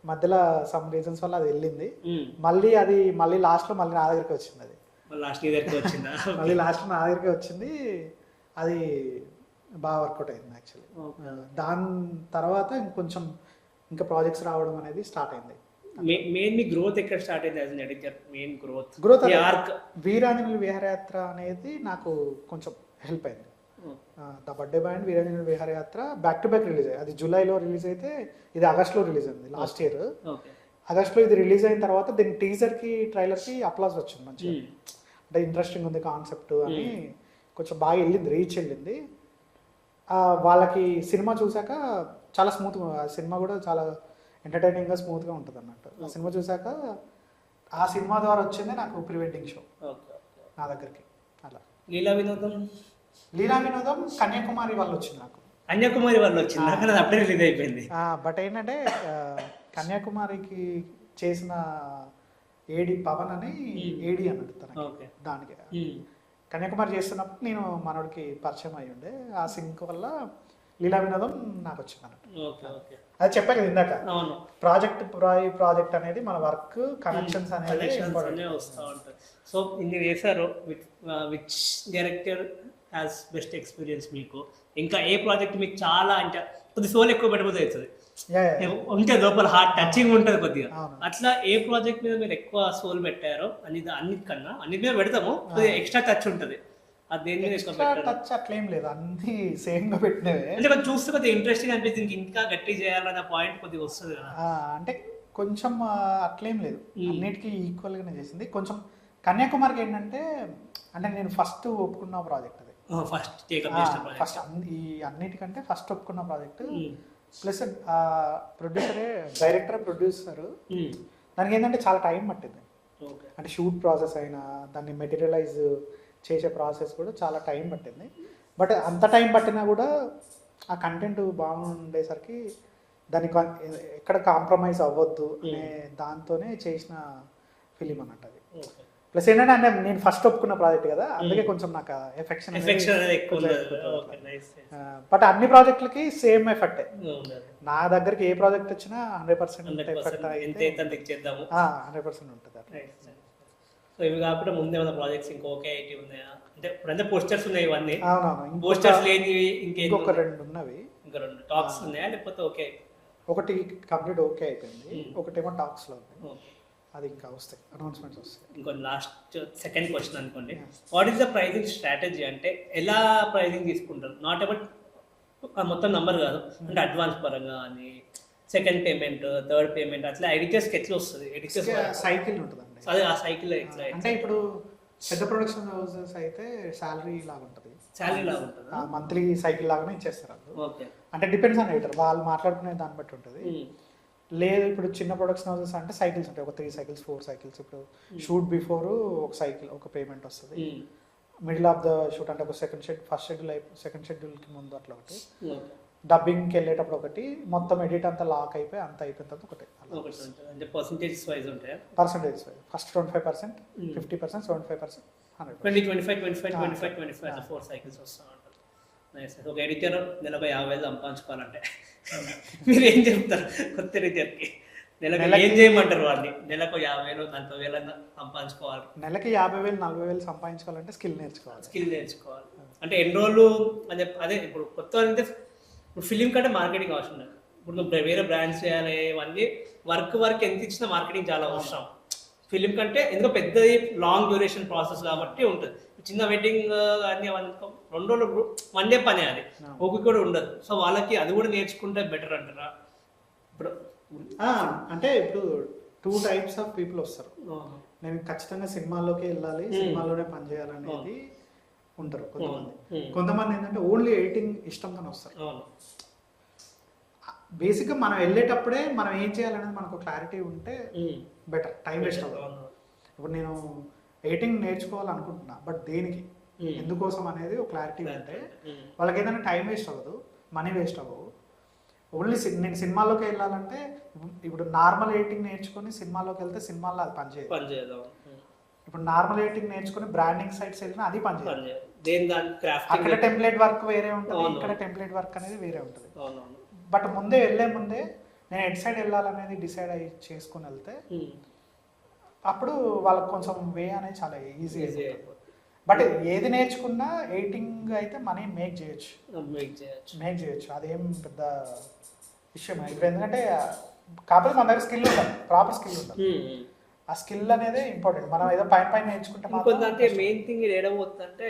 మధ్యలో సమ్ రీజన్స్ వల్ల అది వెళ్ళింది. మళ్ళీ లాస్ట్ లో మళ్ళీ నా దగ్గరికి వచ్చింది. అది మళ్ళీ లాస్ట్ లో నా దగ్గరికి వచ్చింది. అది బాగా వర్కౌట్ అయింది యాక్చువల్లీ. దాని తర్వాత ఇంకొంచెం ఇంకా ప్రాజెక్ట్స్ రావడం అనేది స్టార్ట్ అయింది. మెయిన్ మీ గ్రోత్ ఎక్కడ స్టార్ట్ అయింది as editor? Main growth growth arc Veeranjaneyula Viharayatra అనేది నాకు కొంచెం హెల్ప్ అయింది. The birthday boy and Veeranjaneyula Viharayatra back to back release అయ్యి, అది జూలైలో రిలీజ్ అయితే ఇది ఆగస్ట్లో రిలీజ్ అయింది లాస్ట్ ఇయర్. ఆగస్ట్లో ఇది రిలీజ్ అయిన తర్వాత దీని టీజర్కి ట్రైలర్కి అప్లాస్ వచ్చింది మంచిగా, అంటే ఇంట్రెస్టింగ్ ఉంది కాన్సెప్ట్ అని కొంచెం బాగా వెళ్ళింది, రీచ్ వెళ్ళింది. వాళ్ళకి సినిమా చూసాక చాలా స్మూత్గా, ఆ సినిమా కూడా చాలా ఎంటర్టైనింగ్గా స్మూత్గా ఉంటుంది అన్నట్టు. ఆ సినిమా చూసాక ఆ సినిమా ద్వారా వచ్చింది నాకు ప్రీ వెడ్డింగ్ షో నా దగ్గరికి. అలా లీలా వినోదం కన్యాకుమారి వాళ్ళు వచ్చింది నాకు. కన్యాకుమారి వాళ్ళు వచ్చింది నాకు, అది అప్పుడే రిలీజ్ అయిపోయింది. బట్ ఏంటంటే కన్యాకుమారికి చేసిన ఏడి పవన్ అని ఏడి అన్నట్టు తనకి. దానికి కన్యాకుమారి చేస్తున్నప్పుడు నేను మనోడికి పరిచయం అయ్యి ఉండే, ఆ సింక్ వల్ల లీలా వినోదం నాకు వచ్చింది అన్నట్టు. అది చెప్పా కదా ఇందాక, ప్రాజెక్ట్ అనేది మన వర్క్ కనెక్షన్స్ అనేది వస్తూ ఉంటుంది. సో ఇన్ని చేశారు, which director has best experience మీకు? ఇంకా ఏ ప్రాజెక్ట్ మీకు చాలా అంటే కొద్ది సోల్ ఎక్కువ పెట్టబోతే అవుతుంది ఉంటే లోపల హార్ట్ టచింగ్ ఉంటుంది కొద్దిగా, అట్లా ఏ ప్రాజెక్ట్ మీద మీరు ఎక్కువ సోల్ పెట్టారో అనేది? అన్నిటికన్నా అన్నిటి మీద పెడతాము, కొద్దిగా ఎక్స్ట్రా టచ్ ఉంటుంది, అది దేని మీద ఎక్కువ టచ్ అట్లేం లేదు, అన్ని సేమ్ గా పెట్టినవే. అంటే కొంచెం చూస్తే కొద్దిగా ఇంట్రెస్టింగ్ అనిపిస్తుంది, ఇంకా గట్టి చేయాలన్న పాయింట్ కొద్దిగా వస్తుంది కదా. అంటే కొంచెం అట్లేం లేదు, అన్నిటికీ ఈక్వల్ గానే చేసింది. కొంచెం కన్యాకుమారికి ఏంటంటే, అంటే నేను ఫస్ట్ ఒప్పుకున్న ప్రాజెక్ట్ అది, ఫస్ట్ ఈ అన్నిటికంటే ఫస్ట్ ఒప్పుకున్న ప్రాజెక్ట్. ప్లస్ డైరెక్టర్ ప్రొడ్యూసర్, దానికి ఏంటంటే చాలా టైం పట్టింది. అంటే షూట్ ప్రాసెస్ అయినా దాన్ని మెటీరియలైజ్ చేసే ప్రాసెస్ కూడా చాలా టైం పట్టింది. బట్ అంత టైం పట్టినా కూడా ఆ కంటెంట్ బాగుండేసరికి దాన్ని ఎక్కడ కాంప్రమైజ్ అవ్వద్దు అనే దాంతోనే చేసిన ఫిలిం అన్నట్టు అది. ప్లస్ ఏంటంటే అంటే నేను ఫస్ట్ ఒప్పుకున్న ప్రాజెక్ట్ కదా, అందుకే కొంచెం నాకు ఎఫెక్షన్. బట్ అన్ని ప్రాజెక్టులకి సేమ్ ఎఫెక్ట్. నా దగ్గరికి ఏ ప్రాజెక్ట్ వచ్చినా 100% ఎఫెక్ట్ అయితే 100% ఉంటుంది. సో ఇవి కాకుండా ముందే ఉన్న ప్రాజెక్ట్స్ ఇంకొకే ఐటీ ఉన్నాయా? అంటే ఇప్పుడంటే పోస్టర్స్ ఉన్నాయి, ఇవన్నీ పోస్టర్స్ లేనివి ఇంకొక 2 ఉన్నవి, ఇంకా 2 టాక్స్ ఉన్నాయా లేకపోతే ఓకే? ఒకటి కంప్లీట్ ఓకే అయిపోయింది, ఒకటేమో టాక్స్ లో ఉంది, అది ఇంకా వస్తాయి, అనౌన్స్మెంట్స్ వస్తాయి. ఇంకో లాస్ట్ సెకండ్ క్వశ్చన్ అనుకోండి, what is the pricing strategy? అంటే ఎలా ప్రైజింగ్ తీసుకుంటారు? నాట్ అబౌట్ మొత్తం నంబర్ కాదు, అంటే అడ్వాన్స్ పరంగా అని, సెకండ్ పేమెంట్, థర్డ్ పేమెంట్, అట్లా ఎడిటర్స్కి ఎట్లా వస్తుంది? ఎడిటర్స్ సైకిల్ ఉంటుందండి, అదే ఆ సైకిల్ ఎట్లా? అంటే ఇప్పుడు పెద్ద ప్రొడక్షన్ హౌసెస్ అయితే శాలరీ లాగా ఉంటుంది, మంత్లీ సైకిల్ లాగానే ఇచ్చేస్తారు వాళ్ళు. అంటే డిపెండ్స్ ఆన్ ఎడిటర్, వాళ్ళు మాట్లాడుకునే దాన్ని బట్టి ఉంటుంది. లేదు ఇప్పుడు చిన్న ప్రొడక్షన్ హౌసెస్ అంటే సైకిల్స్ ఉంటాయి, ఒక 3 సైకిల్స్ 4 సైకిల్స్. ఇప్పుడు షూట్ బిఫోర్ ఒక సైకిల్, ఒక పేమెంట్ వస్తుంది. మిడిల్ ఆఫ్ ద షూట్ అంటే ఒక ఫస్ట్ షెడ్యూల్ సెకండ్ షెడ్యూల్కి ముందు అట్లా ఒకటి, డబ్బింగ్కి వెళ్ళేటప్పుడు ఒకటి, మొత్తం ఎడిట్ అంతా లాక్ అయిపోయి అంత అయిపోయిన తర్వాత ఒకటి. Percentage wise first 25%, 50%, 75%, 100%. 4 సైకిల్స్ వస్తూ ఉంటారు. ఒక ఎడిటర్ నెలకు 50,000 సంపాదించుకోవాలంటే మీరు ఏం చెప్తారు కొత్త ఎడిటర్కి? నెలకు ఏం చేయమంటారు వాడిని? నెలకు 50,000, 40,000 సంపాదించుకోవాలి. నెలకి 50,000, 40,000 సంపాదించుకోవాలంటే స్కిల్ నేర్చుకోవాలి. అంటే ఎన్ని రోజులు అదే ఇప్పుడు కొత్త అంటే ఇప్పుడు ఫిలిం కంటే మార్కెటింగ్ అవసరం లేదు. ఇప్పుడు నువ్వు వేరే బ్రాండ్స్ చేయాలి, ఇవన్నీ వర్క్ ఎంత ఇచ్చినా మార్కెటింగ్ చాలా అవసరం. ఫిలిం కంటే ఎందుకో పెద్దది లాంగ్ డ్యూరేషన్ ప్రాసెస్ కాబట్టి ఉంటుంది. చిన్న వెడ్డింగ్ కానీ 2 రోజులు 1 డే పని, అది ఓపిక కూడా ఉండదు. సో వాళ్ళకి అది కూడా నేర్చుకుంటే బెటర్ అంటారా? ఇప్పుడు అంటే ఇప్పుడు 2 types ఆఫ్ పీపుల్ వస్తారు. నేను ఖచ్చితంగా సినిమాల్లోకి వెళ్ళాలి, సినిమాల్లోనే పని చేయాలనేది ఉంటారు కొంతమంది ఏంటంటే ఓన్లీ ఎడిటింగ్ ఇష్టంతో వస్తారు. బేసిక్గా మనం వెళ్ళేటప్పుడే మనం ఏం చేయాలనేది మనకు క్లారిటీ ఉంటే బెటర్, టైం వేస్ట్ అవ్వదు. ఇప్పుడు నేను ఎడిటింగ్ నేర్చుకోవాలనుకుంటున్నా, బట్ దేనికి, ఎందుకోసం అనేది ఒక క్లారిటీ ఉంటే వాళ్ళకి ఏదైనా టైం వేస్ట్ అవ్వదు, మనీ వేస్ట్ అవ్వదు. ఓన్లీ నేను సినిమాలోకి వెళ్ళాలంటే ఇప్పుడు నార్మల్ ఎడిటింగ్ నేర్చుకొని సినిమాలోకి వెళ్తే సినిమాలో అది పనిచేయదు. ఇప్పుడు నార్మల్ ఎడిటింగ్ నేర్చుకుని బ్రాండింగ్ సైట్స్ వెళ్ళినా అది పనిచేయదు. అక్కడ టెంప్లెట్ వర్క్ వేరే ఉంటుంది, ఇక్కడ టెంప్లెట్ వర్క్ అనేది వేరే ఉంటుంది. బట్ వెళ్లే ముందే నేను ఎడ్ సైడ్ వెళ్ళాలనేది డిసైడ్ అయ్యి చేసుకుని వెళ్తే అప్పుడు వాళ్ళకి కొంచెం వే అనేది చాలా ఈజీ అయిపోతుంది. బట్ ఏది నేర్చుకున్నా ఎడిటింగ్ అయితే మనీ మేక్ చేయొచ్చు, అదేం పెద్ద విషయం. ఇప్పుడు ఎందుకంటే కాకపోతే మన దగ్గర స్కిల్ ఉండాలి, ప్రాపర్ స్కిల్ ఉండాలి. ఆ స్కిల్ అనేది ఇంపార్టెంట్. మనం ఏదో పైన నేర్చుకుంటే ఇంకొంత అంటే మెయిన్ థింగ్ ఇది ఏడవద్దంటే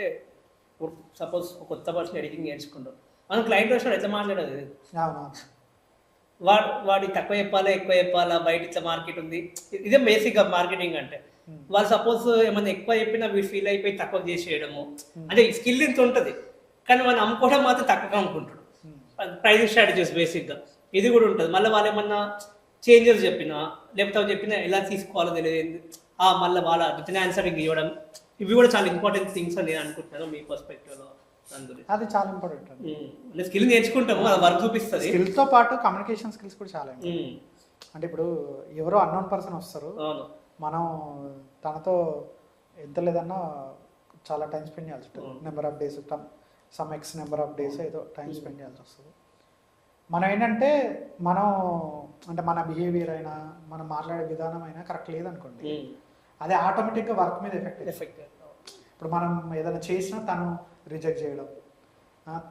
సపోజ్ ఒక కొత్త పర్సన్ ఎడిటింగ్ నేర్చుకుంటాం, మనం క్లయింట్ వచ్చినాడు ఎట్లా మాట్లాడదు, అవునవును. వాడి తక్కువ చెప్పాలా ఎక్కువ చెప్పాలా, బయట ఇట్లా మార్కెట్ ఉంది, ఇదే బేసిక్గా మార్కెటింగ్ అంటే. వాళ్ళు సపోజ్ ఏమన్నా ఎక్కువ చెప్పినా వీడు ఫీల్ అయిపోయి తక్కువ చేసేయడము, అంటే స్కిల్ ఇంత ఉంటుంది కానీ మనం అమ్ముకోవడం మాత్రం తక్కువగా అమ్ముకుంటాడు. ప్రైజింగ్ స్ట్రాటజీస్ బేసిక్గా ఇది కూడా ఉంటుంది. మళ్ళీ వాళ్ళు ఏమన్నా చేంజెస్ చెప్పినా లేకపోతే అవి చెప్పినా ఎలా తీసుకోవాలో తెలియదు, మళ్ళీ వాళ్ళ రిటర్న్ ఆన్సరింగ్ ఇవ్వడం, ఇవి కూడా చాలా ఇంపార్టెంట్ థింగ్స్ అని నేను అనుకుంటున్నాను మీ పర్స్పెక్టివ్లో. అది చాలా ఇంపార్టెంట్ అండి. స్కిల్ నేర్చుకుంటాము, అది వర్క్ చూపిస్తుంది. స్కిల్తో పాటు కమ్యూనికేషన్ స్కిల్స్ కూడా చాలా ఇంపార్టెంట్. అంటే ఇప్పుడు ఎవరో అన్నోన్ పర్సన్ వస్తారు, మనం తనతో ఎంత లేదన్నా చాలా టైం స్పెండ్ చేయాల్సి ఉంటుంది. Number of days, some X number of days ఏదో టైం స్పెండ్ చేయాల్సి వస్తుంది. మనం ఏంటంటే అంటే మన బిహేవియర్ అయినా మనం మాట్లాడే విధానం అయినా కరెక్ట్ లేదనుకోండి, అదే ఆటోమేటిక్గా వర్క్ మీద ఎఫెక్ట్. ఇప్పుడు మనం ఏదైనా చేసినా తను రిజెక్ట్ చేయడం,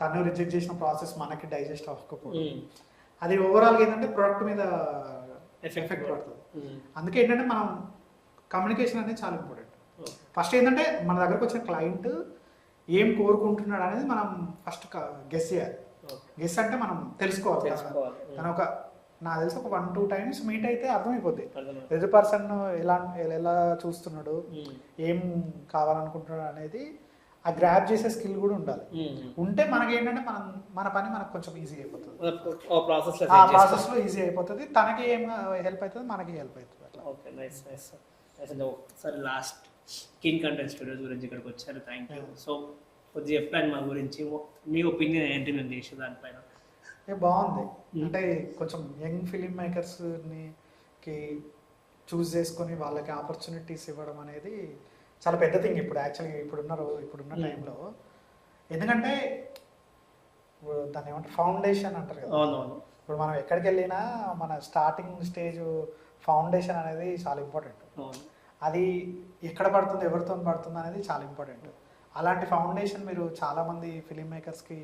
తను రిజెక్ట్ చేసిన ప్రాసెస్ మనకి డైజెస్ట్ అవ్వకపోవడం, అది ఓవరాల్గా ఏంటంటే ప్రొడక్ట్ మీద ఎఫెక్ట్ పడుతుంది. అందుకే ఏంటంటే మనం కమ్యూనికేషన్ అనేది చాలా ఇంపార్టెంట్. ఫస్ట్ ఏంటంటే మన దగ్గరకు వచ్చిన క్లయింట్ ఏం కోరుకుంటున్నాడు అనేది మనం ఫస్ట్ గెస్ చేయాలి. గెస్ అంటే మనం తెలుసుకోవాలి. తను నాకు తెలిసి ఒక 1-2 times మీట్ అయితే అర్థమైపోద్ది ఎదురు పర్సన్ ఎలా చూస్తున్నాడు, ఏం కావాలనుకుంటున్నాడు అనేది ఆ గ్రాప్ చేసే స్కిల్ కూడా ఉండాలి. ఉంటే మనకి ఏంటంటే మన పని మనకు కొంచెం ఈజీ అయిపోతుంది, ఆ ప్రాసెస్లో ఈజీ అయిపోతుంది. తనకి ఏం హెల్ప్ అవుతుంది, మనకి హెల్ప్ అవుతుంది. అట్లా. Okay, nice nice sir. అసలు ఒకసారి లాస్ట్ కింగ్ కంటెంట్ స్టూడియోస్ గురించి ఇక్కడికి వచ్చారు, థ్యాంక్ యూ. సో కొద్దిగా చెప్పండి మా గురించి, మీ ఒపీనియన్ ఏంటి మేము చేసే దానిపైన. బాగుంది. అంటే కొంచెం యంగ్ ఫిలిం మేకర్స్ని చూస్ చేసుకొని వాళ్ళకి ఆపర్చునిటీస్ ఇవ్వడం అనేది చాలా పెద్ద థింగ్ ఇప్పుడు యాక్చువల్గా ఇప్పుడున్న టైంలో. ఎందుకంటే దాన్ని ఏమంటారు, ఫౌండేషన్ అంటారు కదా. ఇప్పుడు మనం ఎక్కడికి వెళ్ళినా మన స్టార్టింగ్ స్టేజ్ ఫౌండేషన్ అనేది చాలా ఇంపార్టెంట్. అది ఎక్కడ పడుతుంది, ఎవరితో పడుతుంది అనేది చాలా ఇంపార్టెంట్. అలాంటి ఫౌండేషన్ మీరు చాలామంది ఫిలిం మేకర్స్కి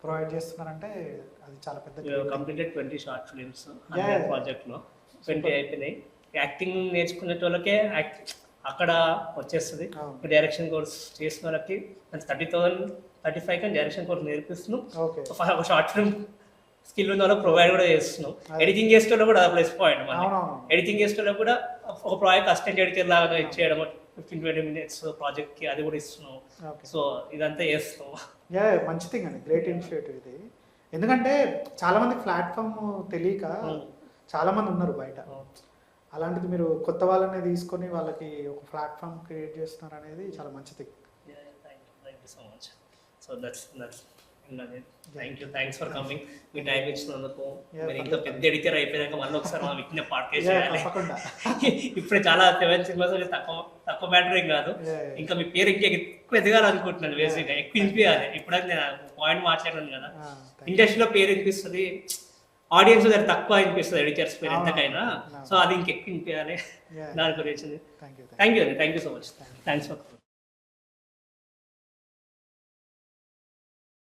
ప్రొవైడ్ చేస్తున్నారంటే అది చాలా పెద్ద. కంప్లీటెడ్ 20 షార్ట్ ఫిలిమ్స్ ప్రాజెక్ట్లో 20 అయిపోయినాయి. యాక్టింగ్ నేర్చుకునే వాళ్ళకే అక్కడ వచ్చేస్తుంది. డైరెక్షన్ కోర్స్ చేసిన వాళ్ళకి 30,000-35 కానీ డైరెక్షన్ కోర్స్ నేర్పిస్తున్నాం. ఒక షార్ట్ ఫిల్మ్ స్కిల్ ఉన్న వాళ్ళకి ప్రొవైడ్ కూడా చేస్తున్నాం. ఎడిటింగ్ చేసే వాళ్ళు కూడా ప్లస్ పాయింట్. ఎడిటింగ్ చేసే వాళ్ళకి కూడా ఒక ప్రాజెక్ట్ అసిస్టెంట్ ఎడిటర్ లాగా ఇచ్చేయడం 15-20 minutes ప్రాజెక్ట్కి అది కూడా ఇస్తున్నాం. సో ఇదంతా చేస్తున్నాం. మంచి థింగ్ అండి, గ్రేట్ ఇనిషియేటివ్ ఇది. ఎందుకంటే చాలా మంది ప్లాట్ఫామ్ తెలియక చాలా మంది ఉన్నారు బయట. అలాంటిది మీరు కొత్త వాళ్ళని తీసుకొని వాళ్ళకి ఒక ప్లాట్ఫామ్ క్రియేట్ చేస్తున్నారు అనేది చాలా మంచి thing. Thank you so much. So that's thanks for coming. Me time ఇచ్చినందుకు. మీరు ఇంకా పెద్ద ఎడిటర్ అయిపోయాక మళ్ళీ ఒకసారి మనం విజ్ఞ పాడ్కాస్ట్ చేయాలి. ఇప్పుడే చాలా 7 సినిమాస్ తక్కువ మ్యాటర్ ఏం కాదు. ఇంకా మీ పేరు ఇంకా ఎక్కువ ఎదగాలనుకుంటున్నాను. బేసిక్గా ఎక్కువ వినిపించాలి. ఇప్పుడైతే నేను పాయింట్ మాట్లాడాను కదా, ఇండస్ట్రీలో పేరు వినిపిస్తుంది, ఆడియన్స్ దగ్గర తక్కువ వినిపిస్తుంది ఎడిటర్స్ పేరు ఎంతకైనా. సో అది ఇంకెక్కువ వినిపించాలి. దాని గురించి thank you so much. Thanks for